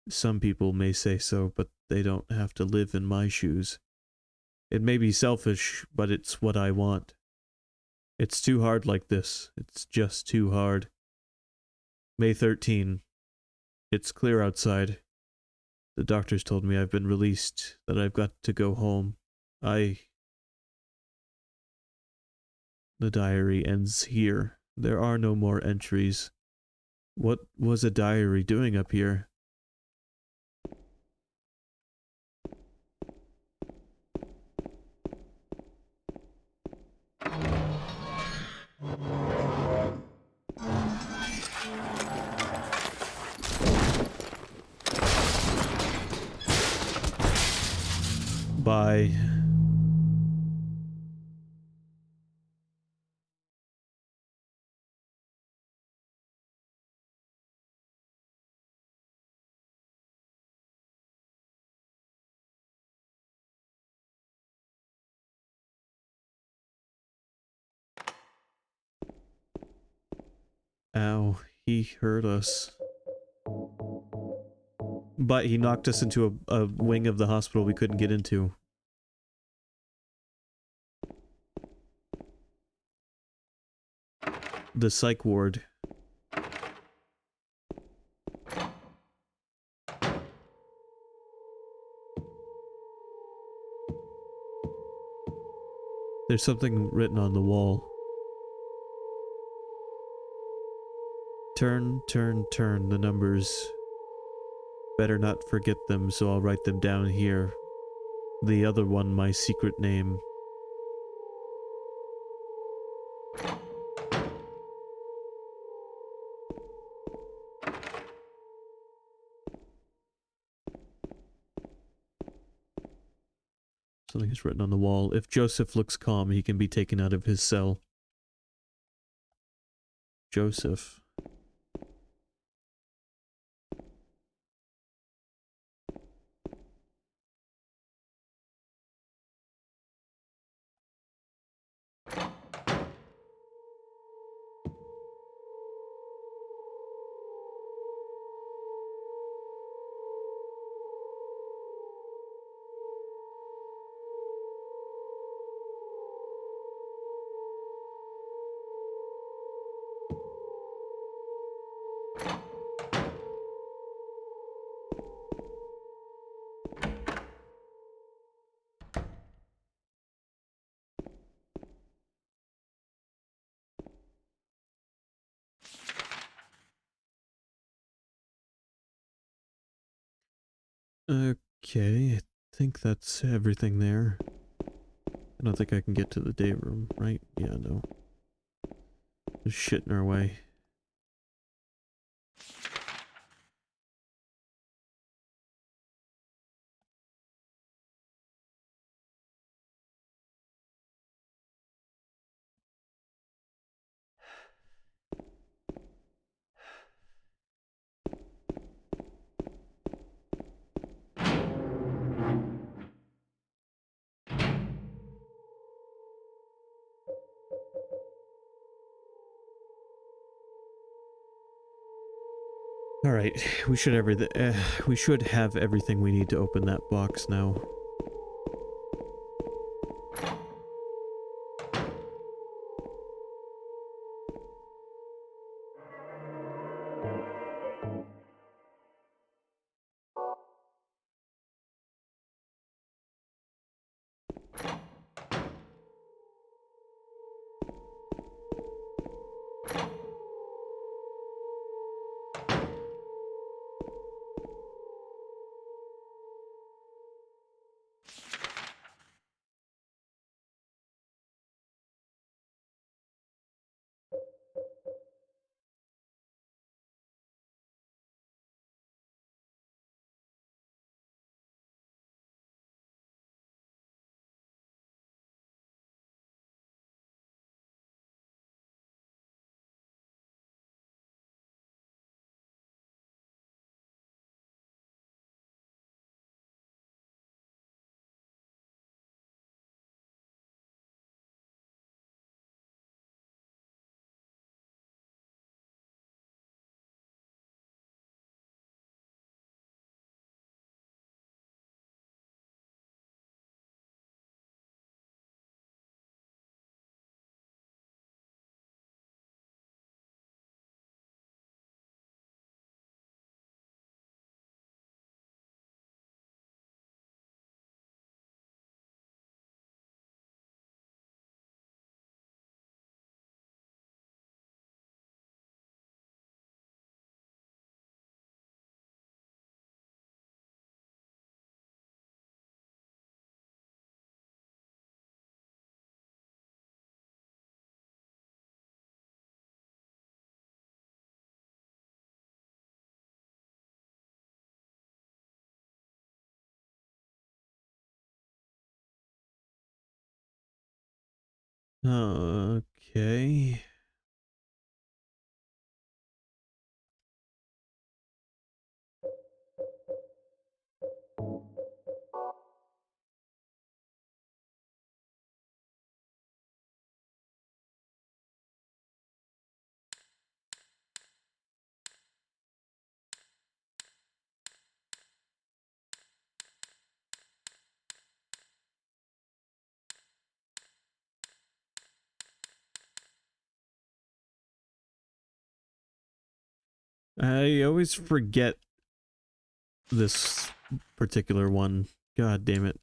Some people may say so, but they don't have to live in my shoes. It may be selfish, but it's what I want. It's too hard like this. It's just too hard. May 13. It's clear outside. The doctors told me I've been released, that I've got to go home. The diary ends here. There are no more entries. What was a diary doing up here? Bye. Ow, he hurt us. But he knocked us into a wing of the hospital we couldn't get into. The psych ward. There's something written on the wall. Turn, turn, turn the numbers. Better not forget them, so I'll write them down here. The other one, my secret name. Something is written on the wall. If Joseph looks calm, he can be taken out of his cell. Joseph. Okay, I think that's everything there. I don't think I can get to the day room, right? Yeah, no. There's shit in our way. Alright, we should have everything we need to open that box now. Okay. I always forget this particular one. God damn it.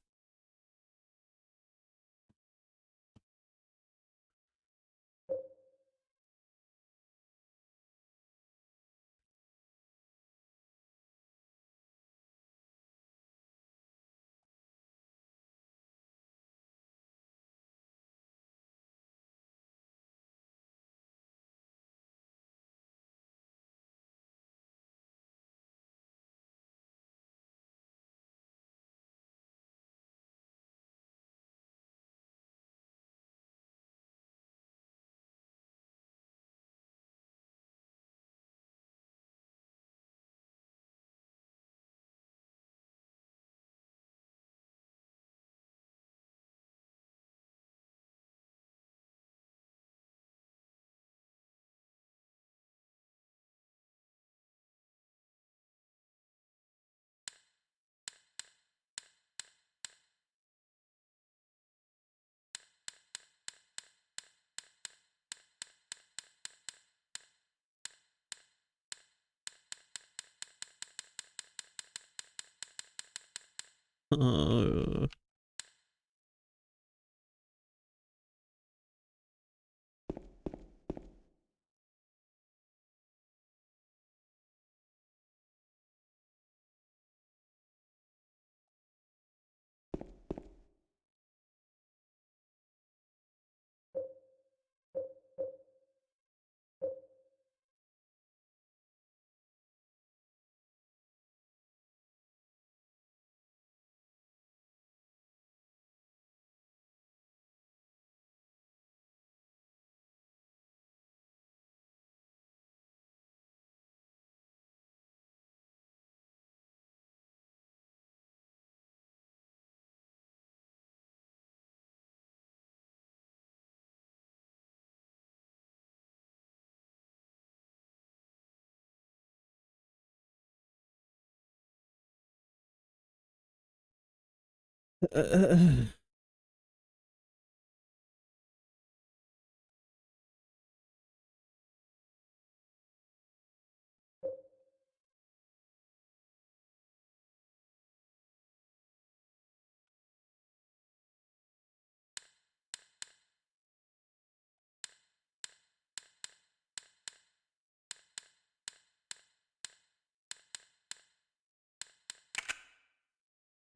Uh,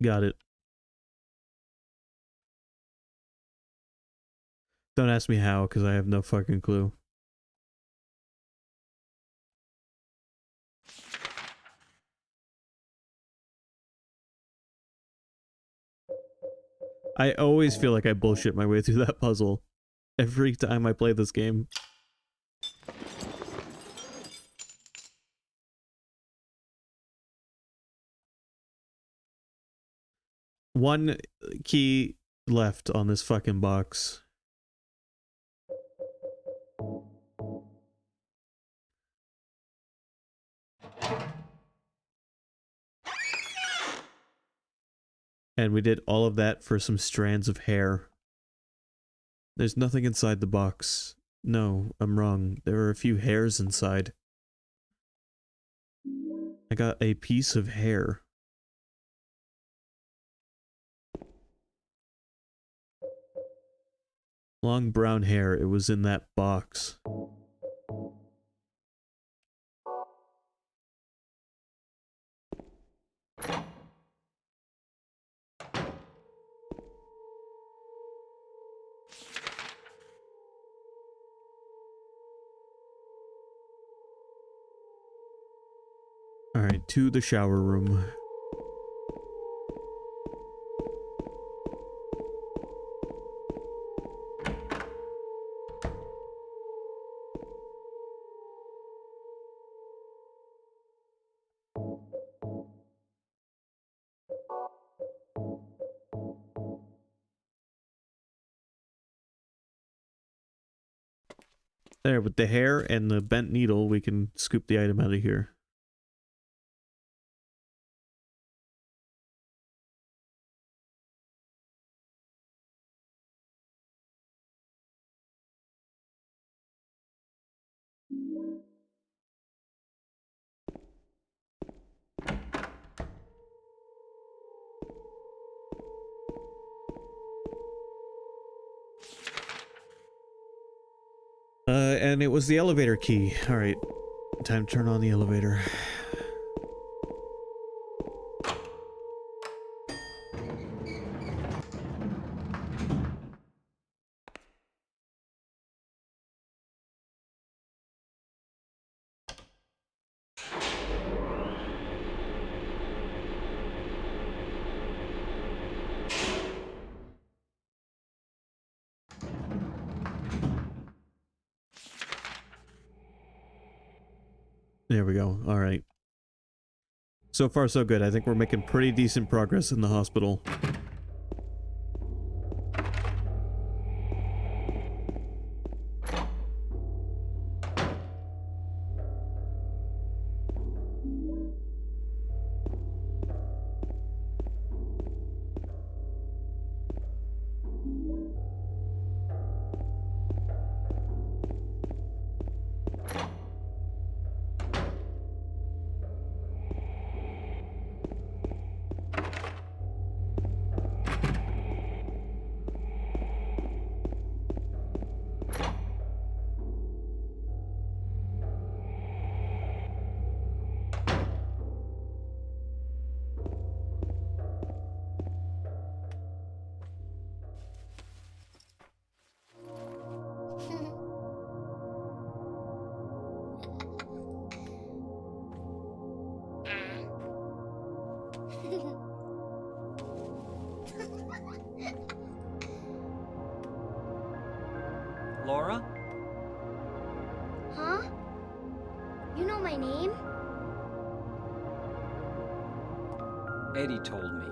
got it. Don't ask me how, because I have no fucking clue. I always feel like I bullshit my way through that puzzle every time I play this game. One key left on this fucking box. And we did all of that for some strands of hair. There's nothing inside the box. No, I'm wrong. There are a few hairs inside. I got a piece of hair. Long brown hair. It was in that box. Alright, to the shower room. There, with the hair and the bent needle, we can scoop the item out of here. And it was the elevator key. All right, time to turn on the elevator. There we go. All right. So far, so good. I think we're making pretty decent progress in the hospital. Laura? Huh? You know my name? Eddie told me.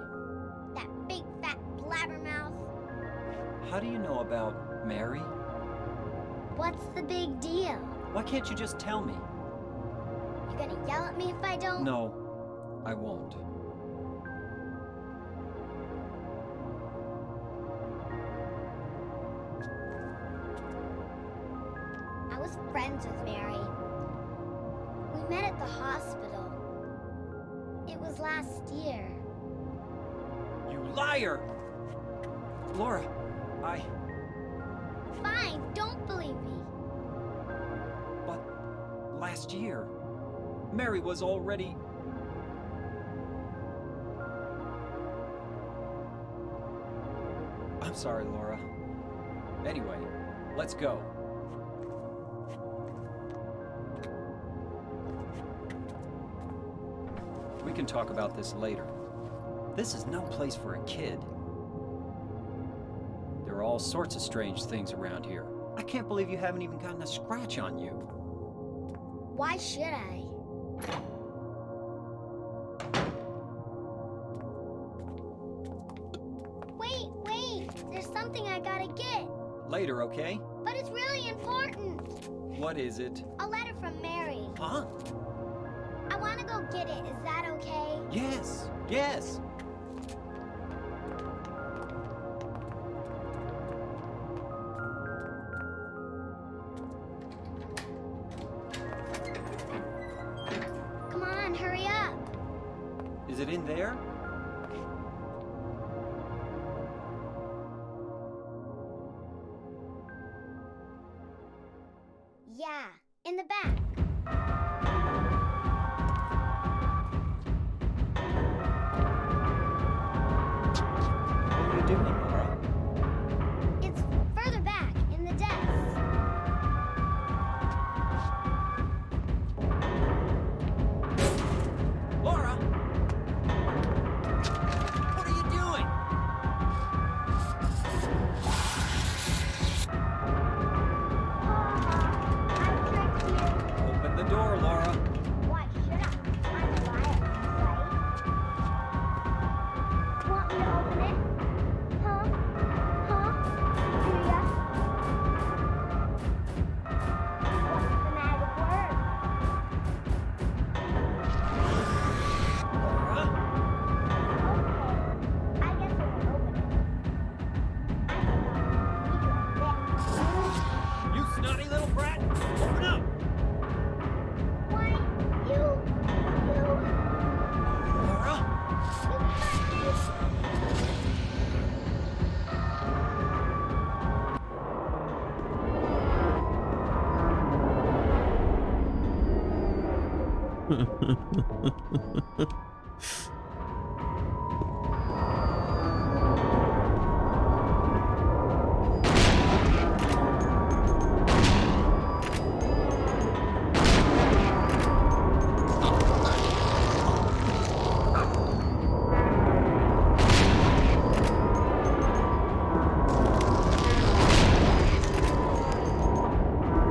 That big fat blabbermouth. How do you know about Mary? What's the big deal? Why can't you just tell me? You gonna yell at me if I don't? No, I won't. I was friends with Mary. We met at the hospital. It was last year. You liar! Laura, Fine, don't believe me. But last year, Mary was already... I'm sorry, Laura. Anyway, let's go. We can talk about this later. This is no place for a kid. There are all sorts of strange things around here. I can't believe you haven't even gotten a scratch on you. Why should I? Wait, there's something I gotta get. Later, okay? But it's really important. What is it? A letter from Mary. Huh? I wanna go get it. Is that okay? Yes, yes. Come on, hurry up. Is it in there? Yeah, in the back. What are you doing, Laura? It's further back, in the desk. Laura!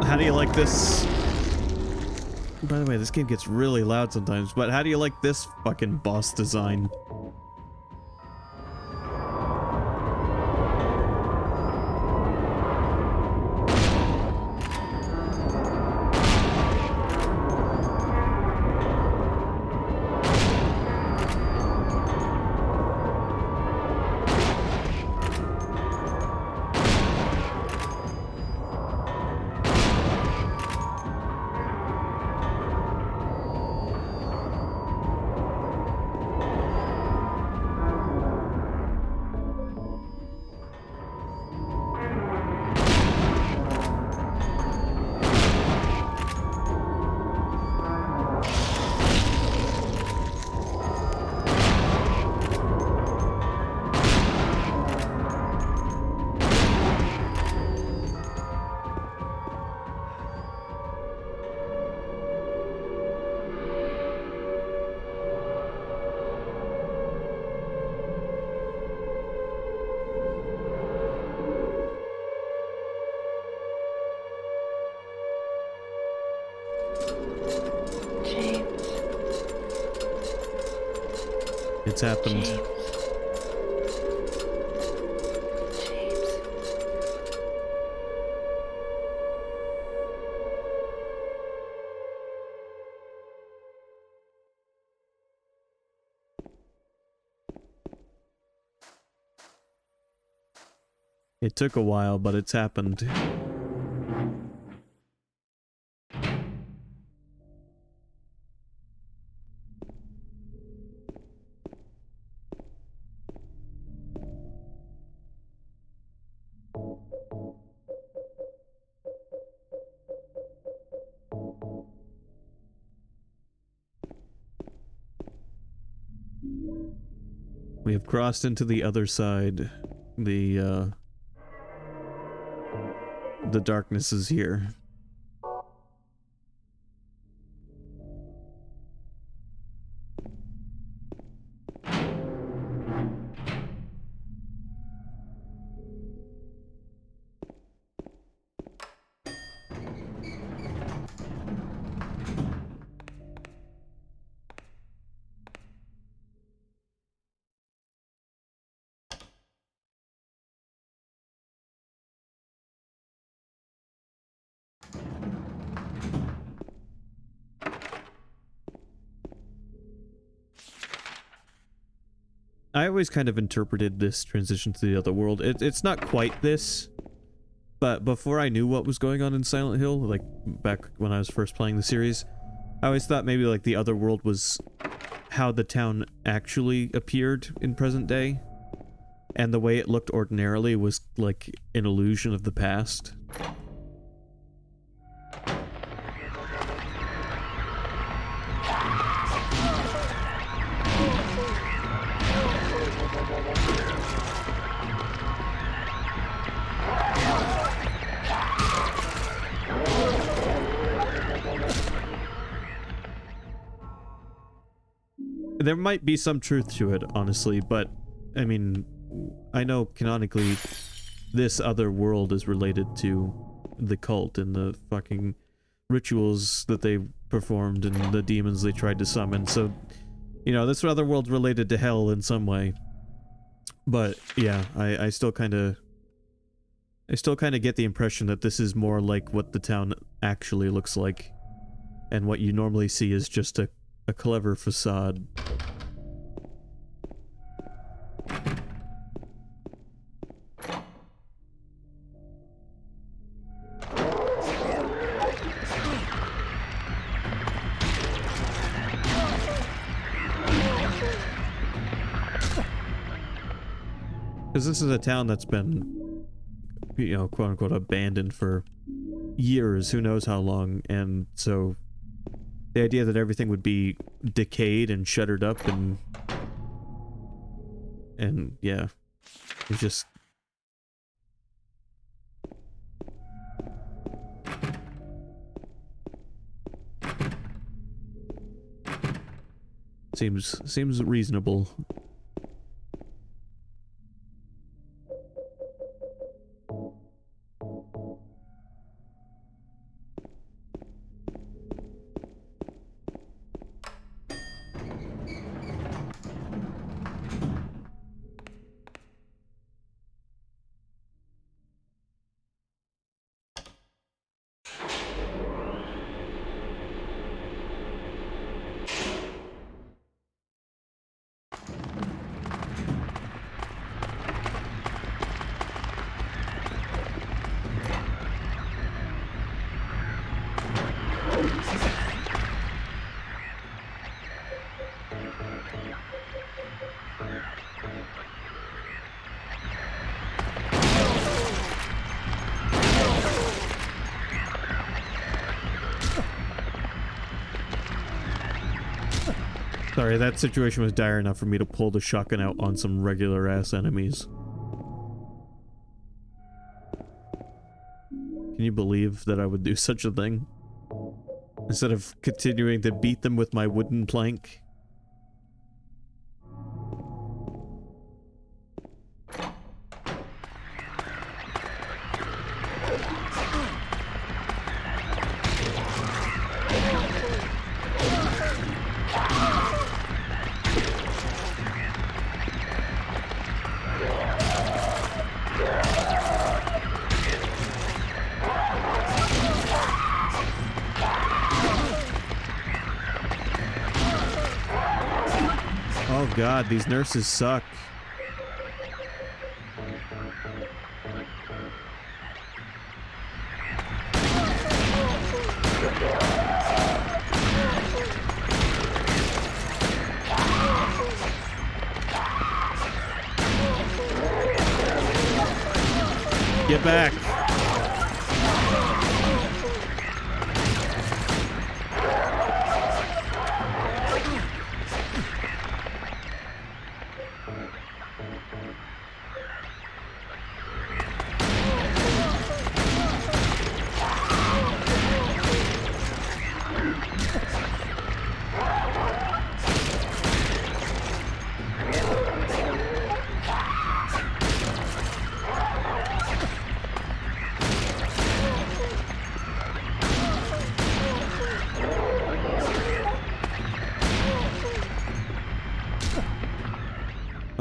How do you like this? By the way, this game gets really loud sometimes, but how do you like this fucking boss design? James. It's happened. James. It took a while, but it's happened. We have crossed into the other side. The darkness is here. I always kind of interpreted this transition to the other world. It's not quite this, but before I knew what was going on in Silent Hill, like back when I was first playing the series, I always thought maybe like the other world was how the town actually appeared in present day, and the way it looked ordinarily was like an illusion of the past. There might be some truth to it, honestly, but, I mean, I know canonically this other world is related to the cult and the fucking rituals that they performed and the demons they tried to summon, so, you know, this other world's related to hell in some way. But, yeah, I still kind of get the impression that this is more like what the town actually looks like, and what you normally see is just a clever facade. Because this is a town that's been, you know, quote-unquote abandoned for years, who knows how long, and so The idea that everything would be decayed and shuttered up and yeah, it's just seems reasonable. Sorry, that situation was dire enough for me to pull the shotgun out on some regular ass enemies. Can you believe that I would do such a thing? Instead of continuing to beat them with my wooden plank? Oh god, these nurses suck. Get back.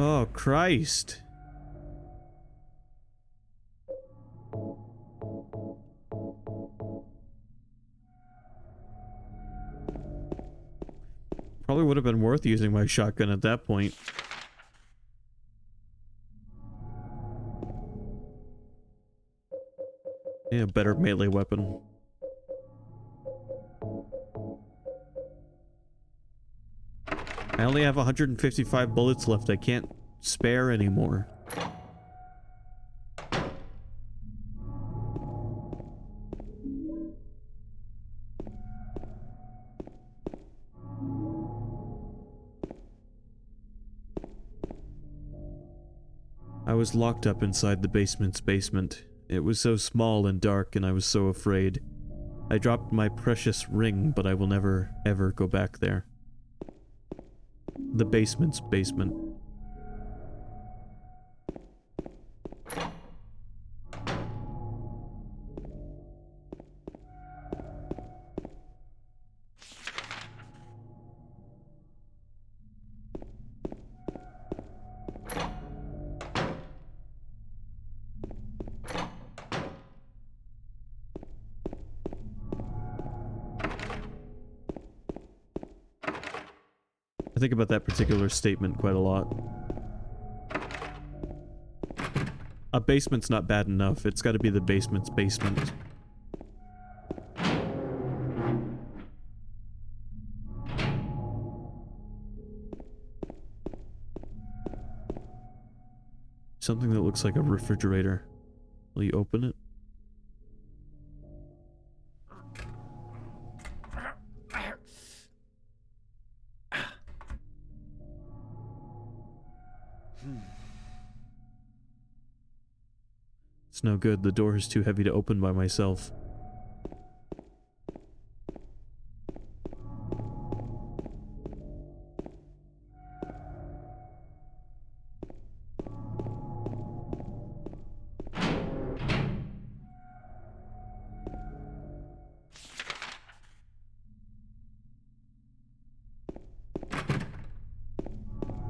Oh, Christ. Probably would have been worth using my shotgun at that point. Yeah, better melee weapon. I only have 155 bullets left. I can't spare anymore. I was locked up inside the basement's basement. It was so small and dark, and I was so afraid. I dropped my precious ring, but I will never, ever go back there. The basement's basement. I think about that particular statement quite a lot. A basement's not bad enough. It's got to be the basement's basement. Something that looks like a refrigerator. Will you open it? It's no good. The door is too heavy to open by myself.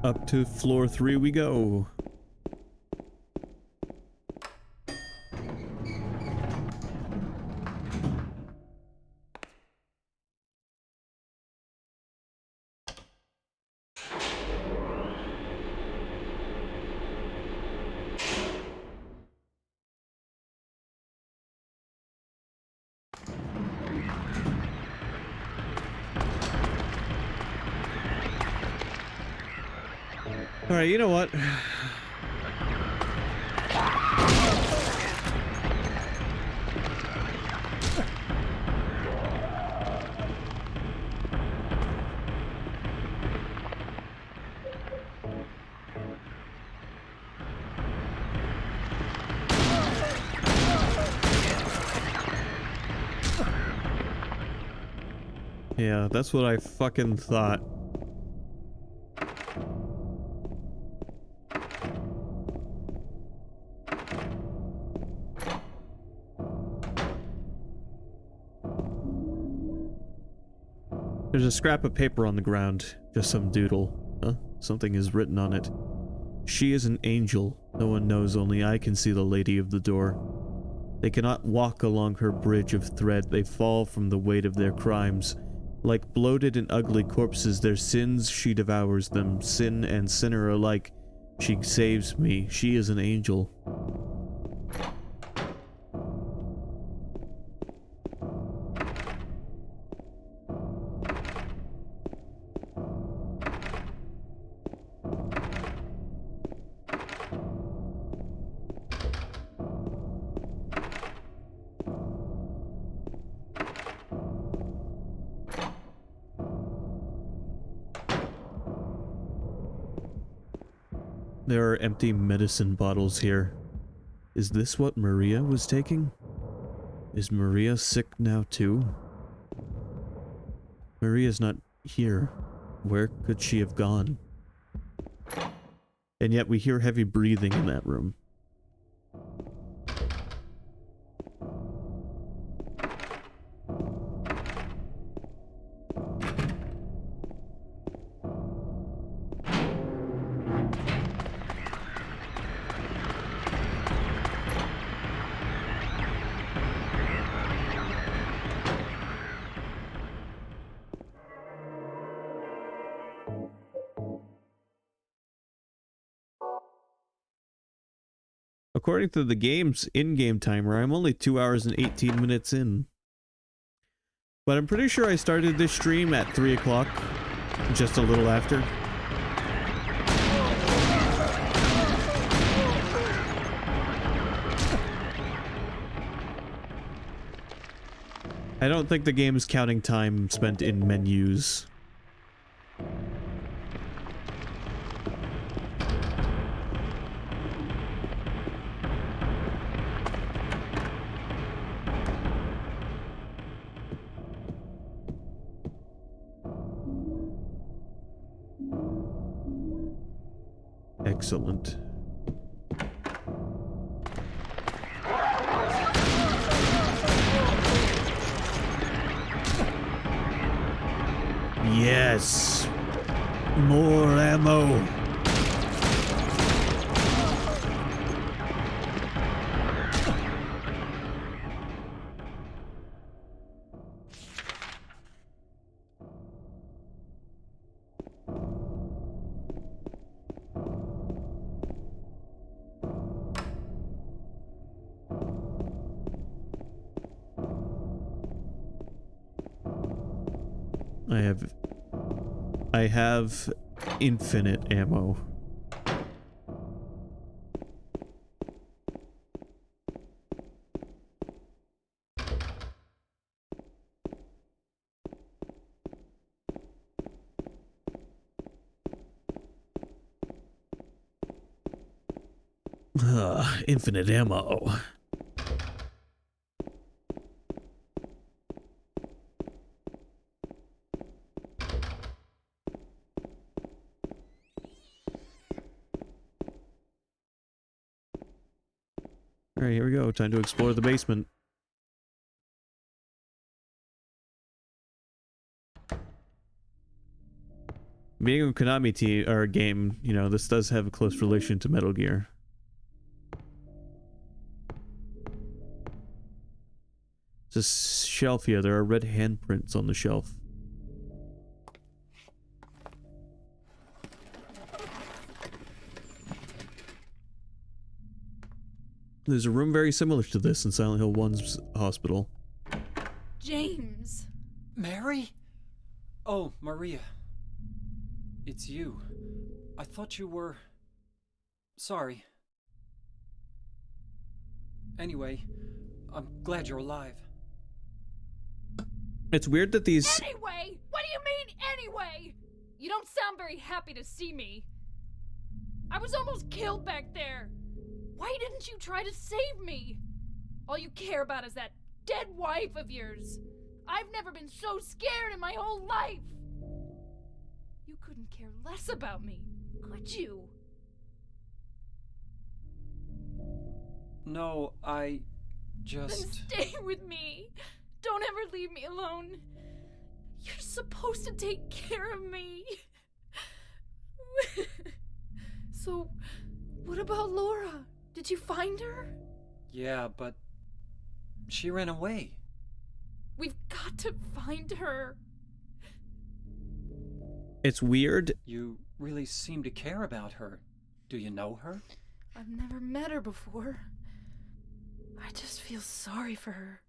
Up to floor 3 we go. Alright, you know what? Yeah, that's what I fucking thought. There's a scrap of paper on the ground. Just some doodle. Huh? Something is written on it. She is an angel. No one knows, only I can see the lady of the door. They cannot walk along her bridge of thread. They fall from the weight of their crimes. Like bloated and ugly corpses, their sins she devours them. Sin and sinner alike. She saves me. She is an angel. There are empty medicine bottles here. Is this what Maria was taking? Is Maria sick now too? Maria's not here. Where could she have gone? And yet we hear heavy breathing in that room. According to the game's in-game timer, I'm only 2 hours and 18 minutes in. But I'm pretty sure I started this stream at 3 o'clock, just a little after. I don't think the game is counting time spent in menus. Excellent. Yes! More ammo! I have infinite ammo. Infinite ammo. Alright, here we go. Time to explore the basement. Being a Konami team or game, you know, this does have a close relation to Metal Gear. It's a shelf here. There are red handprints on the shelf. There's a room very similar to this in Silent Hill 1's hospital. James! Mary? Oh, Maria. It's you. I thought you were... Sorry. Anyway, I'm glad you're alive. It's weird that these... Anyway! What do you mean, anyway? You don't sound very happy to see me. I was almost killed back there. Why didn't you try to save me? All you care about is that dead wife of yours. I've never been so scared in my whole life. You couldn't care less about me, could you? No, I Then just... stay with me. Don't ever leave me alone. You're supposed to take care of me. So, what about Laura? Did you find her? Yeah, but... she ran away. We've got to find her. It's weird. You really seem to care about her. Do you know her? I've never met her before. I just feel sorry for her.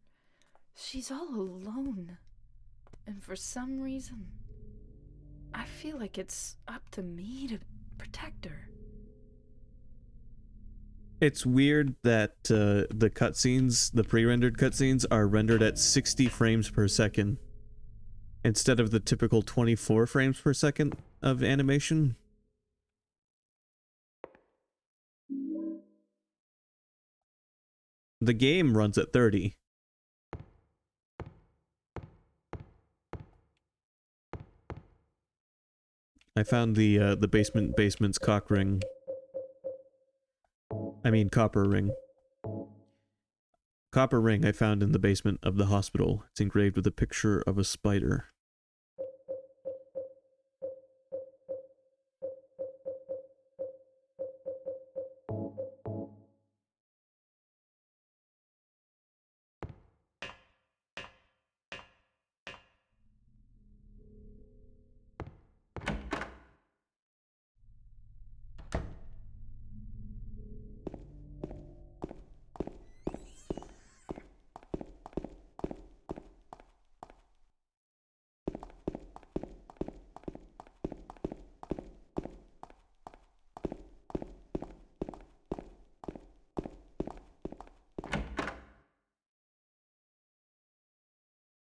She's all alone. And for some reason, I feel like it's up to me to protect her. It's weird that the cutscenes, the pre-rendered cutscenes, are rendered at 60 frames per second instead of the typical 24 frames per second of animation. The game runs at 30. I found the basement's cock ring. I mean copper ring. Copper ring I found in the basement of the hospital. It's engraved with a picture of a spider.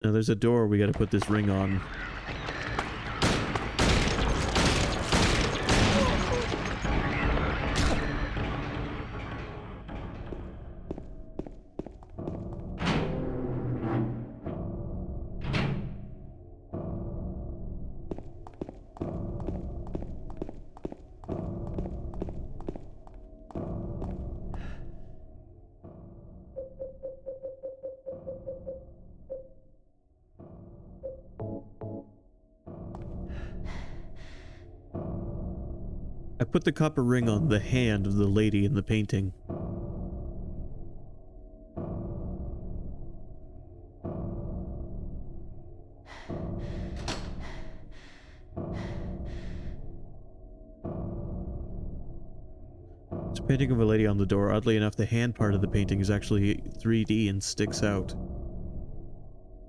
Now there's a door we gotta put this ring on. I put the copper ring on the hand of the lady in the painting. It's a painting of a lady on the door. Oddly enough, the hand part of the painting is actually 3D and sticks out.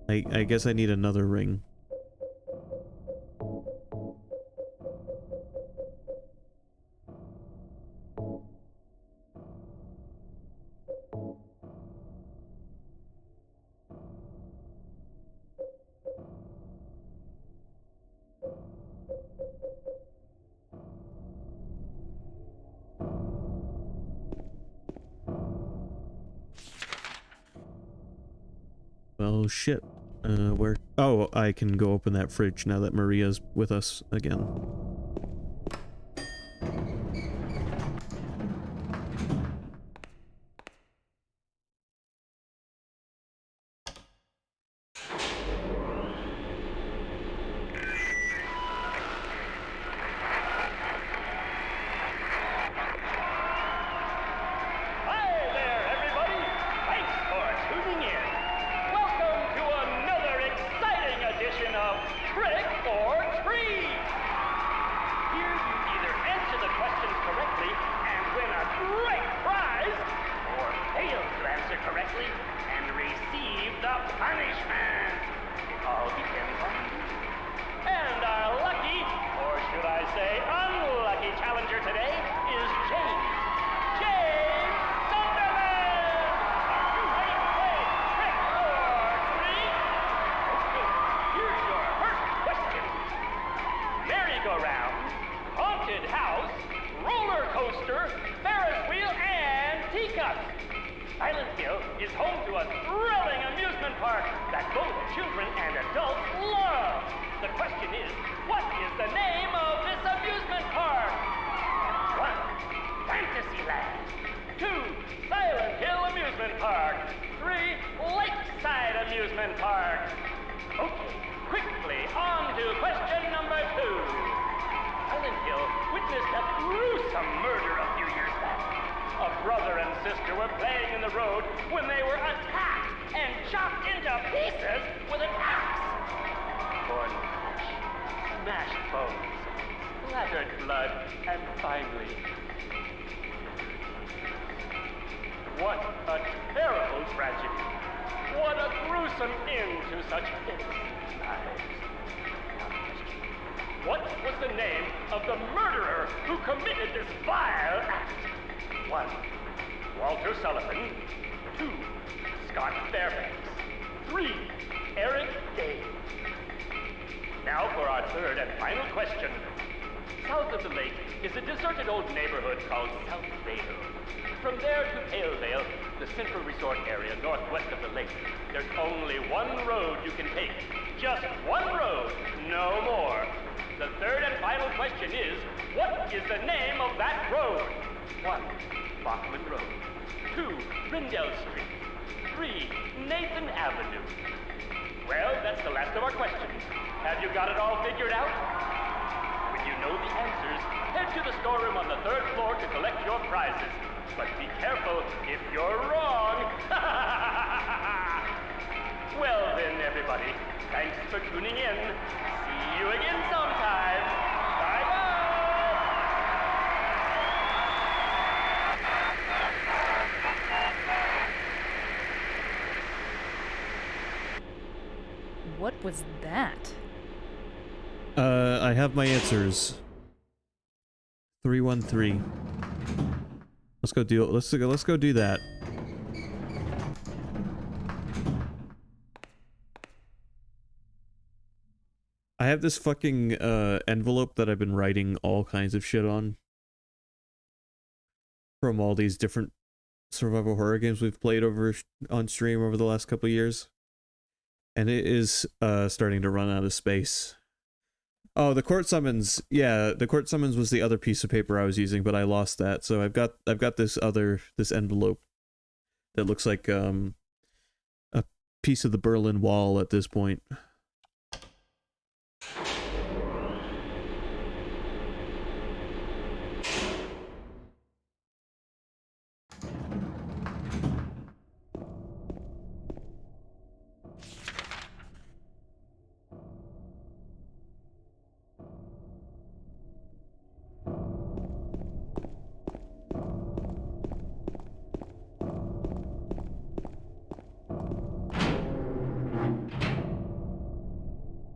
I guess I need another ring. Well, shit. Where? Oh, I can go open that fridge now that Maria's with us again. What was that? I have my answers. 313. Let's go do. Let's go do that. I have this fucking envelope that I've been writing all kinds of shit on from all these different survival horror games we've played on stream over the last couple of years. And it is starting to run out of space. Oh, the court summons. Yeah, the court summons was the other piece of paper I was using, but I lost that. So I've got this envelope that looks like a piece of the Berlin Wall at this point.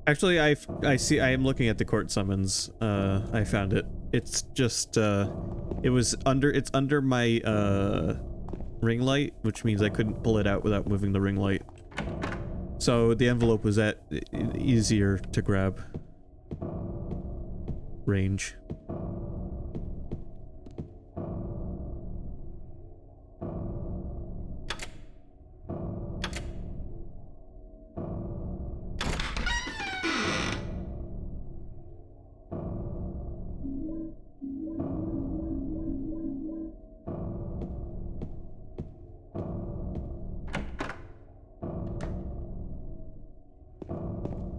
Actually, I am looking at the court summons. I found it. It's just it's under my ring light, which means I couldn't pull it out without moving the ring light. So the envelope was easier to grab range.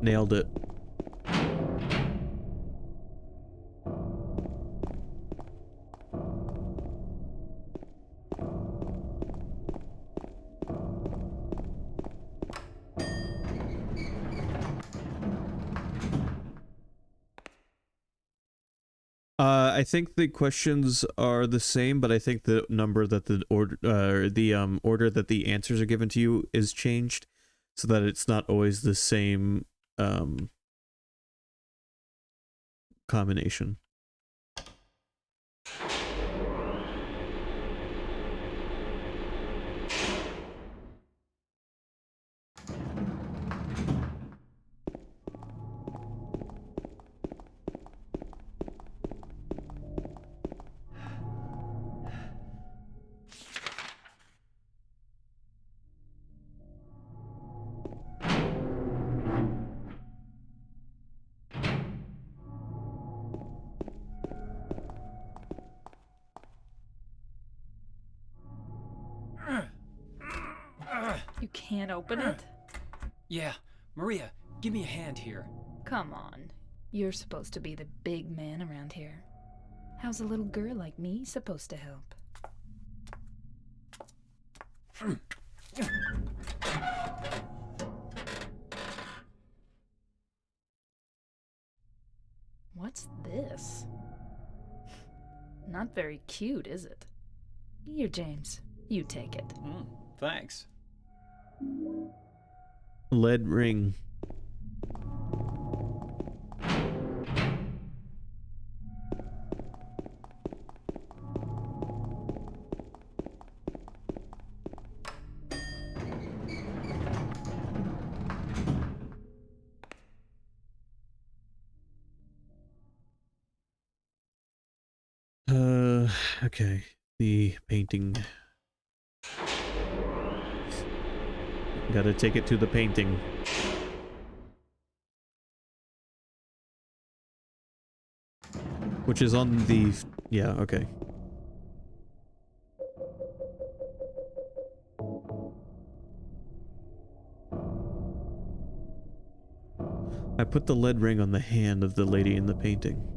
Nailed it. I think the questions are the same, but I think the number that the order, order that the answers are given to you is changed, so that it's not always the same combination. You can't open it? Yeah, Maria, give me a hand here. Come on. You're supposed to be the big man around here. How's a little girl like me supposed to help? What's this? Not very cute, is it? Here, James. You take it. Thanks. Lead ring. Okay. The painting. Gotta take it to the painting. Which is on the... yeah, okay. I put the lead ring on the hand of the lady in the painting.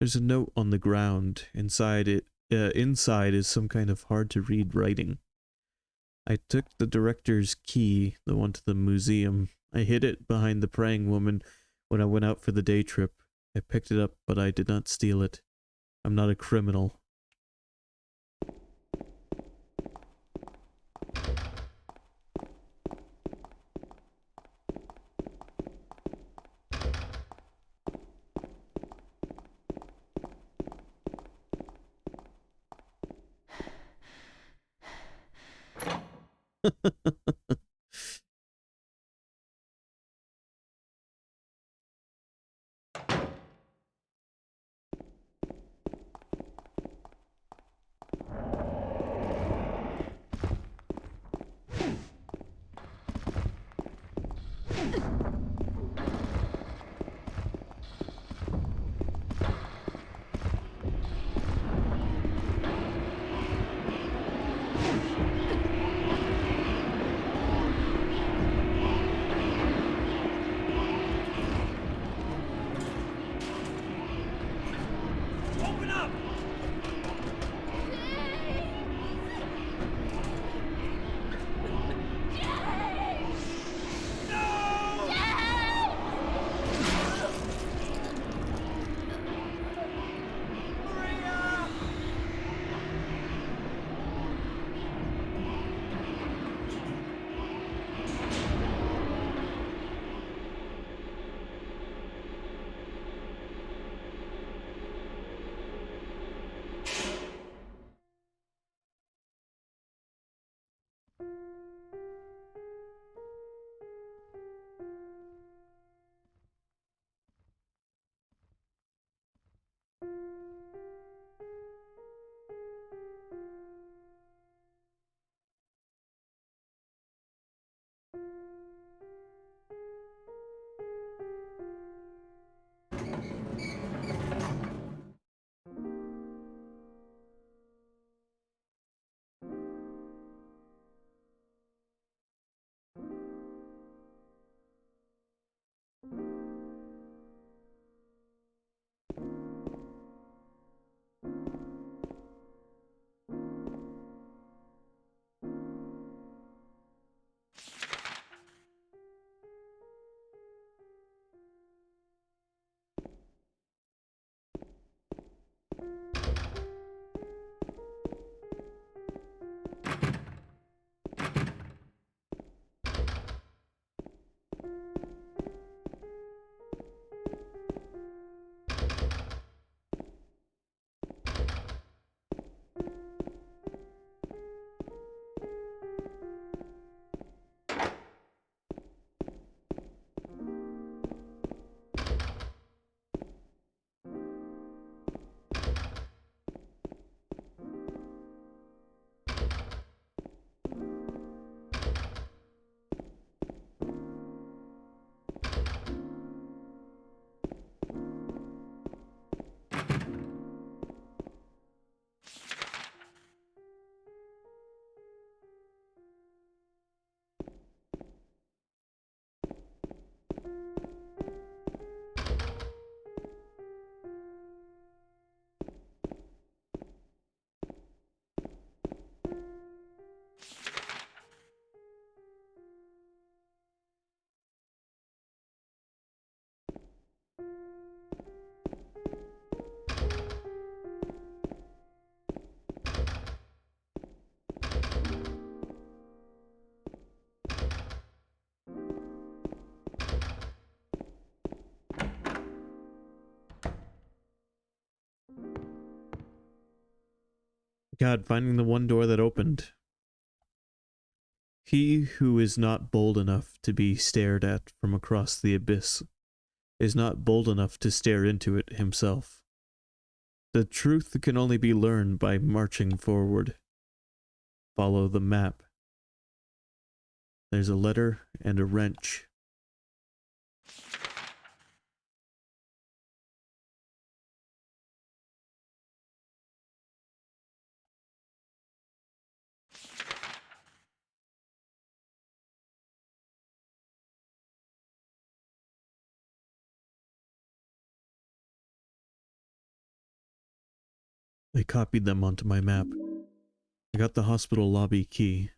There's a note on the ground. Inside is some kind of hard to read writing. I took the director's key, the one to the museum. I hid it behind the praying woman when I went out for the day trip. I picked it up, but I did not steal it. I'm not a criminal. God, finding the one door that opened. He who is not bold enough to be stared at from across the abyss is not bold enough to stare into it himself. The truth can only be learned by marching forward. Follow the map. There's a letter and a wrench. I copied them onto my map. I got the hospital lobby key.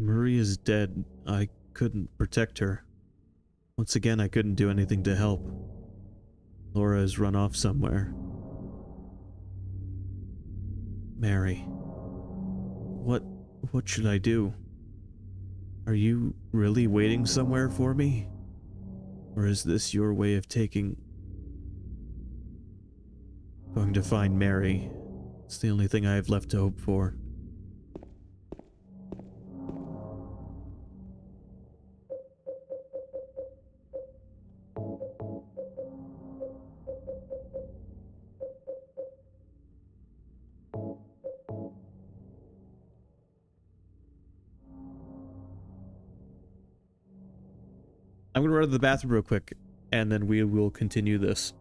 Marie is dead. I couldn't protect her. Once again, I couldn't do anything to help. Laura has run off somewhere. Mary. What should I do? Are you really waiting somewhere for me? Or is this your way of taking... Going to find Mary. It's the only thing I have left to hope for. I'm gonna run to the bathroom real quick, and then we will continue this.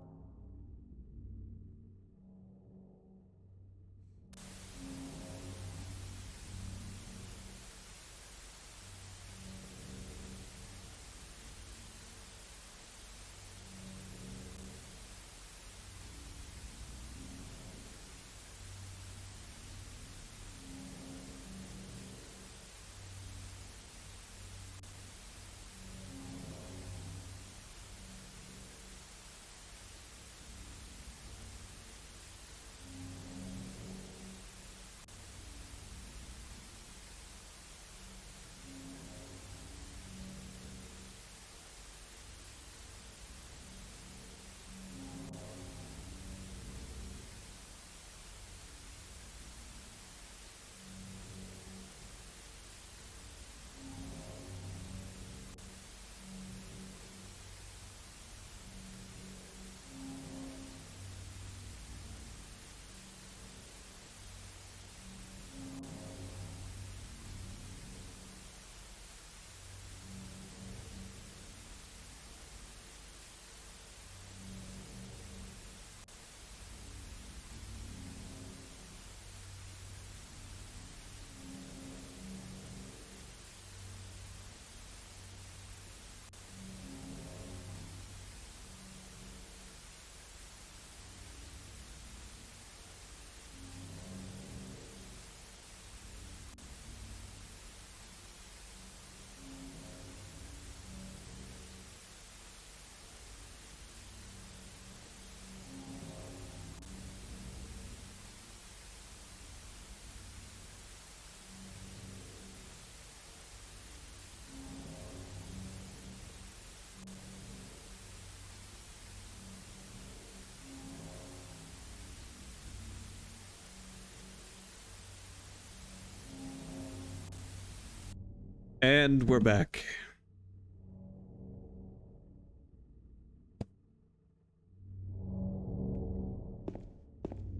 And we're back.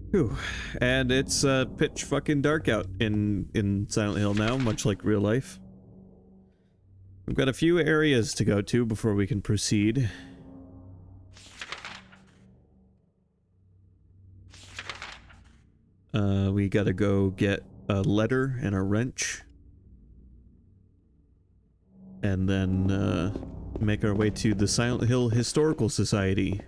Whew. And it's pitch fucking dark out in Silent Hill now, much like real life. We've got a few areas to go to before we can proceed. We gotta go get a letter and a wrench. And then make our way to the Silent Hill Historical Society.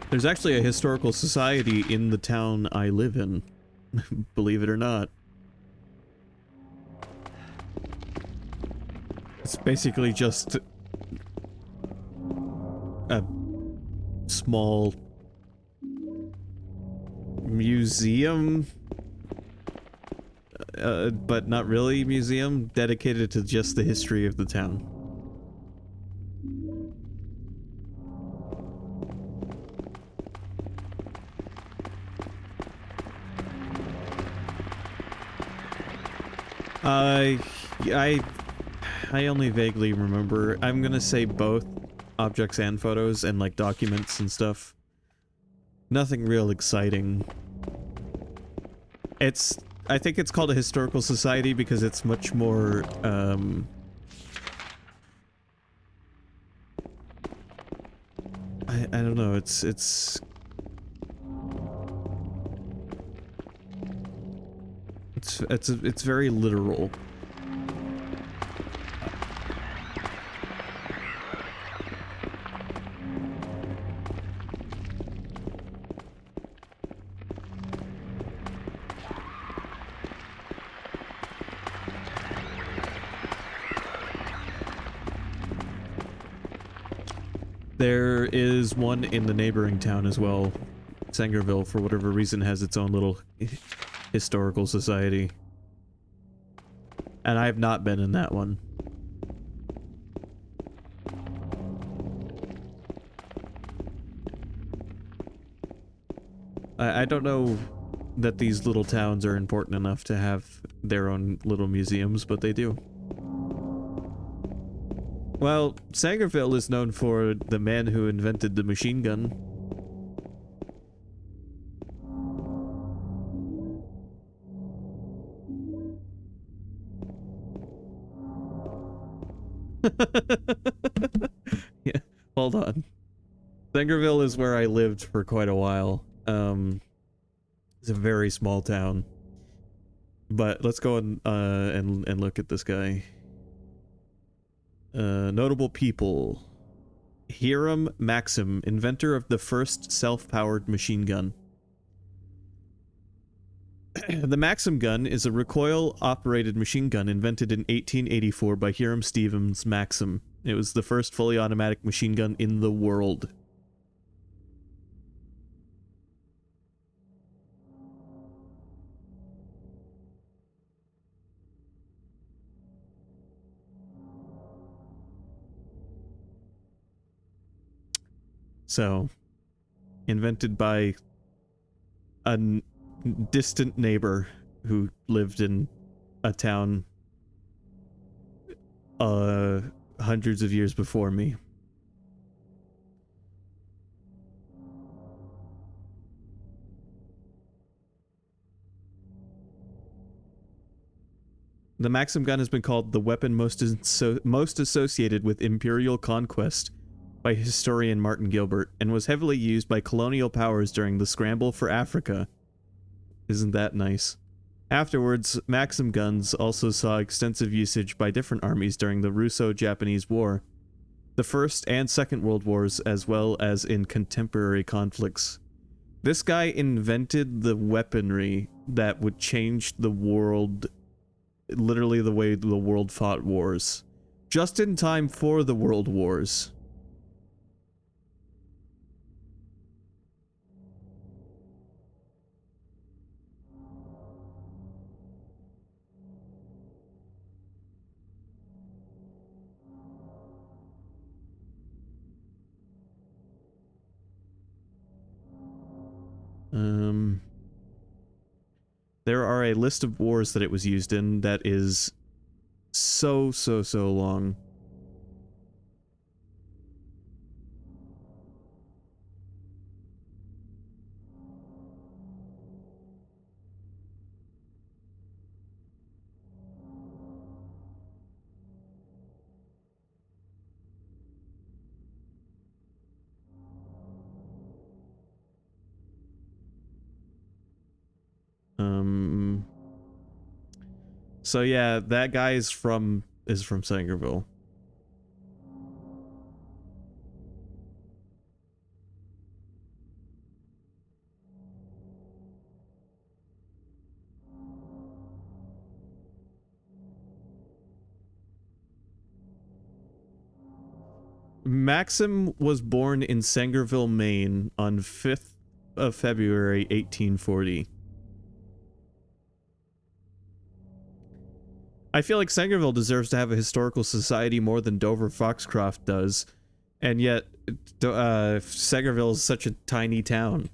There's actually a historical society in the town I live in, believe it or not. It's basically just a small museum, but not really museum, dedicated to just the history of the town. I only vaguely remember. I'm gonna say both objects and photos and like documents and stuff. Nothing real exciting. I think it's called a historical society because it's much more, I don't know, it's very literal. There is one in the neighboring town as well. Sangerville, for whatever reason, has its own little historical society. And I have not been in that one. I don't know that these little towns are important enough to have their own little museums, but they do. Well, Sangerville is known for the man who invented the machine gun. Yeah, hold on. Sangerville is where I lived for quite a while. It's a very small town. But let's go and look at this guy. Notable people. Hiram Maxim, inventor of the first self-powered machine gun. The Maxim gun is a recoil-operated machine gun invented in 1884 by Hiram Stevens Maxim. It was the first fully automatic machine gun in the world. So, invented by a distant neighbor who lived in a town hundreds of years before me. The Maxim gun has been called the weapon most associated with imperial conquest by historian Martin Gilbert, and was heavily used by colonial powers during the scramble for Africa. Isn't that nice? Afterwards, Maxim guns also saw extensive usage by different armies during the Russo-Japanese War, the First and Second World Wars, as well as in contemporary conflicts. This guy invented the weaponry that would change the world, literally the way the world fought wars, just in time for the World Wars. There are a list of wars that it was used in that is so long. So yeah, that guy is from Sangerville. Maxim was born in Sangerville, Maine on 5th of February, 1840. I feel like Sangerville deserves to have a historical society more than Dover Foxcroft does, and yet Sangerville is such a tiny town.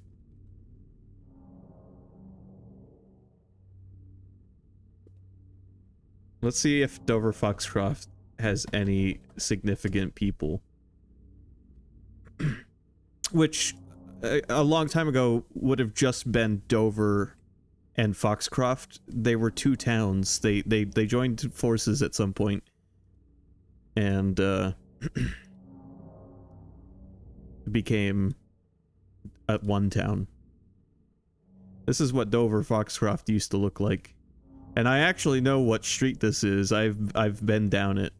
Let's see if Dover Foxcroft has any significant people. Which, a long time ago, would have just been Dover and Foxcroft. They were two towns. They joined forces at some point, and became at one town. This is what Dover Foxcroft used to look like, and I actually know what street this is. I've been down it.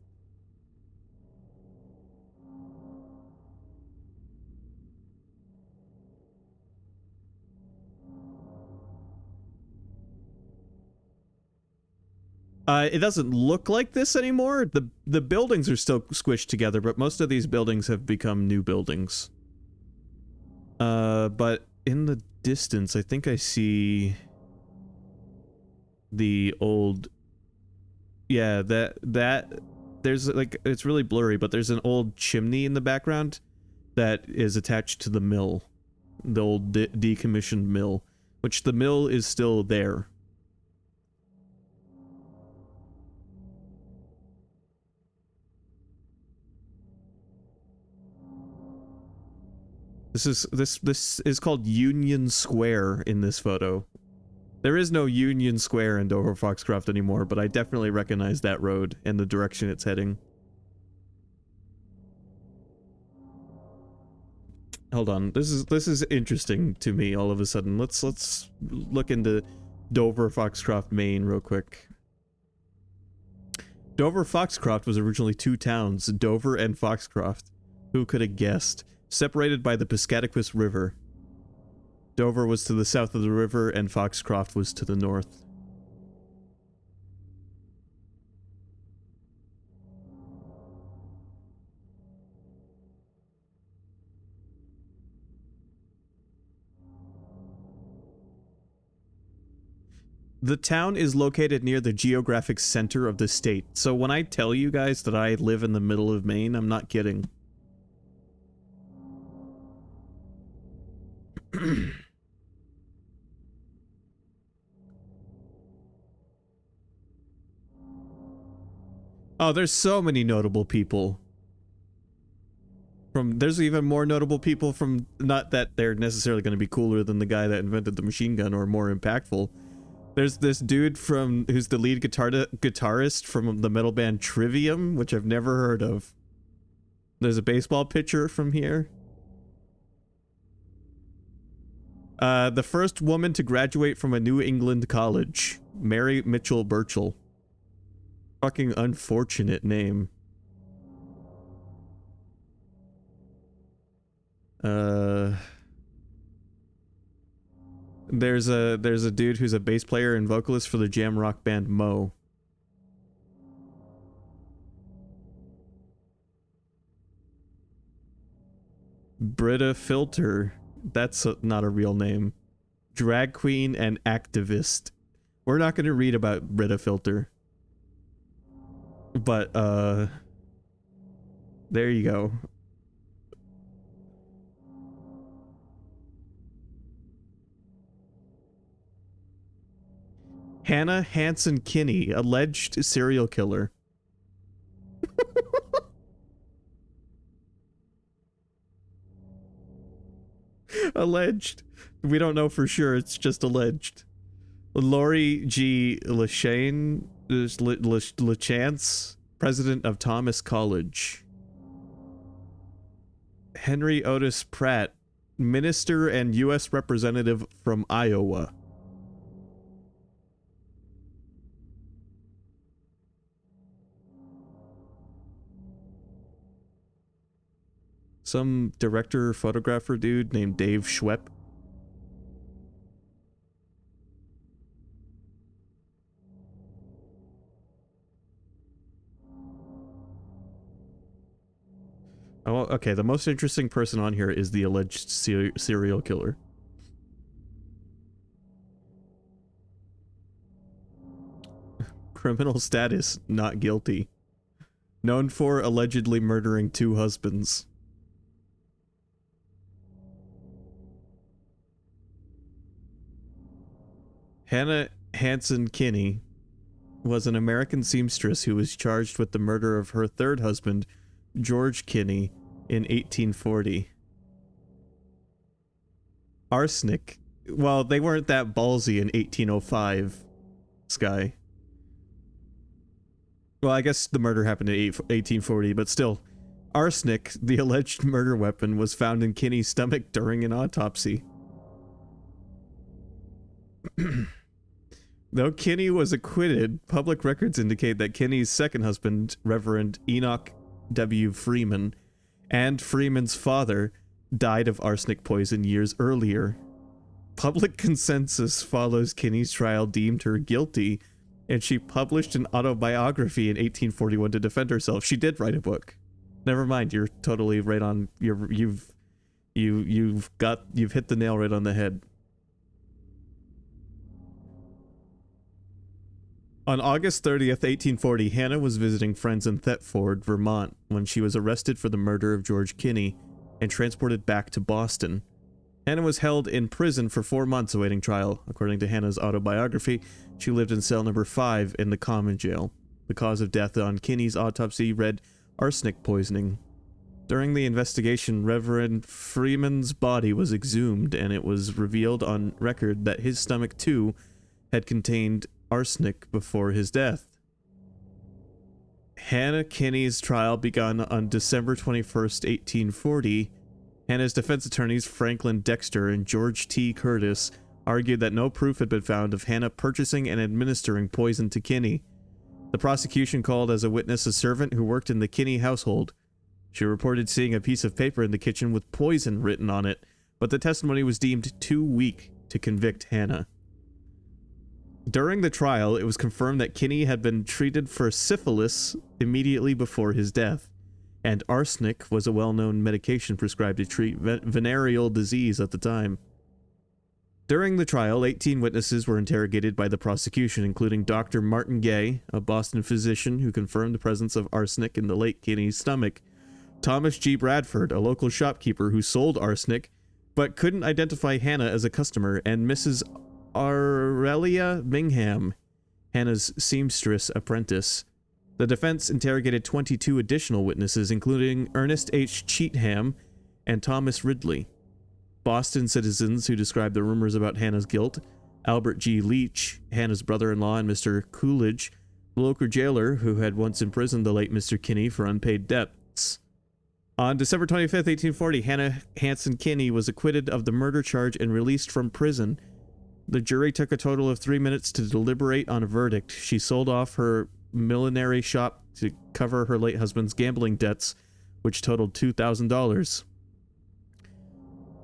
It doesn't look like this anymore. The buildings are still squished together, but most of these buildings have become new buildings. But in the distance, I think I see the old... Yeah, that there's like, it's really blurry, but there's an old chimney in the background that is attached to the mill. The old decommissioned mill, which the mill is still there. This is called Union Square in this photo. There is no Union Square in Dover Foxcroft anymore, but I definitely recognize that road and the direction it's heading. Hold on, this is interesting to me all of a sudden. Let's look into Dover Foxcroft, Maine real quick. Dover Foxcroft was originally two towns, Dover and Foxcroft. Who could have guessed? Separated by the Piscataquis River. Dover was to the south of the river, and Foxcroft was to the north. The town is located near the geographic center of the state, so when I tell you guys that I live in the middle of Maine, I'm not kidding. Oh, there's so many notable people. There's even more notable people from, not that they're necessarily going to be cooler than the guy that invented the machine gun or more impactful. There's this dude who's the lead guitarist from the metal band Trivium, which I've never heard of. There's a baseball pitcher from here. The first woman to graduate from a New England college, Mary Mitchell Burchell. Fucking unfortunate name. There's a dude who's a bass player and vocalist for the jam rock band Mo. Britta Filter. That's not a real name. Drag queen and activist. We're not going to read about Britta Filter. But, there you go. Hannah Hansen Kinney, alleged serial killer. Alleged. We don't know for sure, it's just alleged. Lori G. LaChance, president of Thomas College. Henry Otis Pratt, minister and U.S. representative from Iowa. Some director, photographer dude named Dave Schwepp. Oh, okay, the most interesting person on here is the alleged serial killer. Criminal status, not guilty. Known for allegedly murdering 2 husbands. Hannah Hansen Kinney was an American seamstress who was charged with the murder of her 3rd husband, George Kinney, in 1840. Arsenic. Well, they weren't that ballsy in 1805, Sky. Well, I guess the murder happened in 1840, but still. Arsenic, the alleged murder weapon, was found in Kinney's stomach during an autopsy. Though Kinney was acquitted, public records indicate that Kinney's 2nd husband, Reverend Enoch W. Freeman, and Freeman's father died of arsenic poison years earlier. Public consensus follows Kinney's trial deemed her guilty, and she published an autobiography in 1841 to defend herself. She did write a book. Never mind, you're totally right on. You've hit the nail right on the head. On August 30th, 1840, Hannah was visiting friends in Thetford, Vermont, when she was arrested for the murder of George Kinney and transported back to Boston. Hannah was held in prison for 4 months awaiting trial. According to Hannah's autobiography, she lived in cell number 5 in the common jail. The cause of death on Kinney's autopsy read arsenic poisoning. During the investigation, Reverend Freeman's body was exhumed, and it was revealed on record that his stomach, too, had contained arsenic before his death. Hannah Kinney's trial began on December 21st, 1840. Hannah's defense attorneys Franklin Dexter and George T. Curtis argued that no proof had been found of Hannah purchasing and administering poison to Kinney. The prosecution called as a witness a servant who worked in the Kinney household. She reported seeing a piece of paper in the kitchen with poison written on it, but the testimony was deemed too weak to convict Hannah. During the trial, it was confirmed that Kinney had been treated for syphilis immediately before his death, and arsenic was a well-known medication prescribed to treat venereal disease at the time. During the trial, 18 witnesses were interrogated by the prosecution, including Dr. Martin Gay, a Boston physician who confirmed the presence of arsenic in the late Kinney's stomach, Thomas G. Bradford, a local shopkeeper who sold arsenic, but couldn't identify Hannah as a customer, and Mrs. Aurelia Bingham, Hannah's seamstress apprentice. The defense interrogated 22 additional witnesses, including Ernest H. Cheatham and Thomas Ridley. Boston citizens who described the rumors about Hannah's guilt, Albert G. Leach, Hannah's brother-in-law, and Mr. Coolidge, the local jailer who had once imprisoned the late Mr. Kinney for unpaid debts. On December 25th, 1840, Hannah Hansen Kinney was acquitted of the murder charge and released from prison. The jury took a total of 3 minutes to deliberate on a verdict. She sold off her millinery shop to cover her late husband's gambling debts, which totaled $2,000.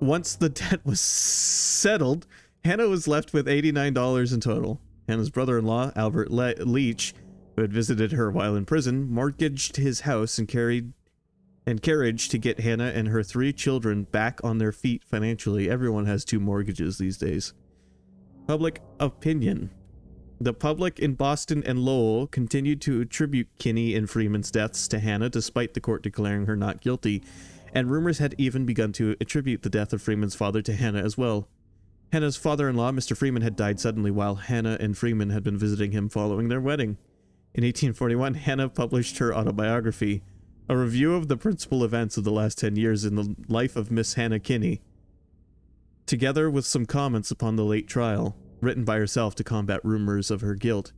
Once the debt was settled, Hannah was left with $89 in total. Hannah's brother-in-law, Albert Leach, who had visited her while in prison, mortgaged his house and carriage to get Hannah and her 3 children back on their feet financially. Everyone has 2 mortgages these days. Public opinion. The public in Boston and Lowell continued to attribute Kinney and Freeman's deaths to Hannah despite the court declaring her not guilty, and rumors had even begun to attribute the death of Freeman's father to Hannah as well. Hannah's father-in-law, Mr. Freeman, had died suddenly while Hannah and Freeman had been visiting him following their wedding. In 1841, Hannah published her autobiography, a review of the principal events of the last 10 years in the life of Miss Hannah Kinney, together with some comments upon the late trial, written by herself to combat rumors of her guilt.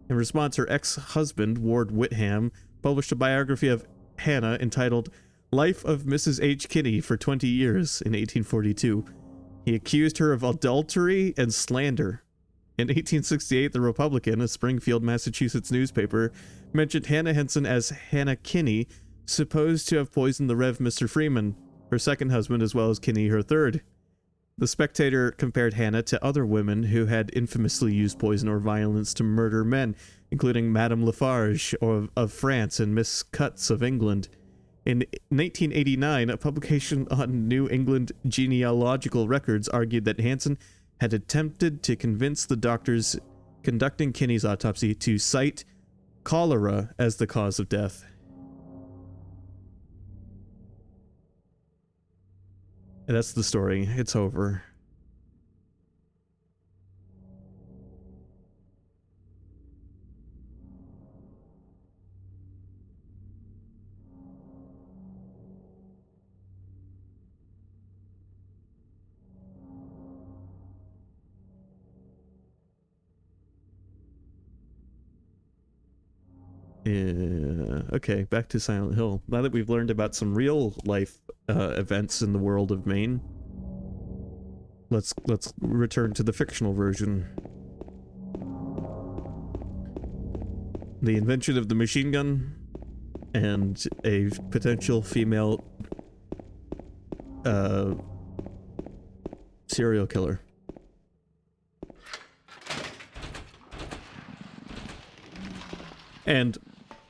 In response, her ex-husband, Ward Whitham, published a biography of Hannah entitled Life of Mrs. H. Kinney for 20 years in 1842. He accused her of adultery and slander. In 1868, the Republican, a Springfield, Massachusetts newspaper, mentioned Hannah Henson as Hannah Kinney, supposed to have poisoned the Rev. Mr. Freeman, her second husband, as well as Kinney, her third. The Spectator compared Hannah to other women who had infamously used poison or violence to murder men, including Madame Lafarge of France and Miss Cutts of England. In 1989, a publication on New England Genealogical Records argued that Henson had attempted to convince the doctors conducting Kinney's autopsy to cite cholera as the cause of death. And that's the story. It's over. Okay, back to Silent Hill. Now that we've learned about some real life events in the world of Maine, let's return to the fictional version. The invention of the machine gun and a potential female serial killer. And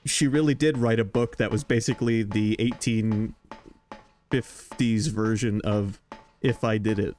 she really did write a book that was basically the 1850s version of If I Did It.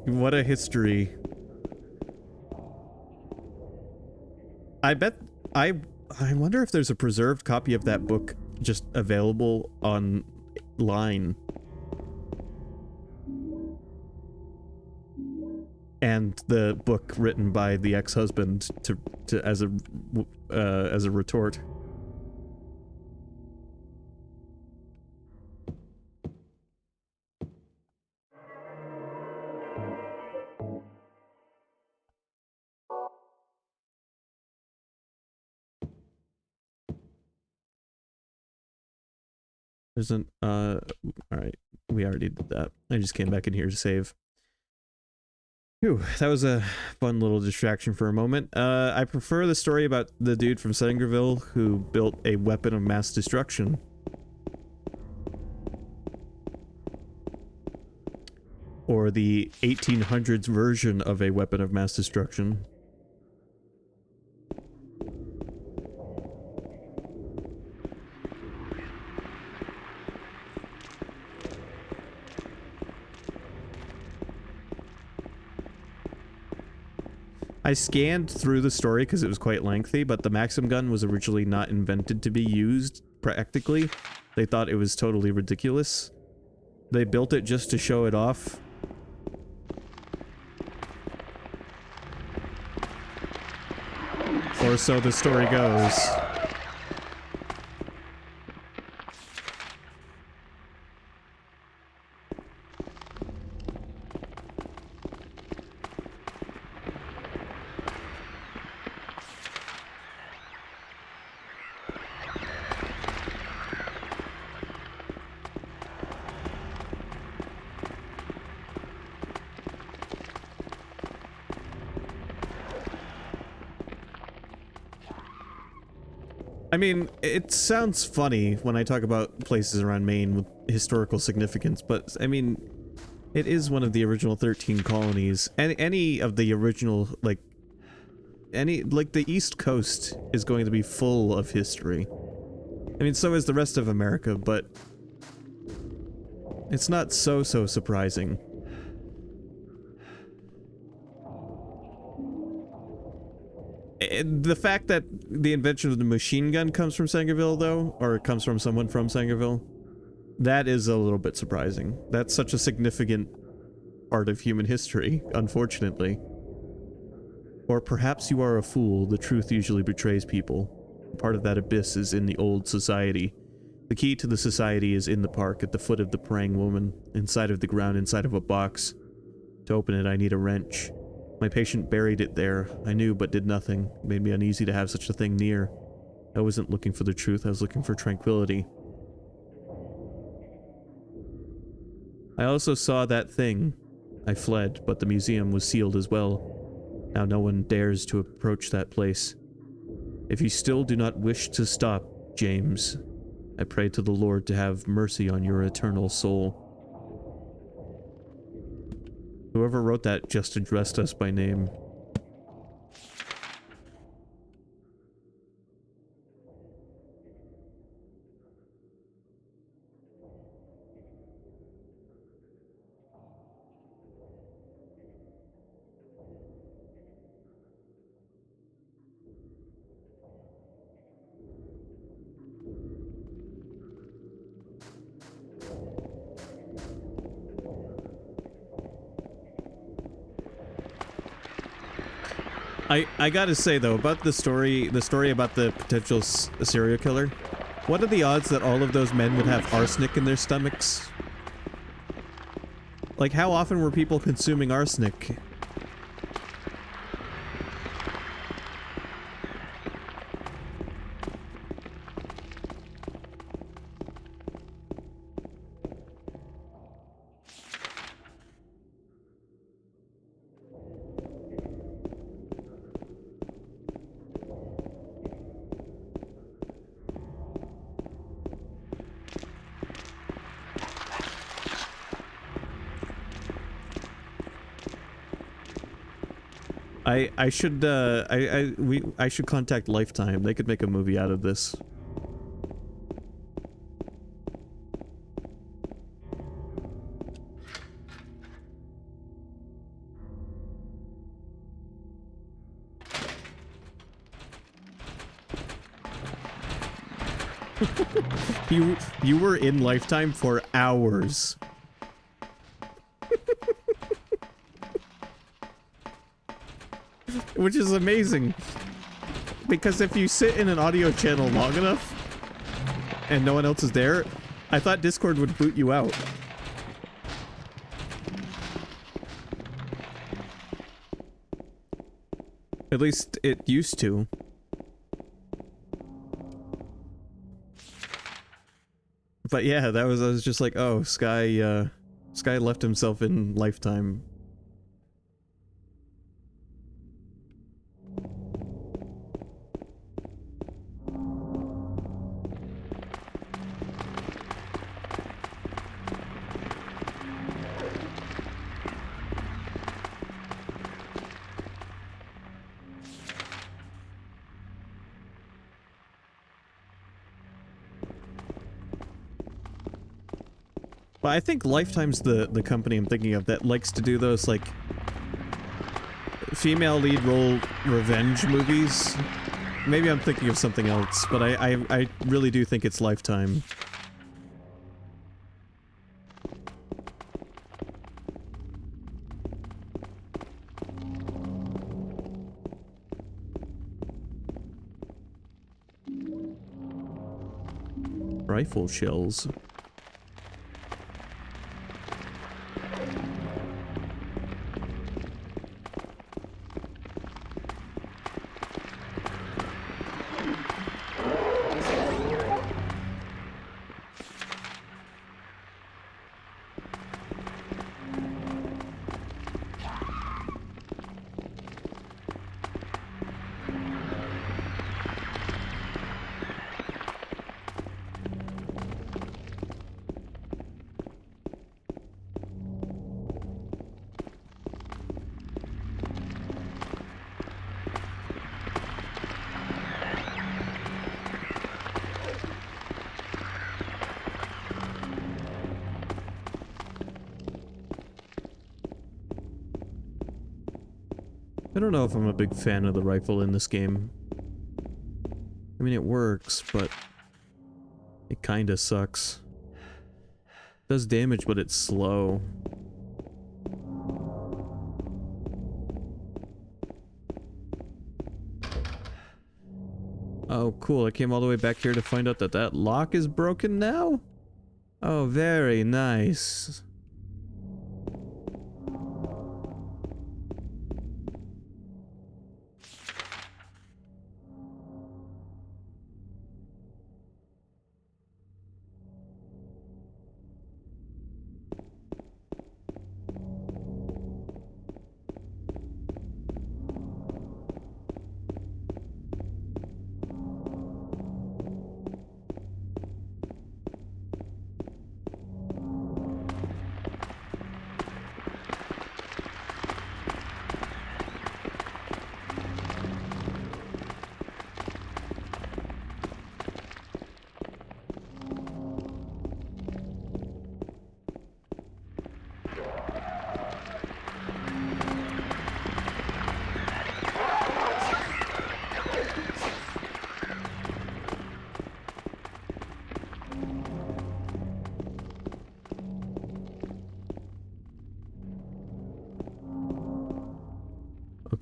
What a history. I wonder if there's a preserved copy of that book just available online. And the book written by the ex-husband as a retort. There's an, alright, we already did that. I just came back in here to save. Phew, that was a fun little distraction for a moment. I prefer the story about the dude from Sangerville who built a weapon of mass destruction. Or the 1800s version of a weapon of mass destruction. I scanned through the story because it was quite lengthy, but the Maxim gun was originally not invented to be used practically. They thought it was totally ridiculous. They built it just to show it off. Or so the story goes. I mean, it sounds funny when I talk about places around Maine with historical significance, but, I mean, It is one of the original 13 colonies. Any of the original, like the East Coast is going to be full of history. I mean, so is the rest of America, but it's not so surprising. The fact that the invention of the machine gun comes from Sangerville, though, or it comes from someone from Sangerville, that is a little bit surprising. That's such a significant part of human history, unfortunately. Or perhaps you are a fool, the truth usually betrays people. Part of that abyss is in the old society. The key to the society is in the park, at the foot of the praying woman, inside of the ground, inside of a box. To open it, I need a wrench. My patient buried it there. I knew, but did nothing. It made me uneasy to have such a thing near. I wasn't looking for the truth, I was looking for tranquility. I also saw that thing. I fled, but the museum was sealed as well. Now no one dares to approach that place. If you still do not wish to stop, James, I pray to the Lord to have mercy on your eternal soul. Whoever wrote that just addressed us by name. I gotta say though, about the story about the potential serial killer, what are the odds that all of those men would have arsenic in their stomachs? Like, how often were people consuming arsenic? I should contact Lifetime. They could make a movie out of this. You were in Lifetime for hours. Which is amazing, because if you sit in an audio channel long enough and no one else is there, I thought Discord would boot you out. At least it used to. But yeah, I was just like, oh, Sky left himself in Lifetime. But I think Lifetime's the company I'm thinking of that likes to do those, like, female lead role revenge movies. Maybe I'm thinking of something else, but I really do think it's Lifetime. Rifle shells. I don't know if I'm a big fan of the rifle in this game. I mean, it works, but it kinda sucks. It does damage, but it's slow. Oh, cool. I came all the way back here to find out that that lock is broken now? Oh, very nice.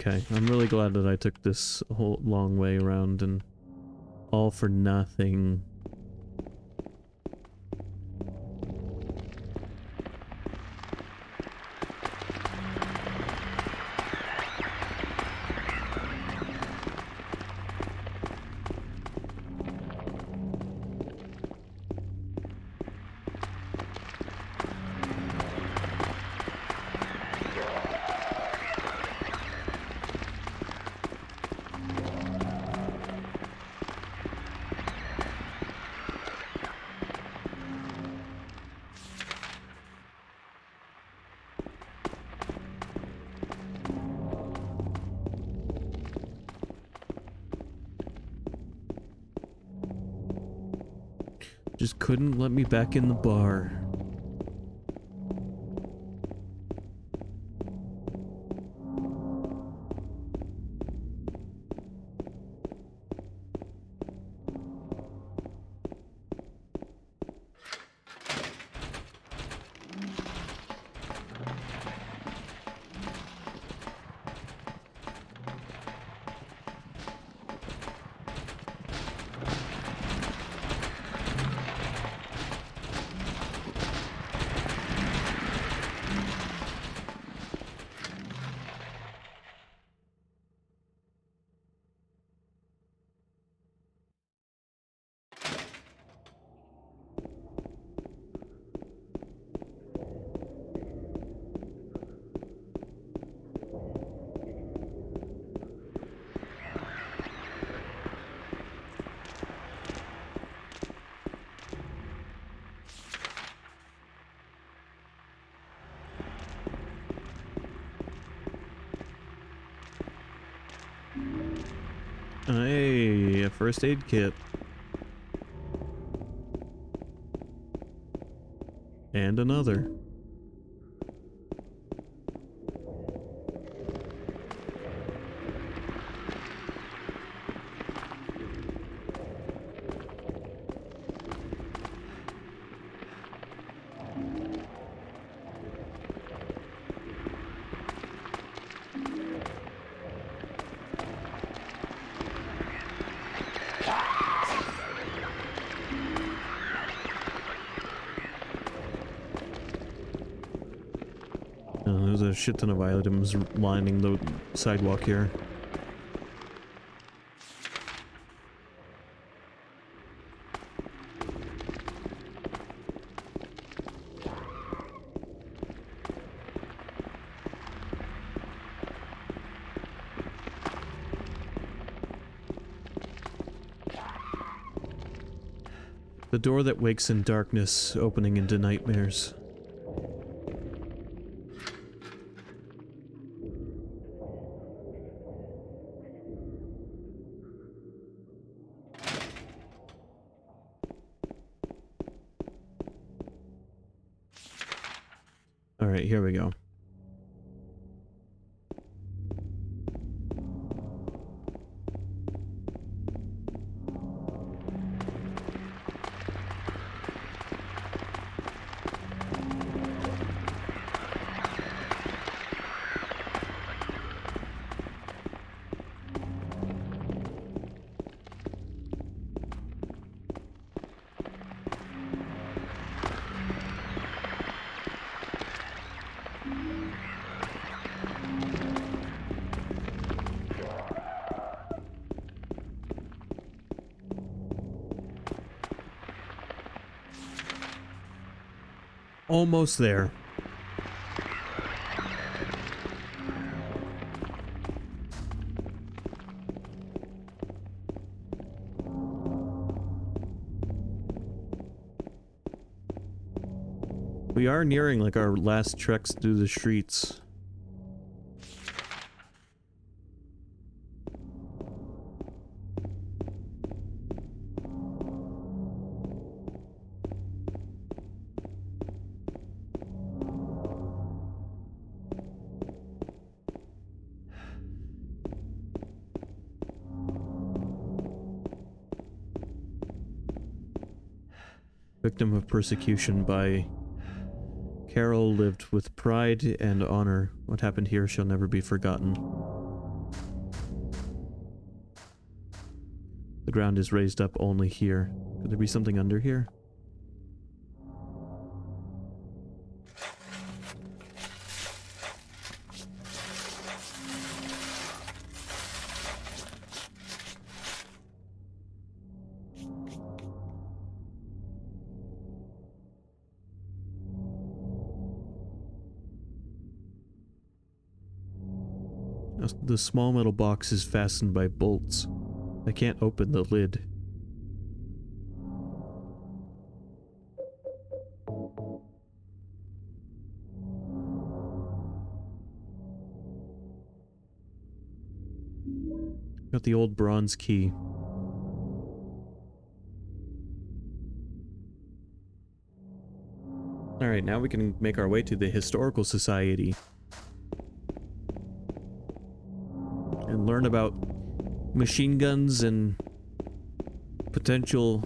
Okay, I'm really glad that I took this whole long way around and all for nothing. Just couldn't let me back in the bar. Hey, a first aid kit. And another. There's a shit ton of items lining the sidewalk here. The door that wakes in darkness, opening into nightmares. Alright, here we go. Almost there. We are nearing like our last treks through the streets. Victim of persecution by Carol lived with pride and honor. What happened here shall never be forgotten. The ground is raised up only here. Could there be something under here? The small metal box is fastened by bolts. I can't open the lid. Got the old bronze key. Alright, now we can make our way to the Historical Society. And learn about machine guns and potential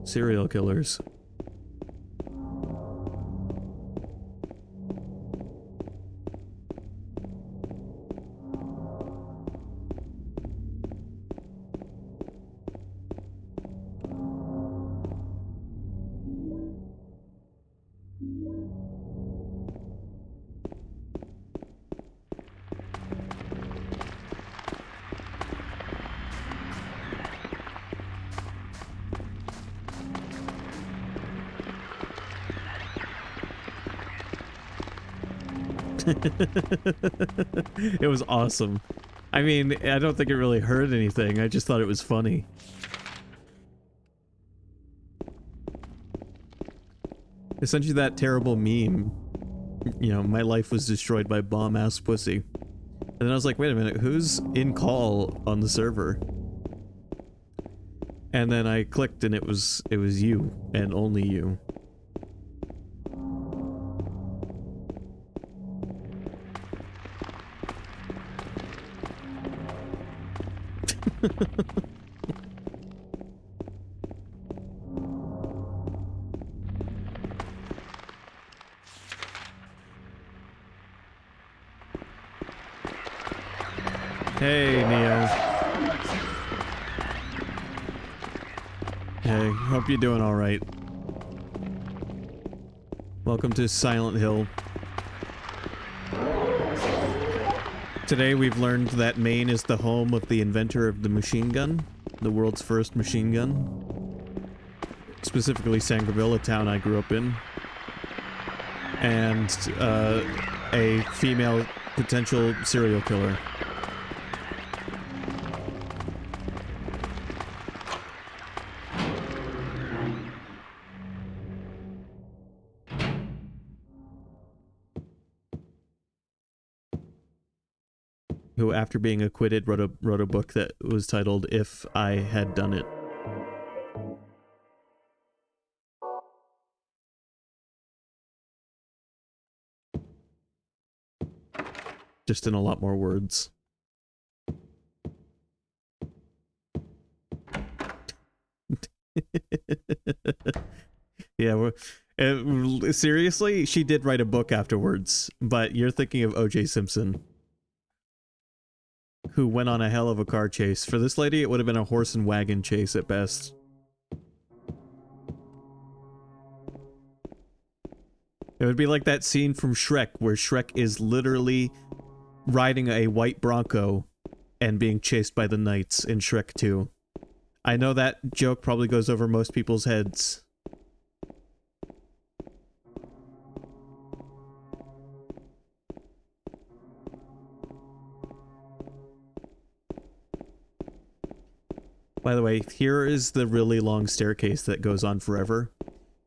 serial killers. It was awesome. I mean, I don't think it really hurt anything. I just thought it was funny. Essentially that terrible meme, you know, my life was destroyed by bomb-ass pussy. And then I was like, wait a minute, who's in call on the server? And then I clicked and it was you, and only you. Hey, Neo. Hey, hope you're doing alright. Welcome to Silent Hill. Today we've learned that Maine is the home of the inventor of the machine gun, the world's first machine gun. Specifically Sangerville, a town I grew up in. And a female potential serial killer. Who, after being acquitted, wrote a book that was titled If I Had Done It. Just in a lot more words. Yeah, seriously, she did write a book afterwards, but you're thinking of O.J. Simpson, who went on a hell of a car chase. For this lady, it would have been a horse and wagon chase at best. It would be like that scene from Shrek, where Shrek is literally riding a white Bronco and being chased by the knights in Shrek 2. I know that joke probably goes over most people's heads. By the way, here is the really long staircase that goes on forever.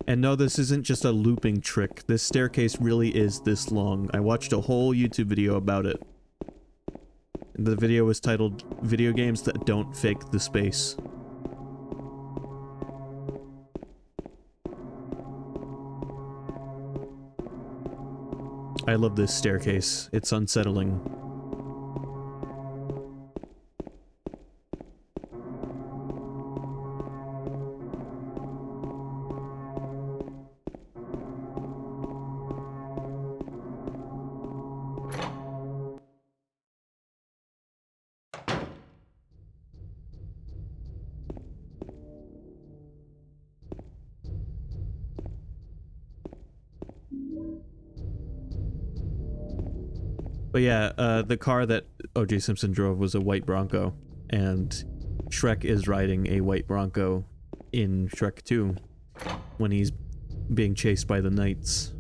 And no, this isn't just a looping trick. This staircase really is this long. I watched a whole YouTube video about it. The video was titled Video Games That Don't Fake the Space. I love this staircase. It's unsettling. But yeah, the car that O.J. Simpson drove was a white Bronco, and Shrek is riding a white Bronco in Shrek 2 when he's being chased by the knights.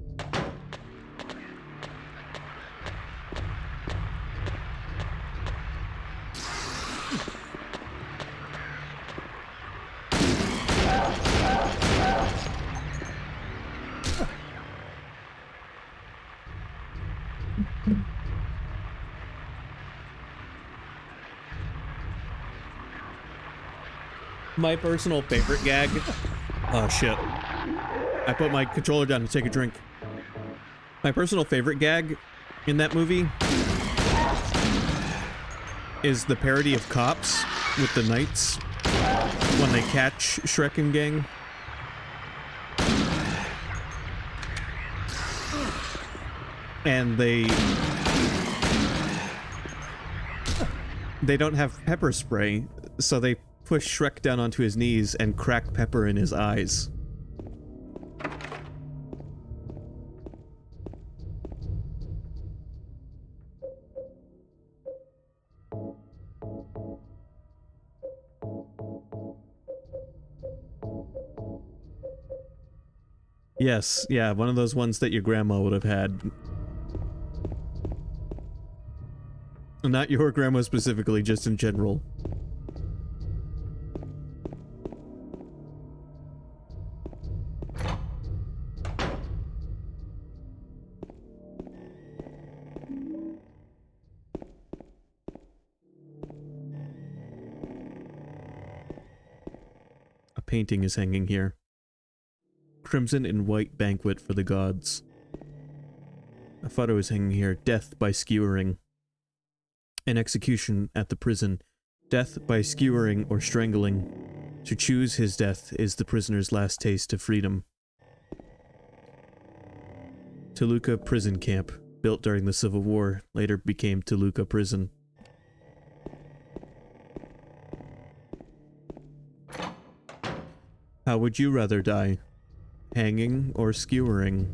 My personal favorite gag... Oh shit. I put my controller down to take a drink. My personal favorite gag in that movie is the parody of Cops with the knights when they catch Shrek and gang. And they don't have pepper spray, so they push Shrek down onto his knees and crack pepper in his eyes. Yes, yeah, one of those ones that your grandma would have had. Not your grandma specifically, just in general. A painting is hanging here. Crimson and white banquet for the gods. A photo is hanging here. Death by skewering. An execution at the prison. Death by skewering or strangling. To choose his death is the prisoner's last taste of freedom. Toluca Prison Camp, built during the Civil War, later became Toluca Prison. How would you rather die? Hanging or skewering?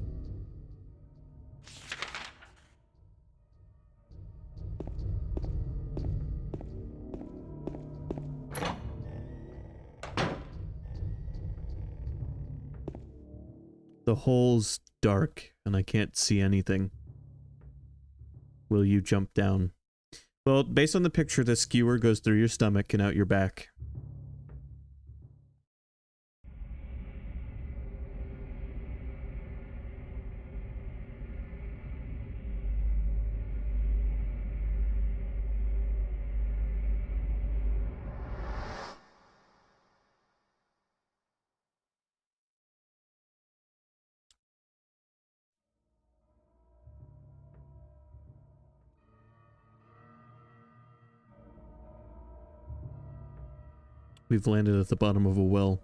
The hole's dark, and I can't see anything. Will you jump down? Well, based on the picture, the skewer goes through your stomach and out your back. We've landed at the bottom of a well.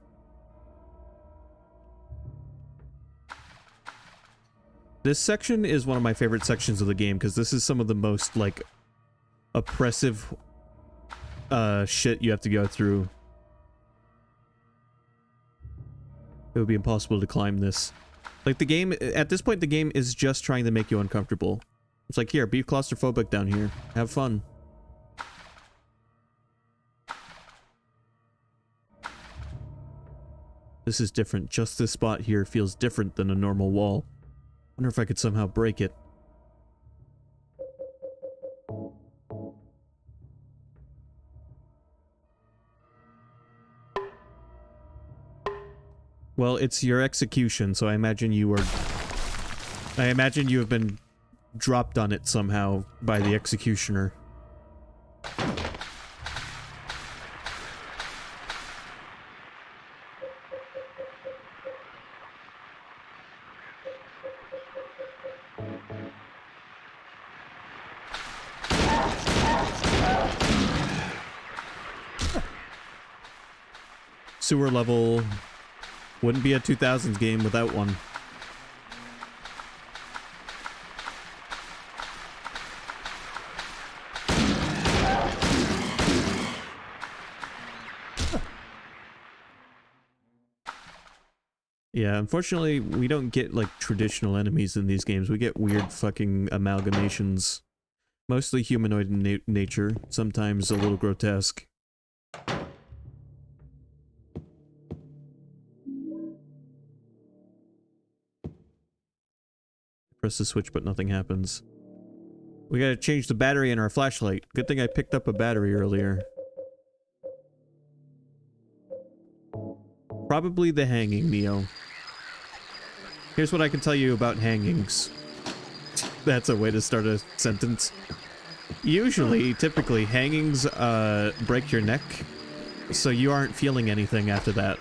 This section is one of my favorite sections of the game because this is some of the most, like, oppressive shit you have to go through. It would be impossible to climb this. Like, the game, at this point, the game is just trying to make you uncomfortable. It's like, here, be claustrophobic down here. Have fun. This is different. Just this spot here feels different than a normal wall. Wonder if I could somehow break it. Well, it's your execution, so I imagine you were... I imagine you have been dropped on it somehow by the executioner. Sewer level wouldn't be a 2000s game without one. Yeah, unfortunately, we don't get, like, traditional enemies in these games. We get weird fucking amalgamations. Mostly humanoid in nature, sometimes a little grotesque. Press the switch, but nothing happens. We gotta change the battery in our flashlight. Good thing I picked up a battery earlier. Probably the hanging, Neo. Here's what I can tell you about hangings. That's a way to start a sentence. Usually, typically, hangings break your neck, so you aren't feeling anything after that.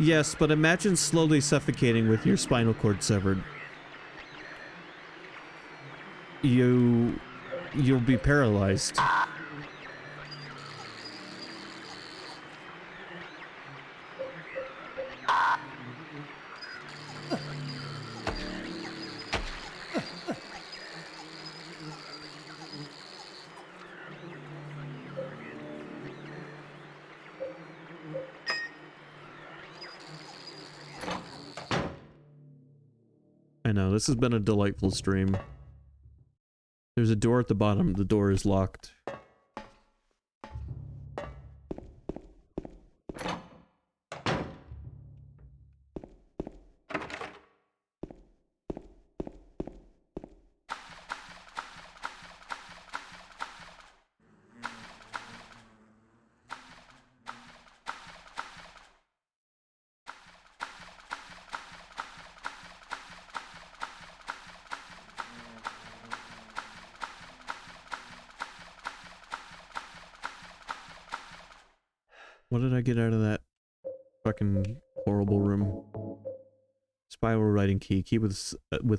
Yes, but imagine slowly suffocating with your spinal cord severed. You'll be paralyzed. I know, this has been a delightful stream. There's a door at the bottom, the door is locked. What did I get out of that fucking horrible room? Spiral writing key. Key with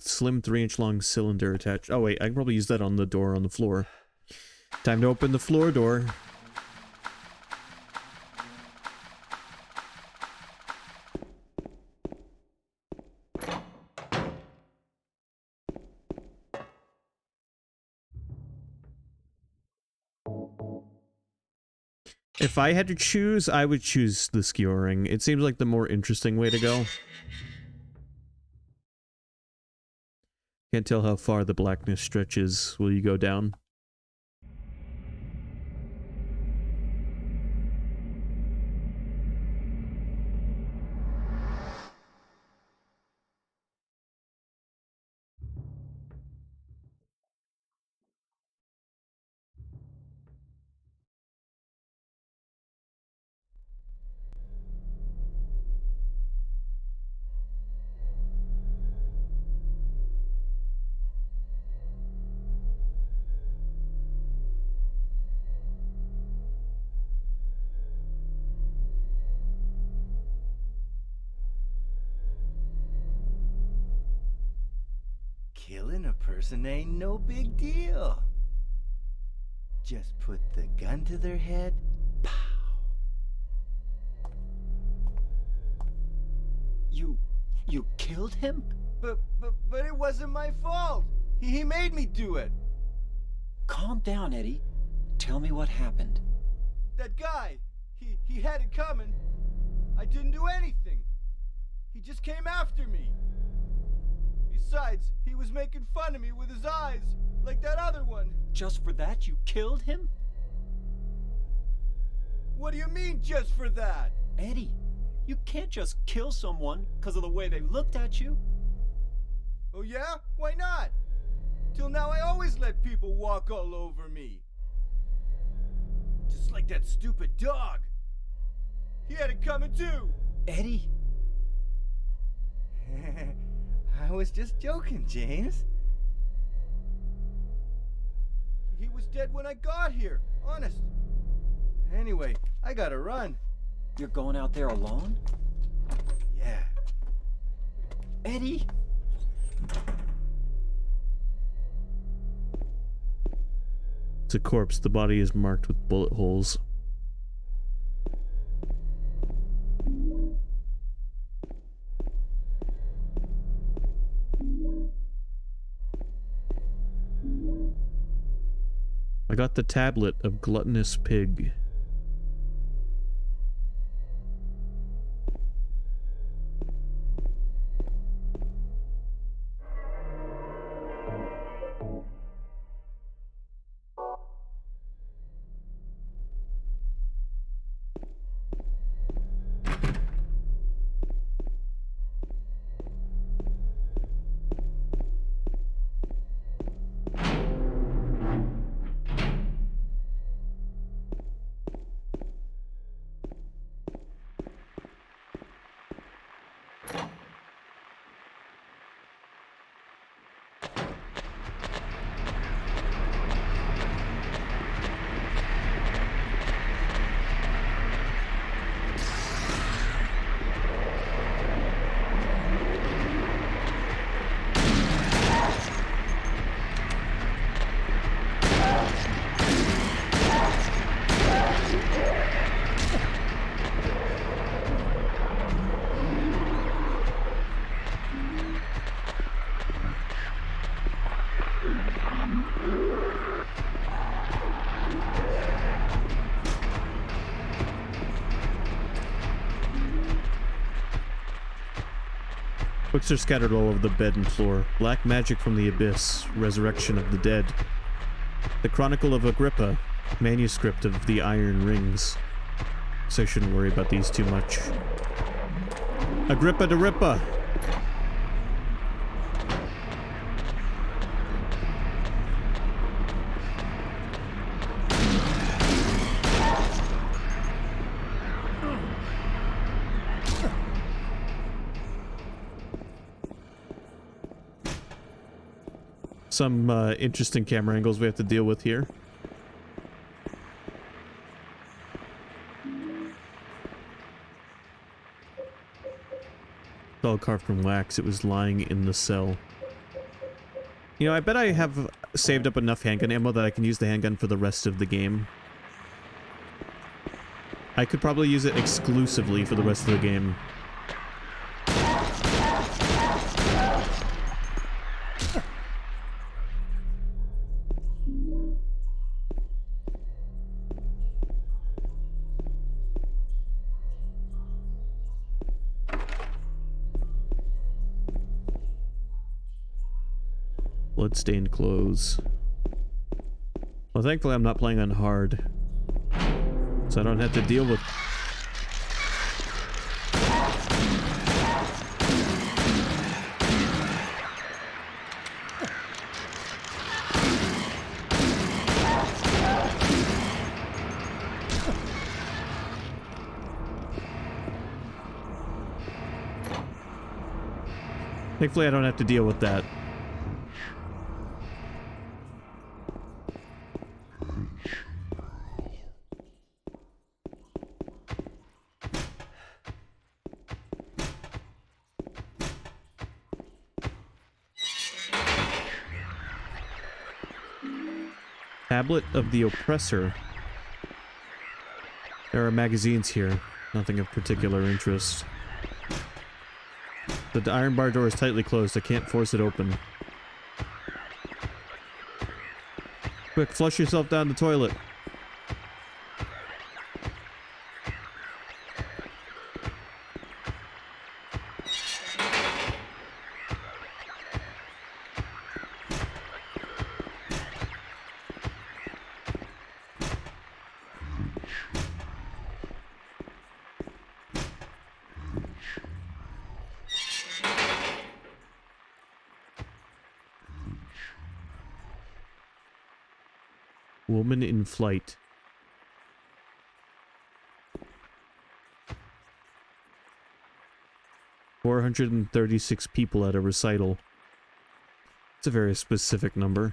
slim 3-inch long cylinder attached. Oh wait, I can probably use that on the door on the floor. Time to open the floor door. If I had to choose, I would choose the skewering. It seems like the more interesting way to go. Can't tell how far the blackness stretches. Will you go down? Killing a person ain't no big deal. Just put the gun to their head. Pow. You killed him? But it wasn't my fault. He made me do it. Calm down, Eddie. Tell me what happened. That guy, he had it coming. I didn't do anything. He just came after me. Besides, he was making fun of me with his eyes, like that other one. Just for that, you killed him? What do you mean, just for that? Eddie, you can't just kill someone because of the way they looked at you. Oh yeah? Why not? Till now I always let people walk all over me. Just like that stupid dog. He had it coming too. Eddie? I was just joking, James. He was dead when I got here, honest. Anyway, I gotta run. You're going out there alone? Yeah. Eddie? It's a corpse. The body is marked with bullet holes. I got the tablet of Gluttonous Pig. Books are scattered all over the bed and floor. Black Magic from the Abyss, Resurrection of the Dead. The Chronicle of Agrippa, Manuscript of the Iron Rings. So I shouldn't worry about these too much. Agrippa de Rippa! Some interesting camera angles we have to deal with here. It's all carved from wax. It was lying in the cell. You know, I bet I have saved up enough handgun ammo that I can use the handgun for the rest of the game. I could probably use it exclusively for the rest of the game. Bloodstained clothes. Well, thankfully I'm not playing on hard, so I don't have to deal with... Thankfully I don't have to deal with that. Tablet of the Oppressor. There are magazines here. Nothing of particular interest. The iron bar door is tightly closed. I can't force it open. Quick, flush yourself down the toilet. Woman in flight. "436 people at a recital." It's a very specific number.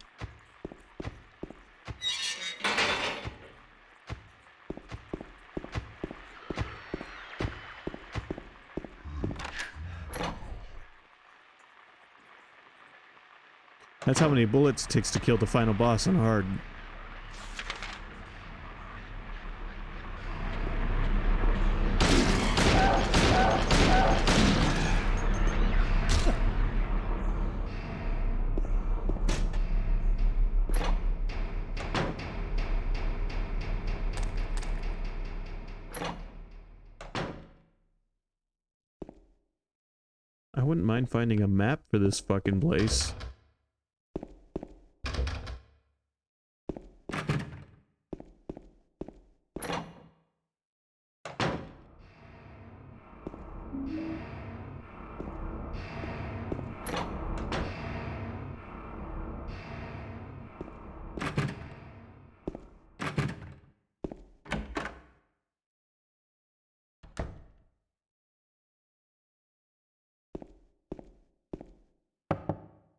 That's how many bullets it takes to kill the final boss on hard. I wouldn't mind finding a map for this fucking place.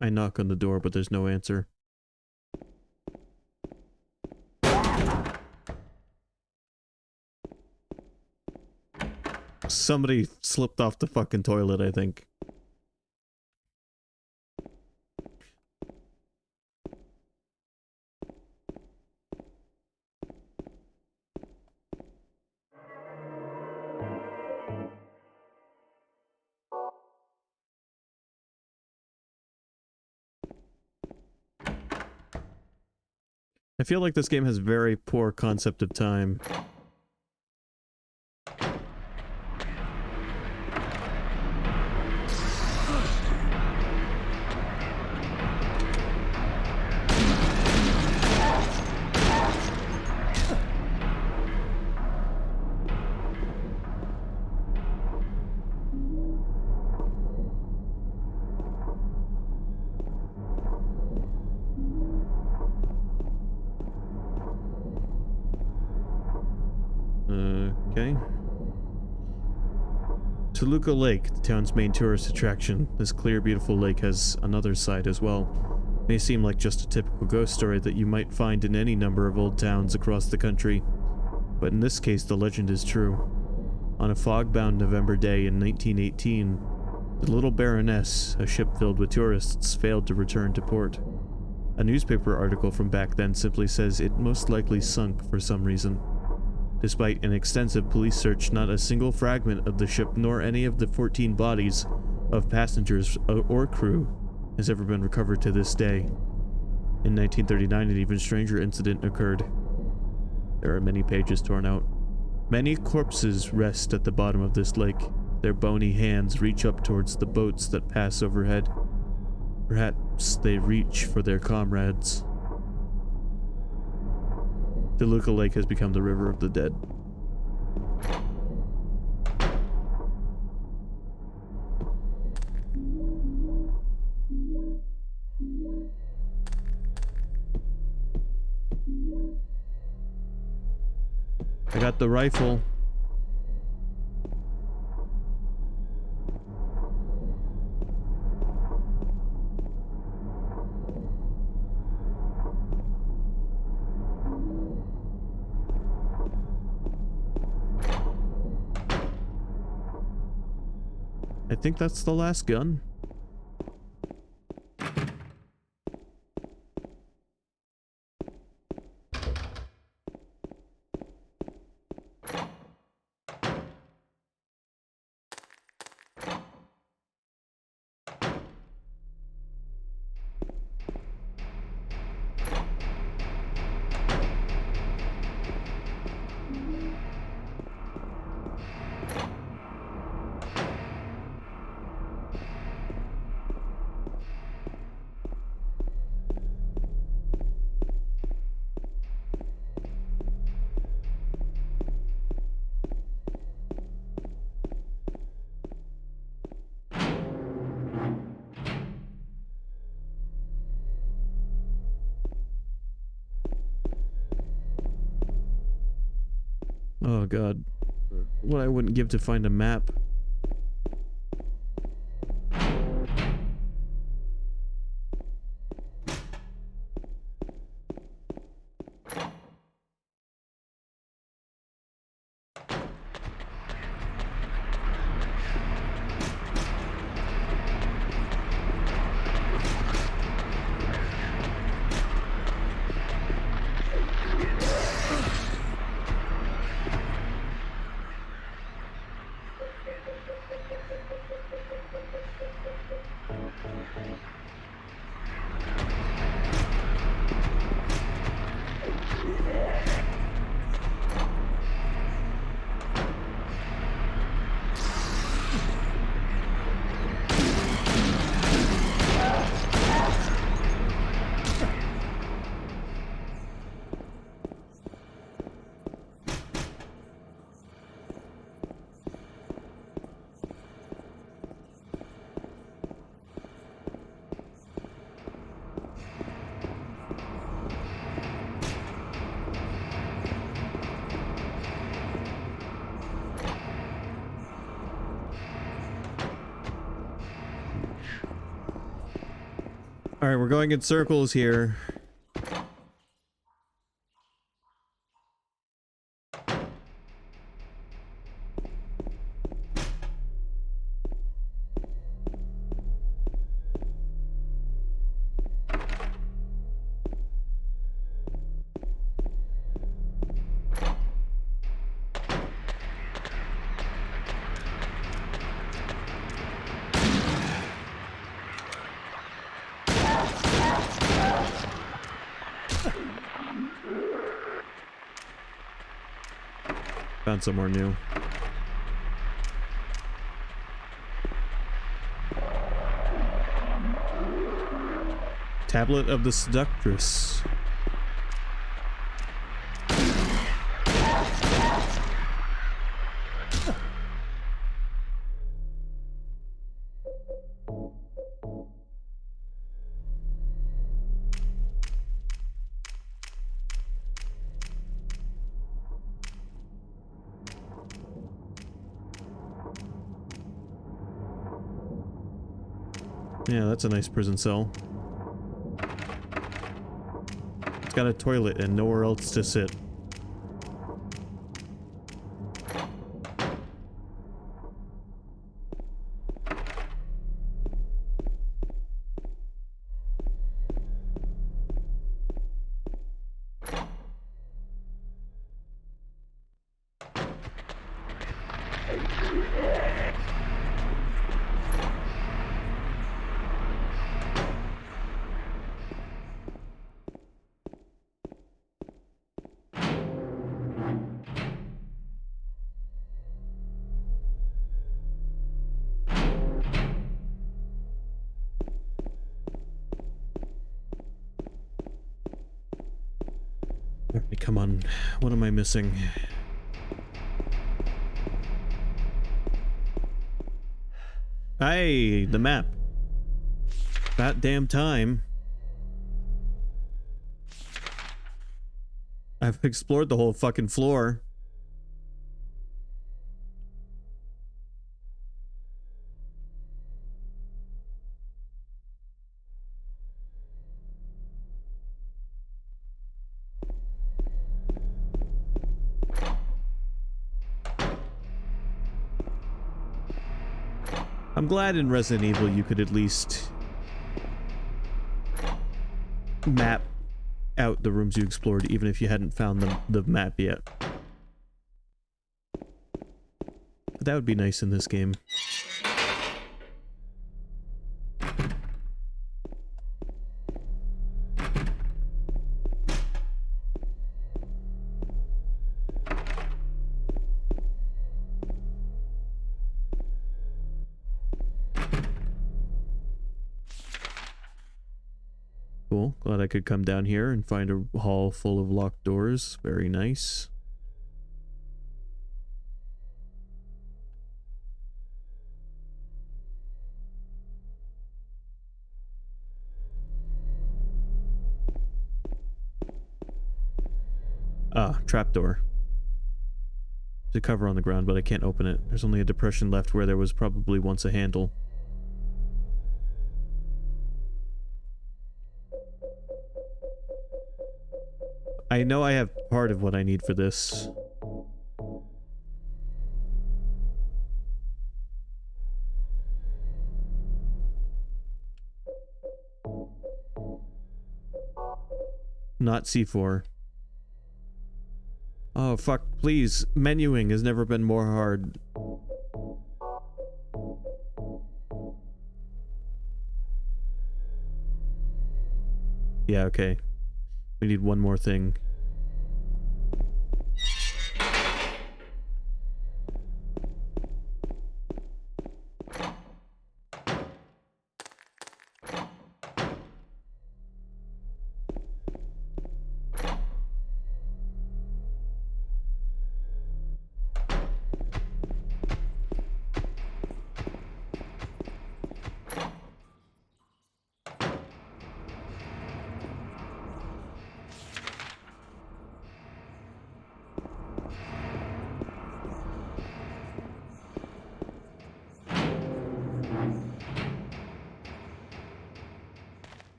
I knock on the door, but there's no answer. Somebody slipped off the fucking toilet, I think. I feel like this game has very poor concept of time. Okay. Toluca Lake, the town's main tourist attraction. This clear, beautiful lake has another side as well. It may seem like just a typical ghost story that you might find in any number of old towns across the country, but in this case the legend is true. On a fog-bound November day in 1918, the Little Baroness, a ship filled with tourists, failed to return to port. A newspaper article from back then simply says it most likely sunk for some reason. Despite an extensive police search, not a single fragment of the ship nor any of the 14 bodies of passengers or crew has ever been recovered to this day. In 1939, an even stranger incident occurred. There are many pages torn out. Many corpses rest at the bottom of this lake. Their bony hands reach up towards the boats that pass overhead. Perhaps they reach for their comrades. Toluca Lake has become the river of the dead. I got the rifle. I think that's the last gun. Oh god. What I wouldn't give to find a map. Alright, we're going in circles here. Found somewhere new. Tablet of the Seductress. Yeah, that's a nice prison cell. It's got a toilet and nowhere else to sit. Alright, come on. What am I missing? Hey, the map. About damn time. I've explored the whole fucking floor. I'm glad in Resident Evil you could at least map out the rooms you explored even if you hadn't found the map yet. But that would be nice in this game. Cool. Glad I could come down here and find a hall full of locked doors. Very nice. Ah, trapdoor. There's a cover on the ground, but I can't open it. There's only a depression left where there was probably once a handle. I know I have part of what I need for this. Not C4. Oh, fuck, please. Menuing has never been more hard. Yeah, okay. We need one more thing.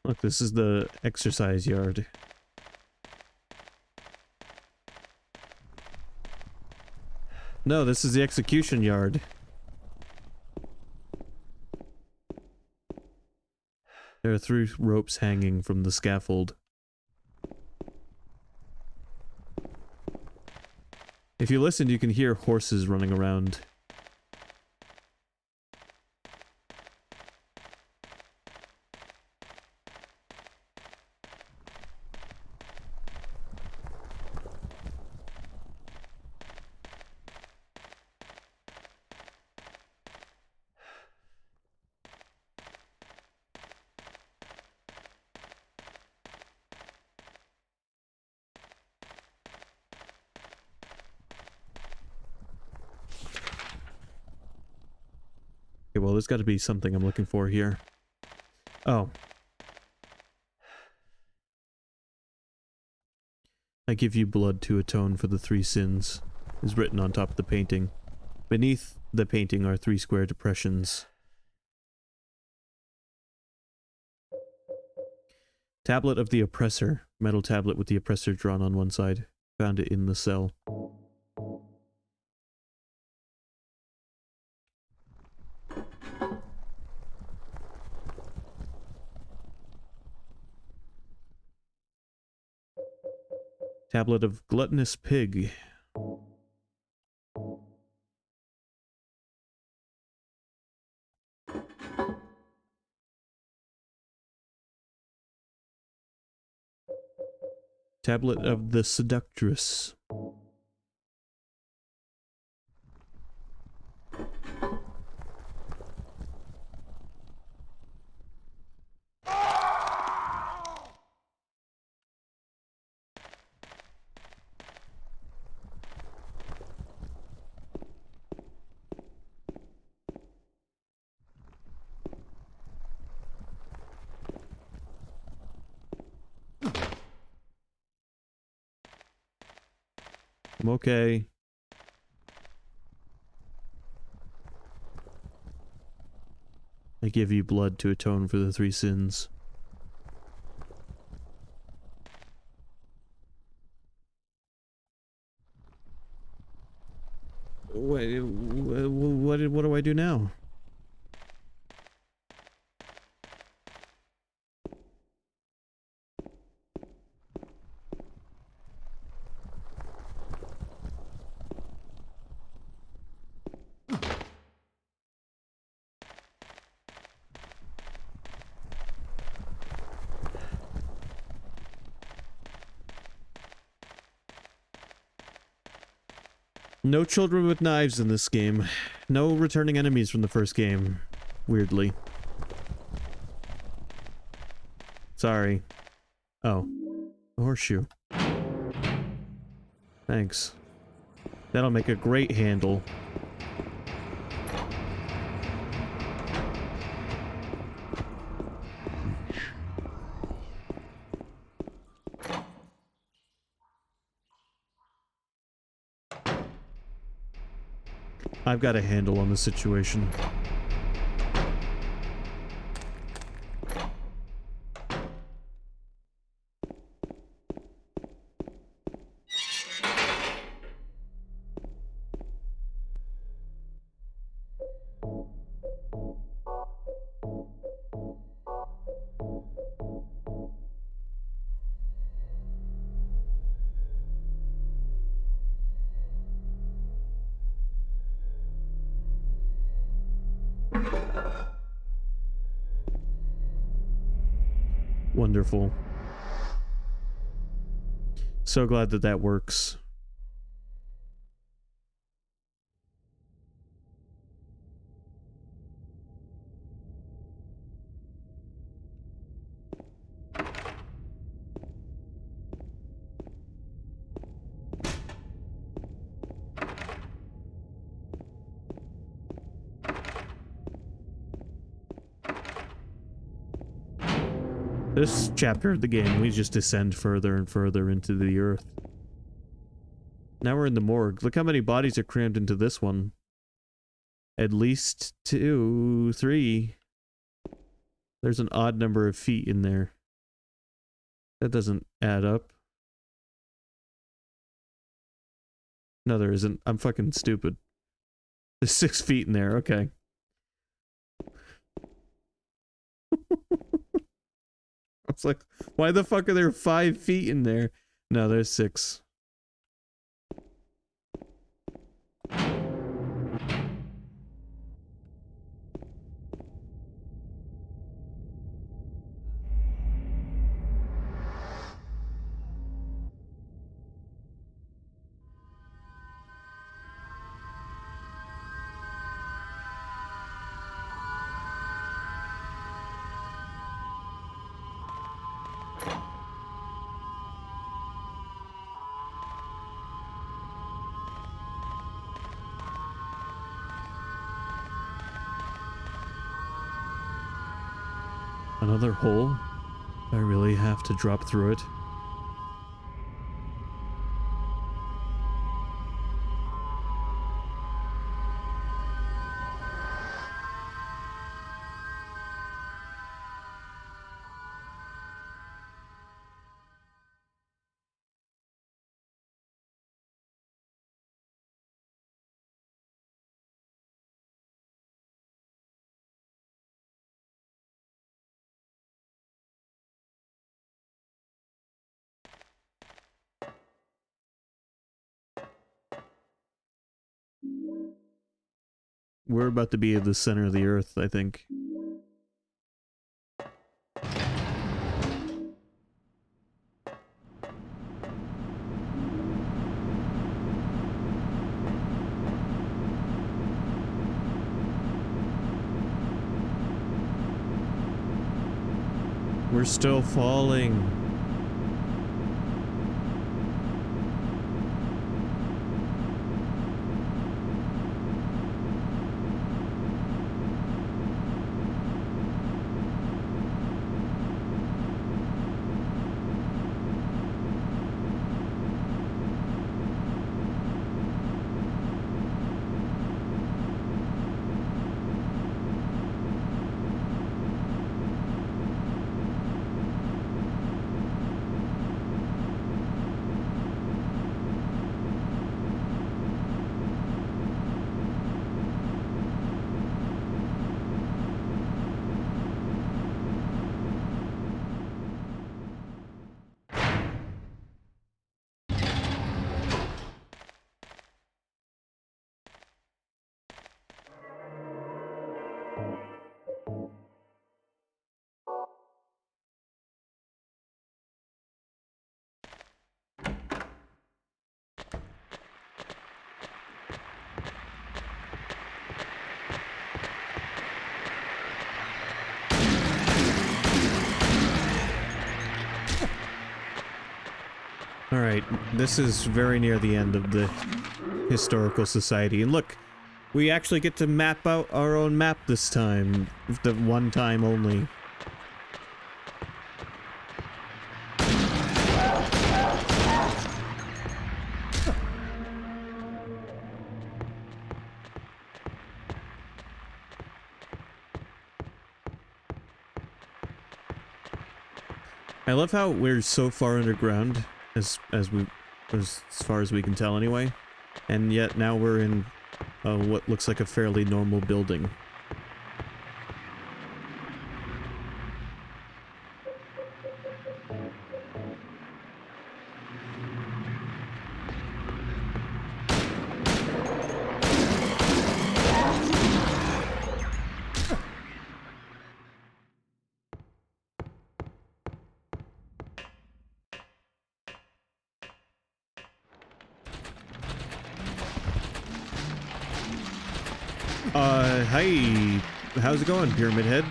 Look, this is the exercise yard. No, this is the execution yard. There are 3 ropes hanging from the scaffold. If you listen, you can hear horses running around. Okay, well, there's got to be something I'm looking for here. Oh. I give you blood to atone for the 3 sins, is written on top of the painting. Beneath the painting are 3 square depressions. Tablet of the Oppressor. Metal tablet with the Oppressor drawn on one side. Found it in the cell. Tablet of Gluttonous Pig. Tablet of the Seductress. I'm okay. I give you blood to atone for the 3 sins. Wait, what do I do now? No children with knives in this game. No returning enemies from the first game. Weirdly. Sorry. Oh. A horseshoe. Thanks. That'll make a great handle. I've got a handle on the situation. Wonderful. So glad that that works. This chapter of the game, we just descend further and further into the earth. Now we're in the morgue. Look how many bodies are crammed into this one. At least 2, 3. There's an odd number of feet in there. That doesn't add up. No, there isn't. I'm fucking stupid. There's 6 feet in there. Okay. I was like, why the fuck are there 5 feet in there? No, there's 6. Another hole? I really have to drop through it? We're about to be at the center of the earth, I think. We're still falling. Alright, this is very near the end of the Historical Society. And look, we actually get to map out our own map this time. The one time only. I love how we're so far underground, as far as we can tell anyway, and yet now we're in what looks like a fairly normal building. Hi, how's it going, Pyramid Head?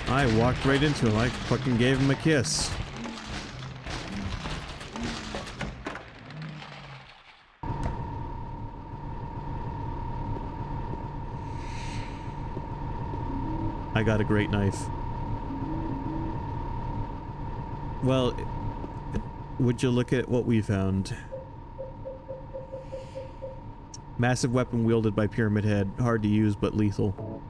I walked right into him, I fucking gave him a kiss. I got a great knife. Well, would you look at what we found? Massive weapon wielded by Pyramid Head. Hard to use, but lethal.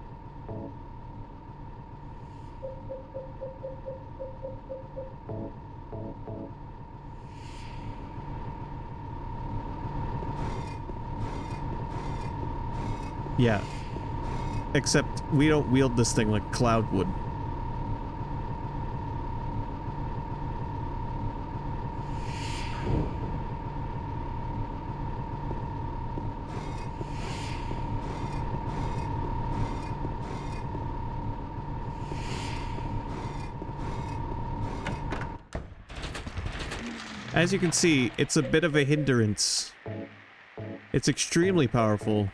Yeah. Except we don't wield this thing like Cloud would. As you can see, it's a bit of a hindrance. It's extremely powerful.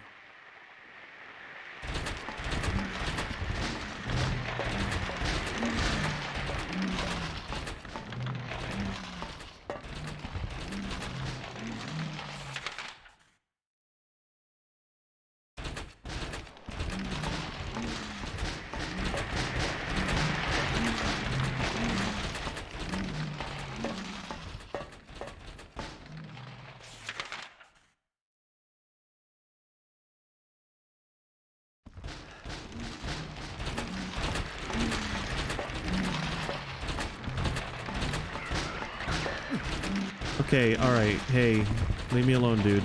Okay, alright, hey, leave me alone, dude.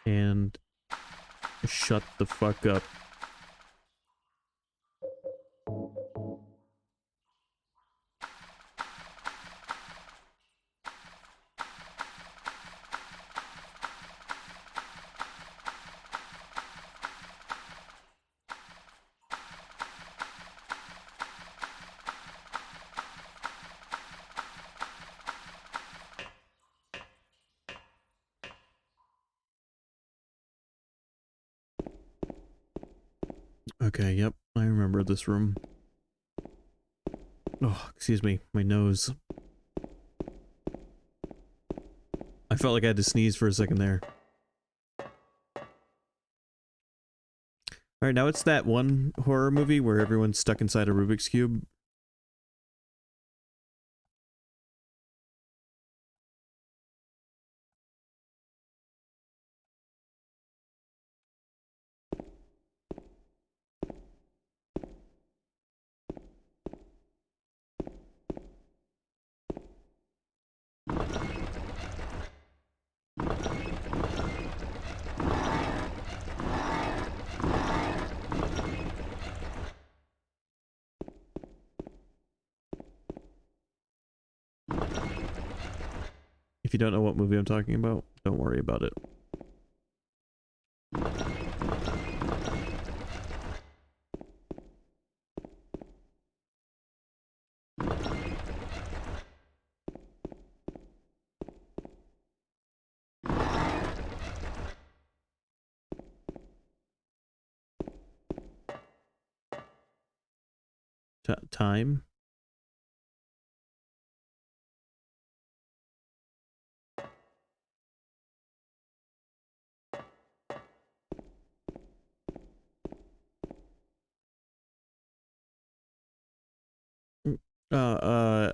And shut the fuck up. Okay, yep, I remember this room. Oh, excuse me, my nose. I felt like I had to sneeze for a second there. Alright, now it's that one horror movie where everyone's stuck inside a Rubik's Cube. If you don't know what movie I'm talking about, don't worry about it. Time?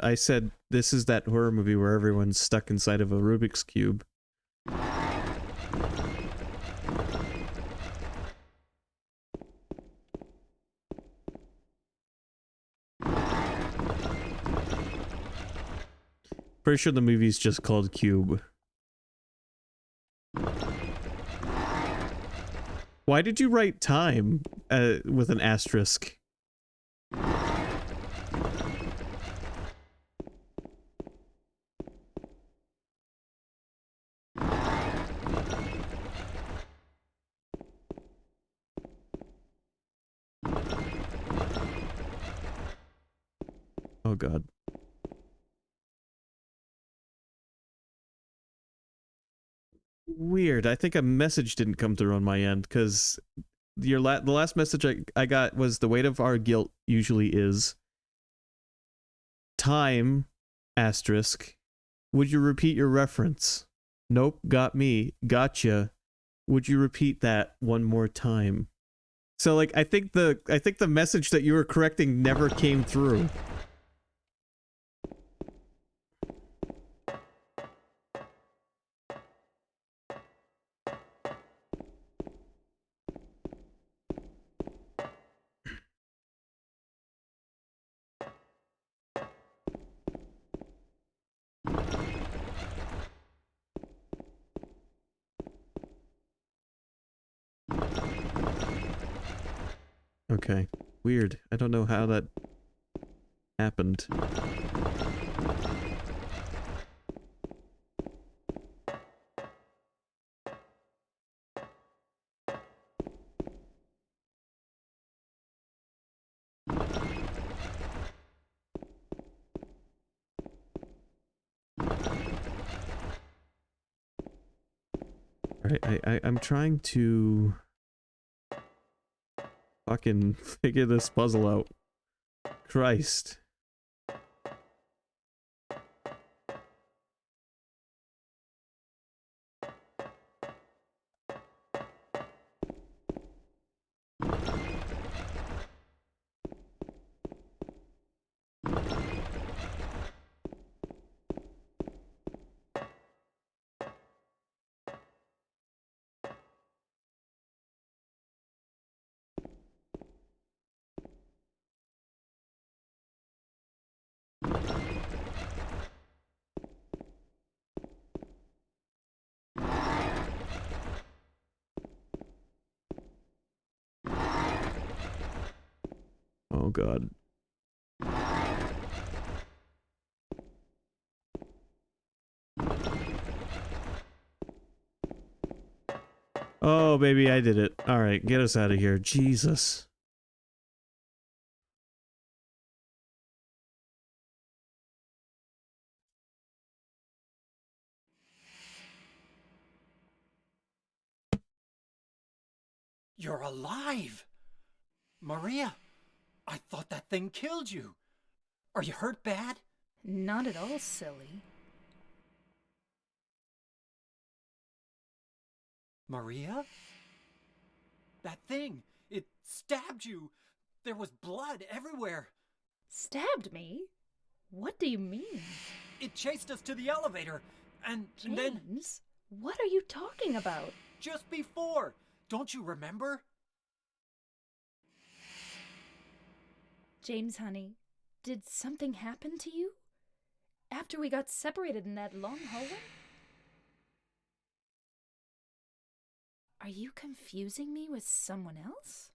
I said this is that horror movie where everyone's stuck inside of a Rubik's Cube. Pretty sure the movie's just called Cube. Why did you write time with an asterisk? Oh god. Weird. I think a message didn't come through on my end, because the last message I got was the weight of our guilt usually is time asterisk. Would you repeat your reference? Nope, got me. Gotcha. Would you repeat that one more time? So like I think the message that you were correcting never came through. Okay. Weird. I don't know how that happened. Alright, I'm trying to fucking figure this puzzle out. Christ. Oh god. Oh baby, I did it. Alright, get us out of here. Jesus. You're alive! Maria, I thought that thing killed you. Are you hurt bad? Not at all, silly. Maria? That thing, it stabbed you. There was blood everywhere. Stabbed me? What do you mean? It chased us to the elevator, and then... James, what are you talking about? Just before! Don't you remember? James, honey, did something happen to you? After we got separated in that long hallway? Are you confusing me with someone else?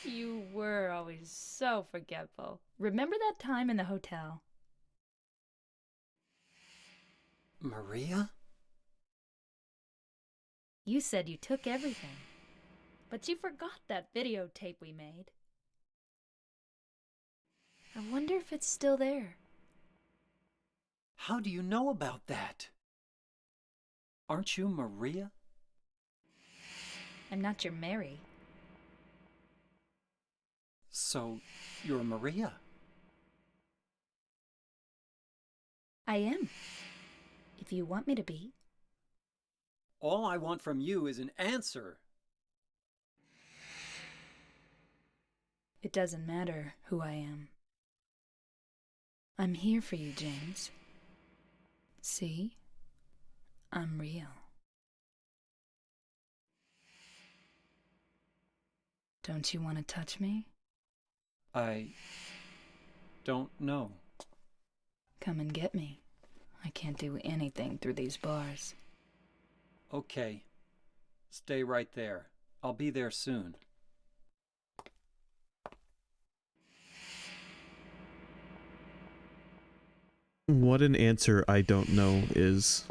You were always so forgetful. Remember that time in the hotel? Maria? You said you took everything, but you forgot that videotape we made. I wonder if it's still there. How do you know about that? Aren't you Maria? I'm not your Mary. So, you're Maria? I am. If you want me to be. All I want from you is an answer. It doesn't matter who I am. I'm here for you, James. See? I'm real. Don't you want to touch me? I don't know. Come and get me. I can't do anything through these bars. Okay. Stay right there. I'll be there soon. What an answer I don't know is.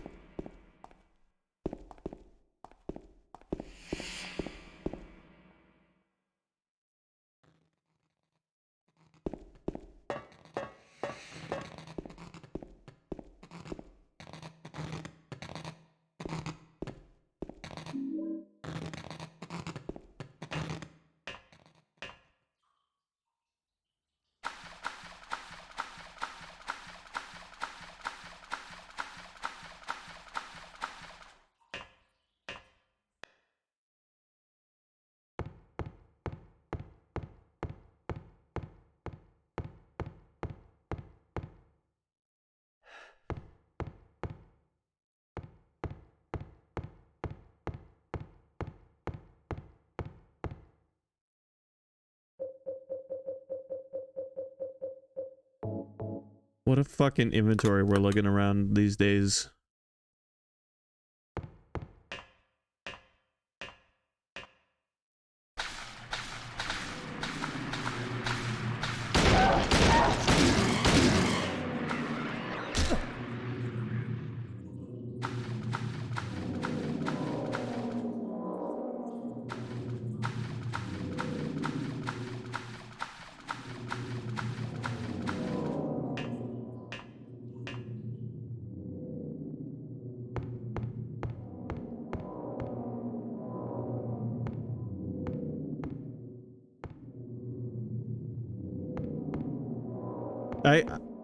What a fucking inventory we're looking around these days.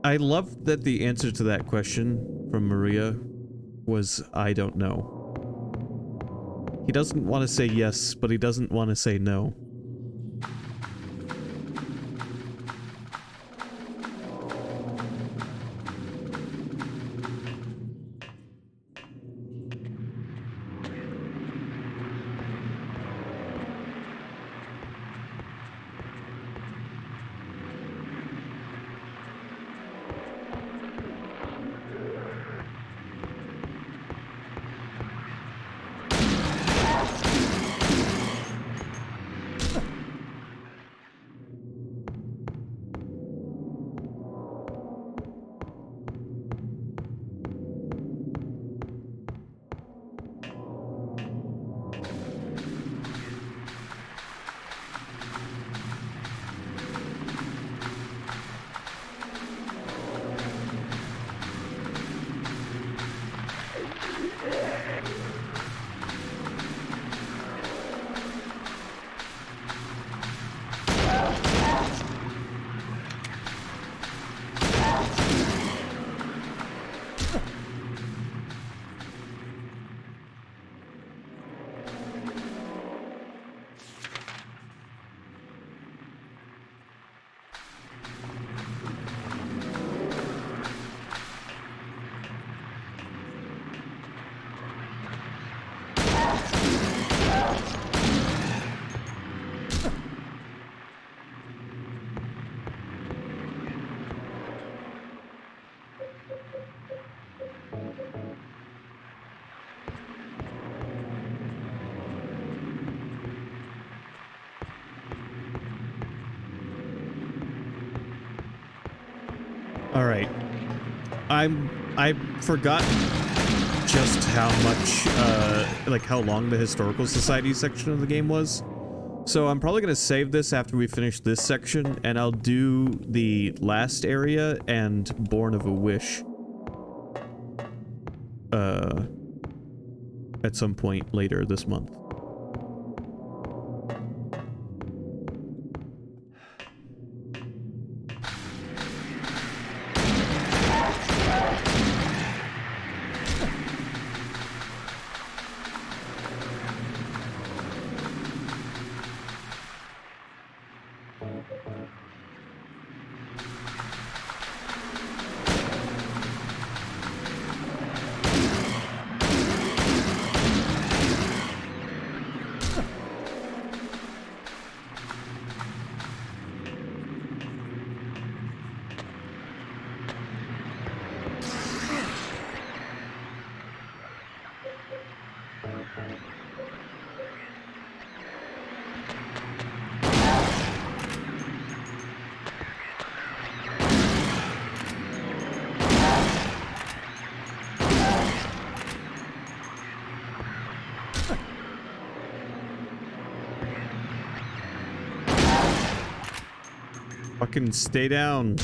I love that the answer to that question from Maria was, I don't know. He doesn't want to say yes, but he doesn't want to say no. All right. I forgot just how much, like how long the Historical Society section of the game was. So I'm probably gonna save this after we finish this section, and I'll do the last area and Born of a Wish. At some point later this month. Fucking stay down.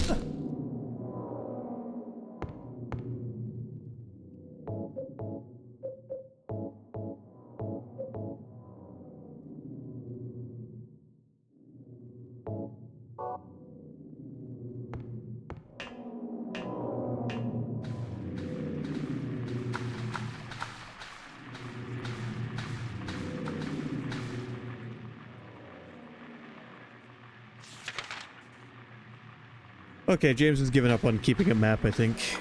Okay, James has given up on keeping a map, I think.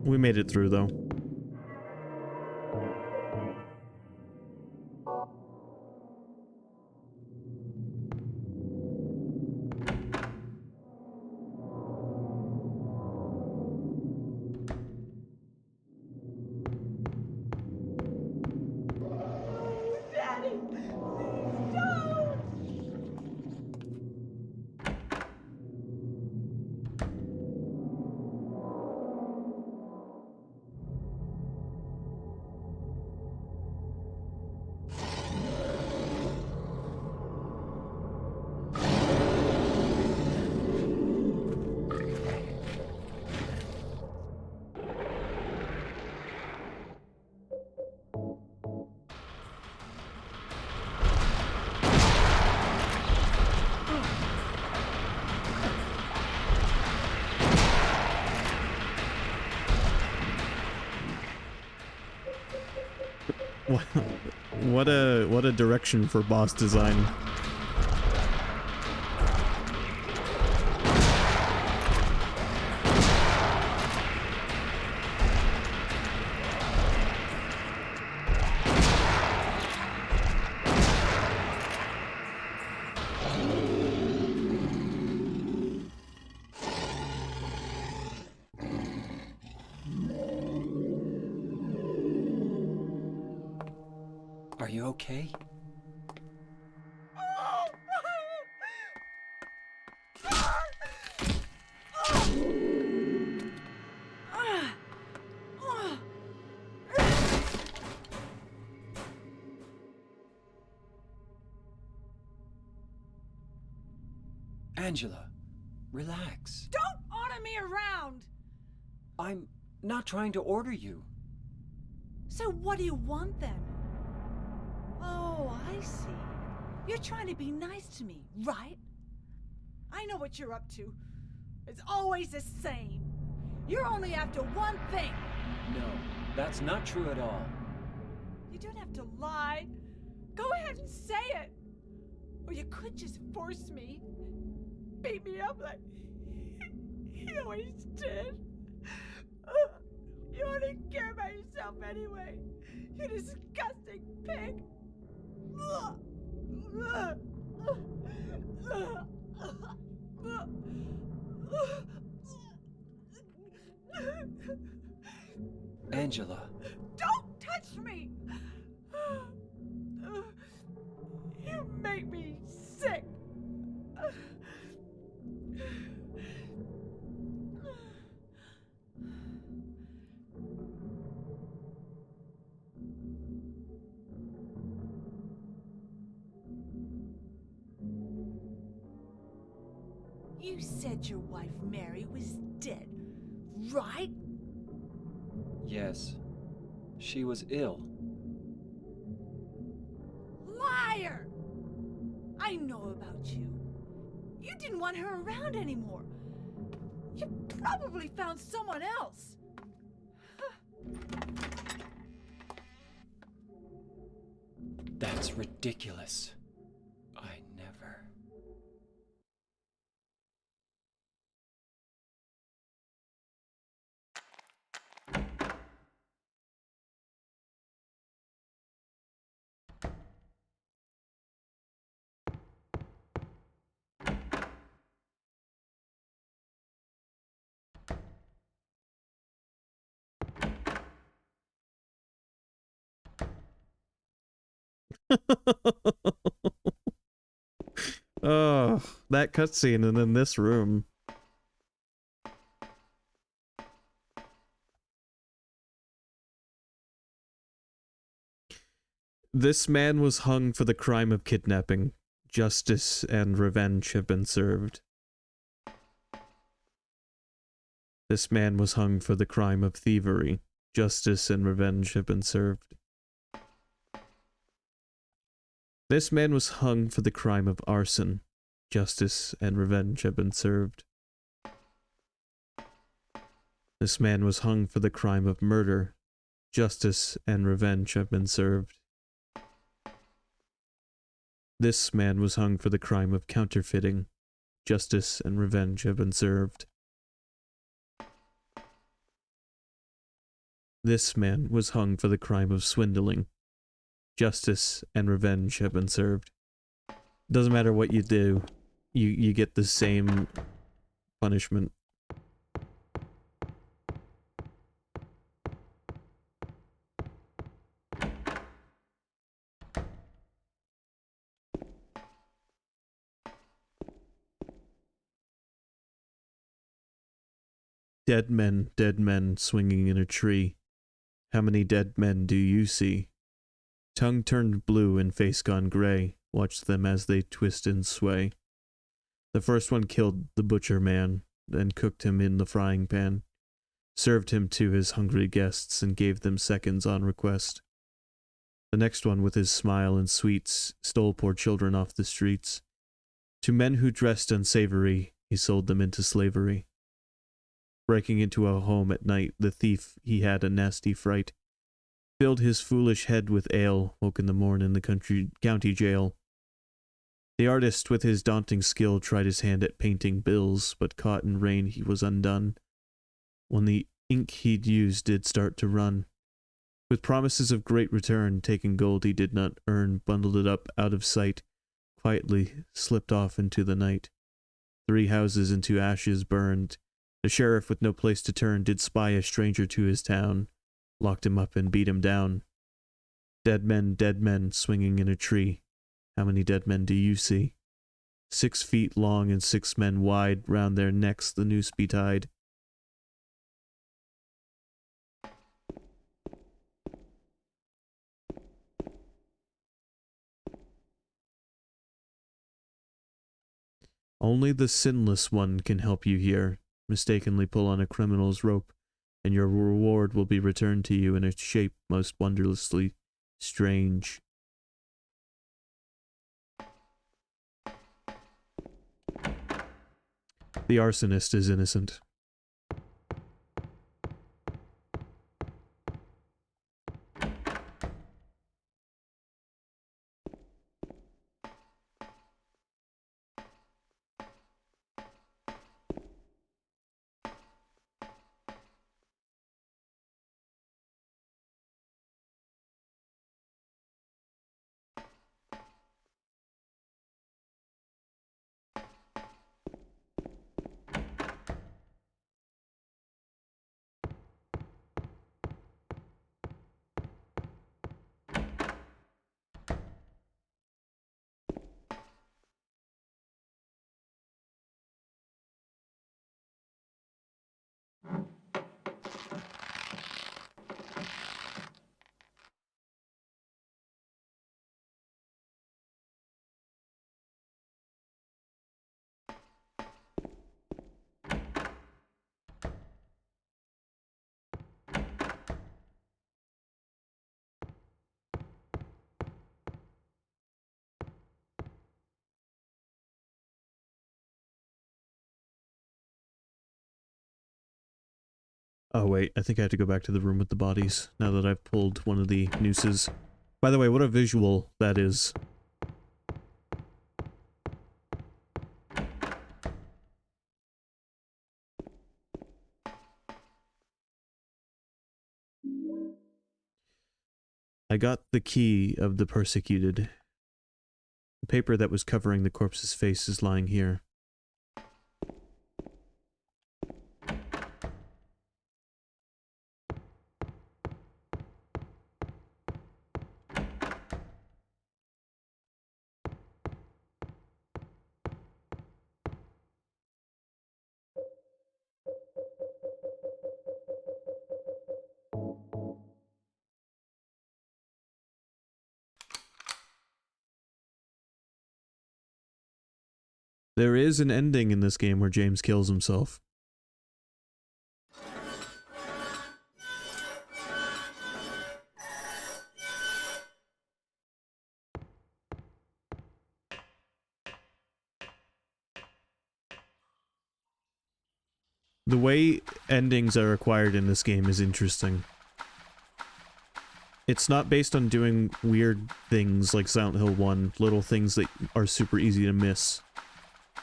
We made it through, though. What a direction for boss design. Are you okay? Angela, relax. Don't order me around! I'm not trying to order you. So what do you want then? Oh, I see. You're trying to be nice to me, right? I know what you're up to. It's always the same. You're only after one thing. No, that's not true at all. You don't have to lie. Go ahead and say it. Or you could just force me. Beat me up like he always did. You only care about yourself anyway. You disgusting pig. Angela. Don't touch me! You said your wife Mary was dead, right? Yes. She was ill. Liar! I know about you. You didn't want her around anymore. You probably found someone else. That's ridiculous. I never. Oh, that cutscene and then this room. This man was hung for the crime of kidnapping. Justice and revenge have been served. This man was hung for the crime of thievery. Justice and revenge have been served. This man was hung for the crime of arson. Justice and revenge have been served. This man was hung for the crime of murder. Justice and revenge have been served. This man was hung for the crime of counterfeiting. Justice and revenge have been served. This man was hung for the crime of swindling. Justice and revenge have been served. Doesn't matter what you do, you get the same punishment. Dead men swinging in a tree. How many dead men do you see? Tongue turned blue and face gone gray, watch them as they twist and sway. The first one killed the butcher man, then cooked him in the frying pan, served him to his hungry guests and gave them seconds on request. The next one, with his smile and sweets, stole poor children off the streets. To men who dressed unsavory, he sold them into slavery. Breaking into a home at night, the thief, he had a nasty fright. Filled his foolish head with ale, woke in the morn in the county jail. The artist, with his daunting skill, tried his hand at painting bills, but caught in rain he was undone. When the ink he'd used did start to run, with promises of great return, taking gold he did not earn, bundled it up out of sight, quietly slipped off into the night. 3 houses into ashes burned. The sheriff, with no place to turn, did spy a stranger to his town, locked him up and beat him down. Dead men, swinging in a tree. How many dead men do you see? 6 feet long and 6 men wide, round their necks the noose be tied. Only the sinless one can help you here. Mistakenly pull on a criminal's rope, and your reward will be returned to you in a shape most wondrously strange. The arsonist is innocent. Oh wait, I think I have to go back to the room with the bodies, now that I've pulled one of the nooses. By the way, what a visual that is. I got the key of the persecuted. The paper that was covering the corpse's face is lying here. There is an ending in this game where James kills himself. The way endings are acquired in this game is interesting. It's not based on doing weird things like Silent Hill 1, little things that are super easy to miss.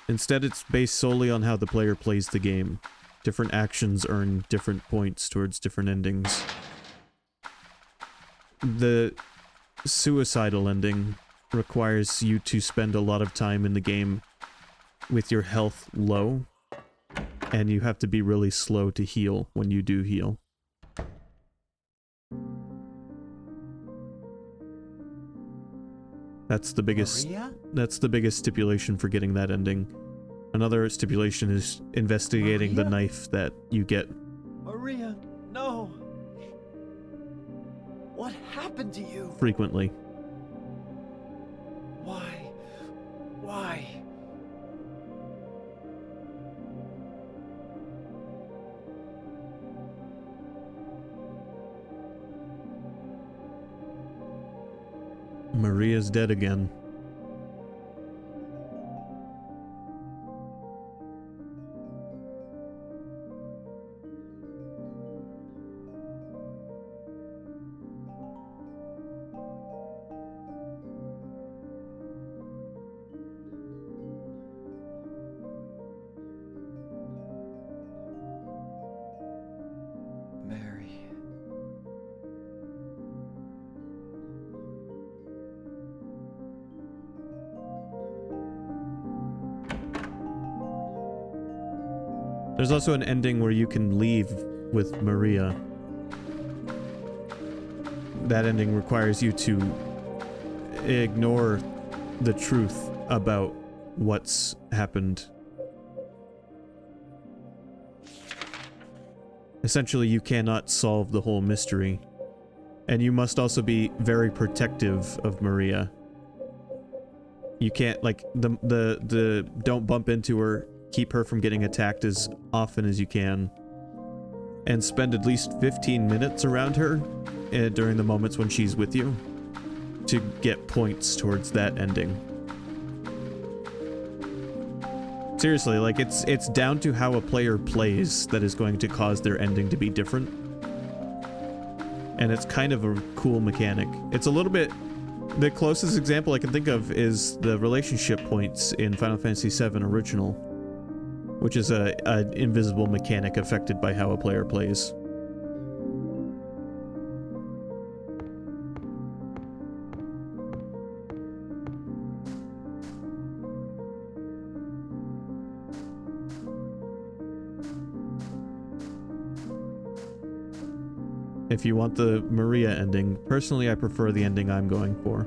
Instead, it's based solely on how the player plays the game. Different actions earn different points towards different endings. The suicidal ending requires you to spend a lot of time in the game with your health low, and you have to be really slow to heal when you do heal. That's the biggest stipulation for getting that ending. Another stipulation is investigating the knife that you get. Maria, no! What happened to you? Frequently. Why? Why? Maria's dead again. Mary. There's also an ending where you can leave with Maria. That ending requires you to ignore the truth about what's happened. Essentially, you cannot solve the whole mystery. And you must also be very protective of Maria. You can't, like, the don't bump into her, keep her from getting attacked as often as you can, and spend at least 15 minutes around her during the moments when she's with you to get points towards that ending. Seriously, like, it's down to how a player plays that is going to cause their ending to be different. And it's kind of a cool mechanic. It's a little bit... The closest example I can think of is the relationship points in Final Fantasy VII Original, which is an invisible mechanic affected by how a player plays. If you want the Maria ending, personally I prefer the ending I'm going for.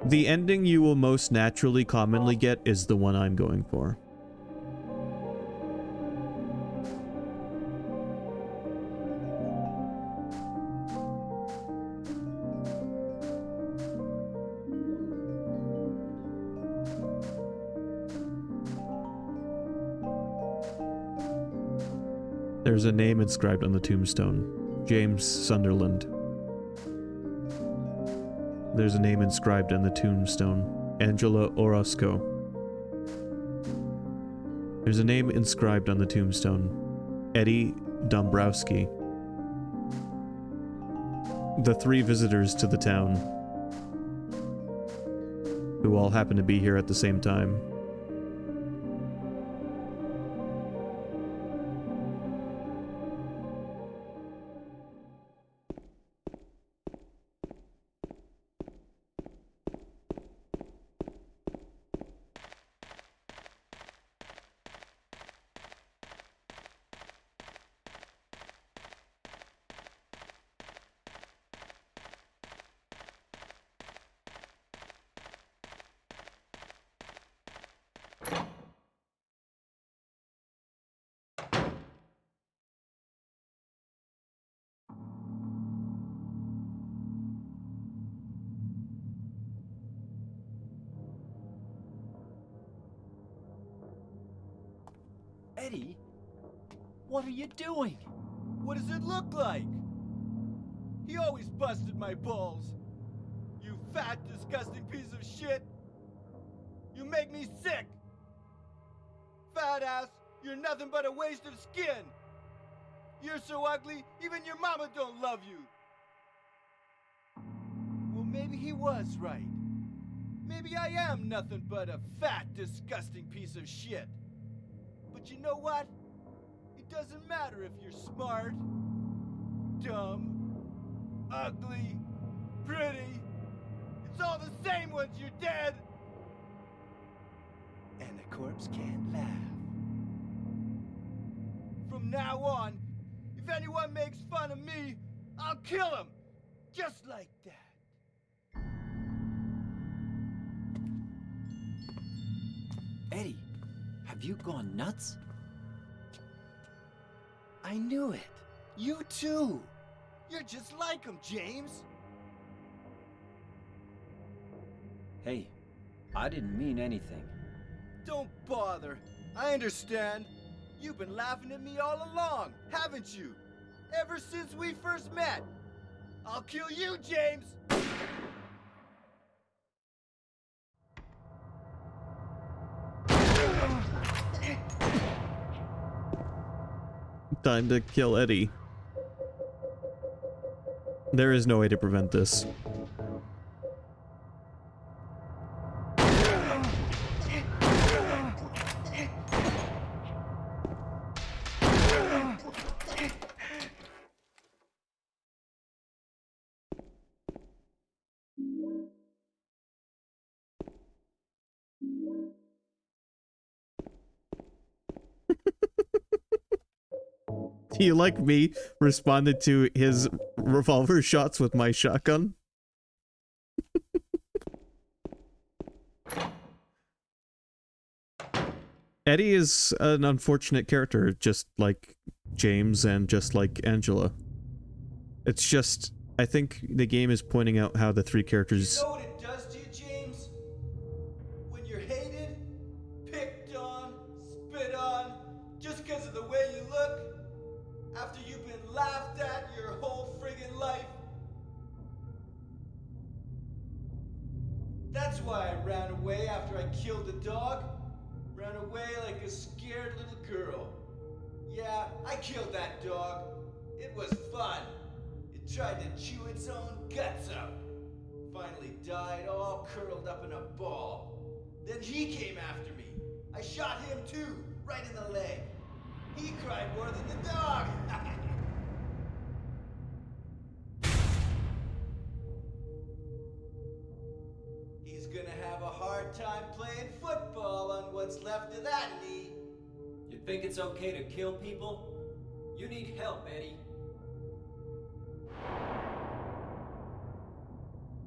The ending you will most naturally commonly get is the one I'm going for. There's a name inscribed on the tombstone. James Sunderland. There's a name inscribed on the tombstone. Angela Orozco. There's a name inscribed on the tombstone. Eddie Dombrowski. The 3 visitors to the town, who all happen to be here at the same time. Eddie, what are you doing? What does it look like? He always busted my balls. You fat, disgusting piece of shit. You make me sick. Fat ass, you're nothing but a waste of skin. You're so ugly, even your mama don't love you. Well, maybe he was right. Maybe I am nothing but a fat, disgusting piece of shit. But you know what? It doesn't matter if you're smart, dumb, ugly, pretty. It's all the same once you're dead. And the corpse can't laugh. From now on, if anyone makes fun of me, I'll kill him. Just like that. Eddie, have you gone nuts? I knew it. You too. You're just like him, James. Hey, I didn't mean anything. Don't bother. I understand. You've been laughing at me all along, haven't you? Ever since we first met. I'll kill you, James! Time to kill Eddie. There is no way to prevent this. You, like me, responded to his revolver shots with my shotgun? Eddie is an unfortunate character, just like James and just like Angela. It's just, I think the game is pointing out how the 3 characters... You know what it does to you, James? When you're hated, picked on, spit on, just because of the way you look, after you've been laughed at your whole friggin' life. That's why I ran away after I killed the dog. Ran away like a scared little girl. Yeah, I killed that dog. It was fun. It tried to chew its own guts out. Finally died all curled up in a ball. Then he came after me. I shot him too, right in the leg. He cried more than the dog. He's gonna have a hard time playing football on what's left of that knee. You think it's okay to kill people? You need help, Eddie.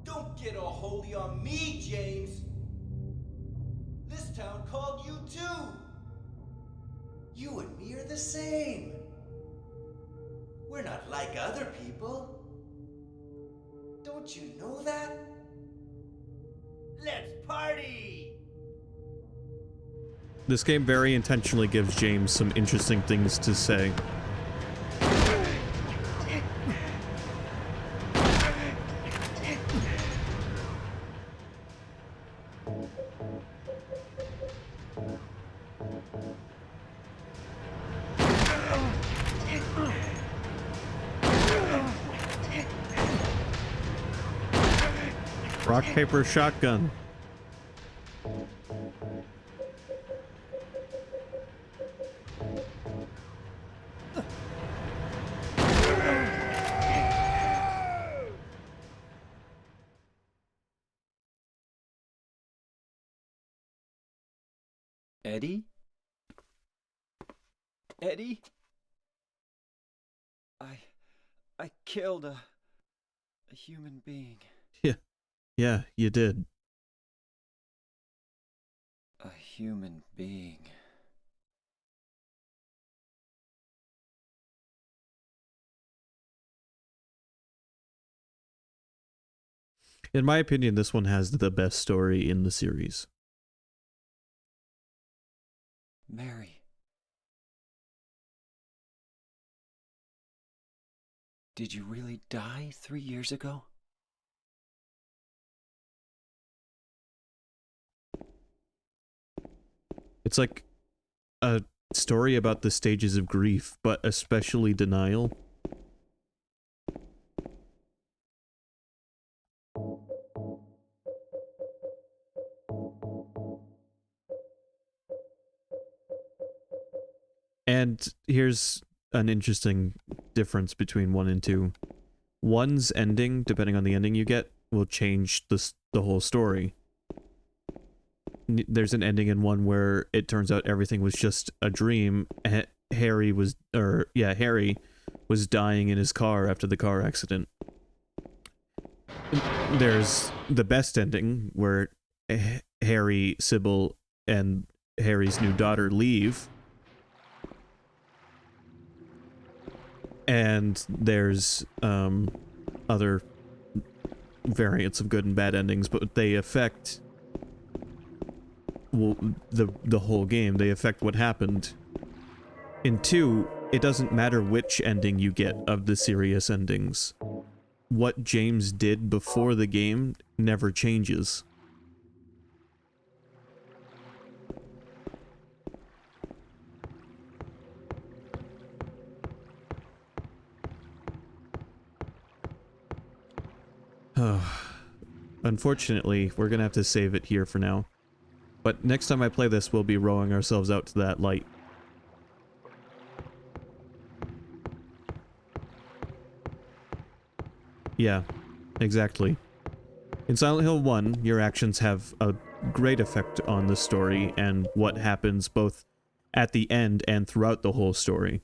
Don't get all holy on me, James. This town called you too. You and me are the same. We're not like other people. Don't you know that? Let's party! This game very intentionally gives James some interesting things to say. Rock, paper, shotgun. Eddie? Eddie? I killed a human being. Yeah, you did. A human being. In my opinion, this one has the best story in the series. Mary. Did you really die 3 years ago? It's like a story about the stages of grief, but especially denial. And here's an interesting difference between 1 and 2. 1's ending, depending on the ending you get, will change the whole story. There's an ending in 1 where it turns out everything was just a dream. Harry was dying in his car after the car accident. There's the best ending where Harry, Sybil, and Harry's new daughter leave. And there's other variants of good and bad endings, but they affect the whole game. They affect what happened. In 2, it doesn't matter which ending you get of the serious endings. What James did before the game never changes. Unfortunately, we're gonna have to save it here for now. But next time I play this, we'll be rowing ourselves out to that light. Yeah, exactly. In Silent Hill 1, your actions have a great effect on the story and what happens both at the end and throughout the whole story.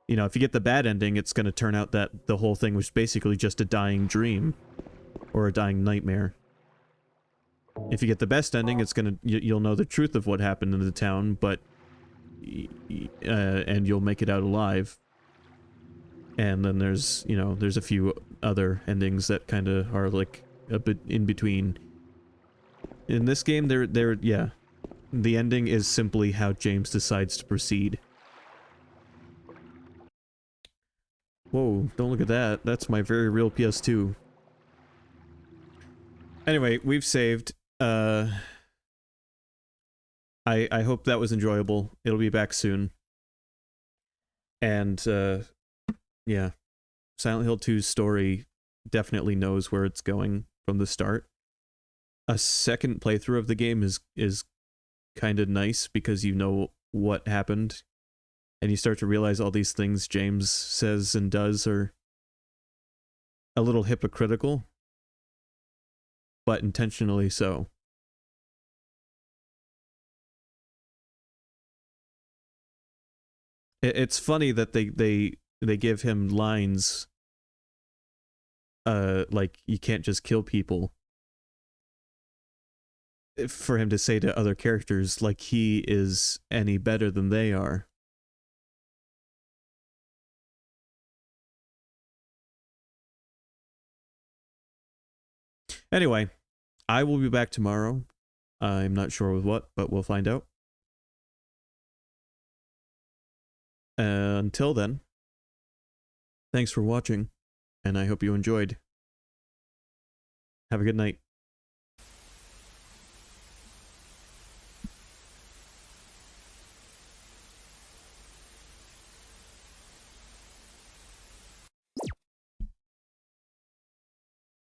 You know, if you get the bad ending, it's going to turn out that the whole thing was basically just a dying dream. Or a dying nightmare. If you get the best ending, it's gonna you'll know the truth of what happened in the town, but and you'll make it out alive. And then there's, you know, there's a few other endings that kind of are like a bit in between. In this game, yeah, the ending is simply how James decides to proceed. Whoa! Don't look at that. That's my very real PS2. Anyway, we've saved. I hope that was enjoyable. It'll be back soon. And, yeah. Silent Hill 2's story definitely knows where it's going from the start. A second playthrough of the game is kind of nice because you know what happened. And you start to realize all these things James says and does are a little hypocritical. But intentionally so. It's funny that they give him lines like you can't just kill people for him to say to other characters like he is any better than they are. Anyway, I will be back tomorrow. I'm not sure with what, but we'll find out. Until then, thanks for watching, and I hope you enjoyed. Have a good night.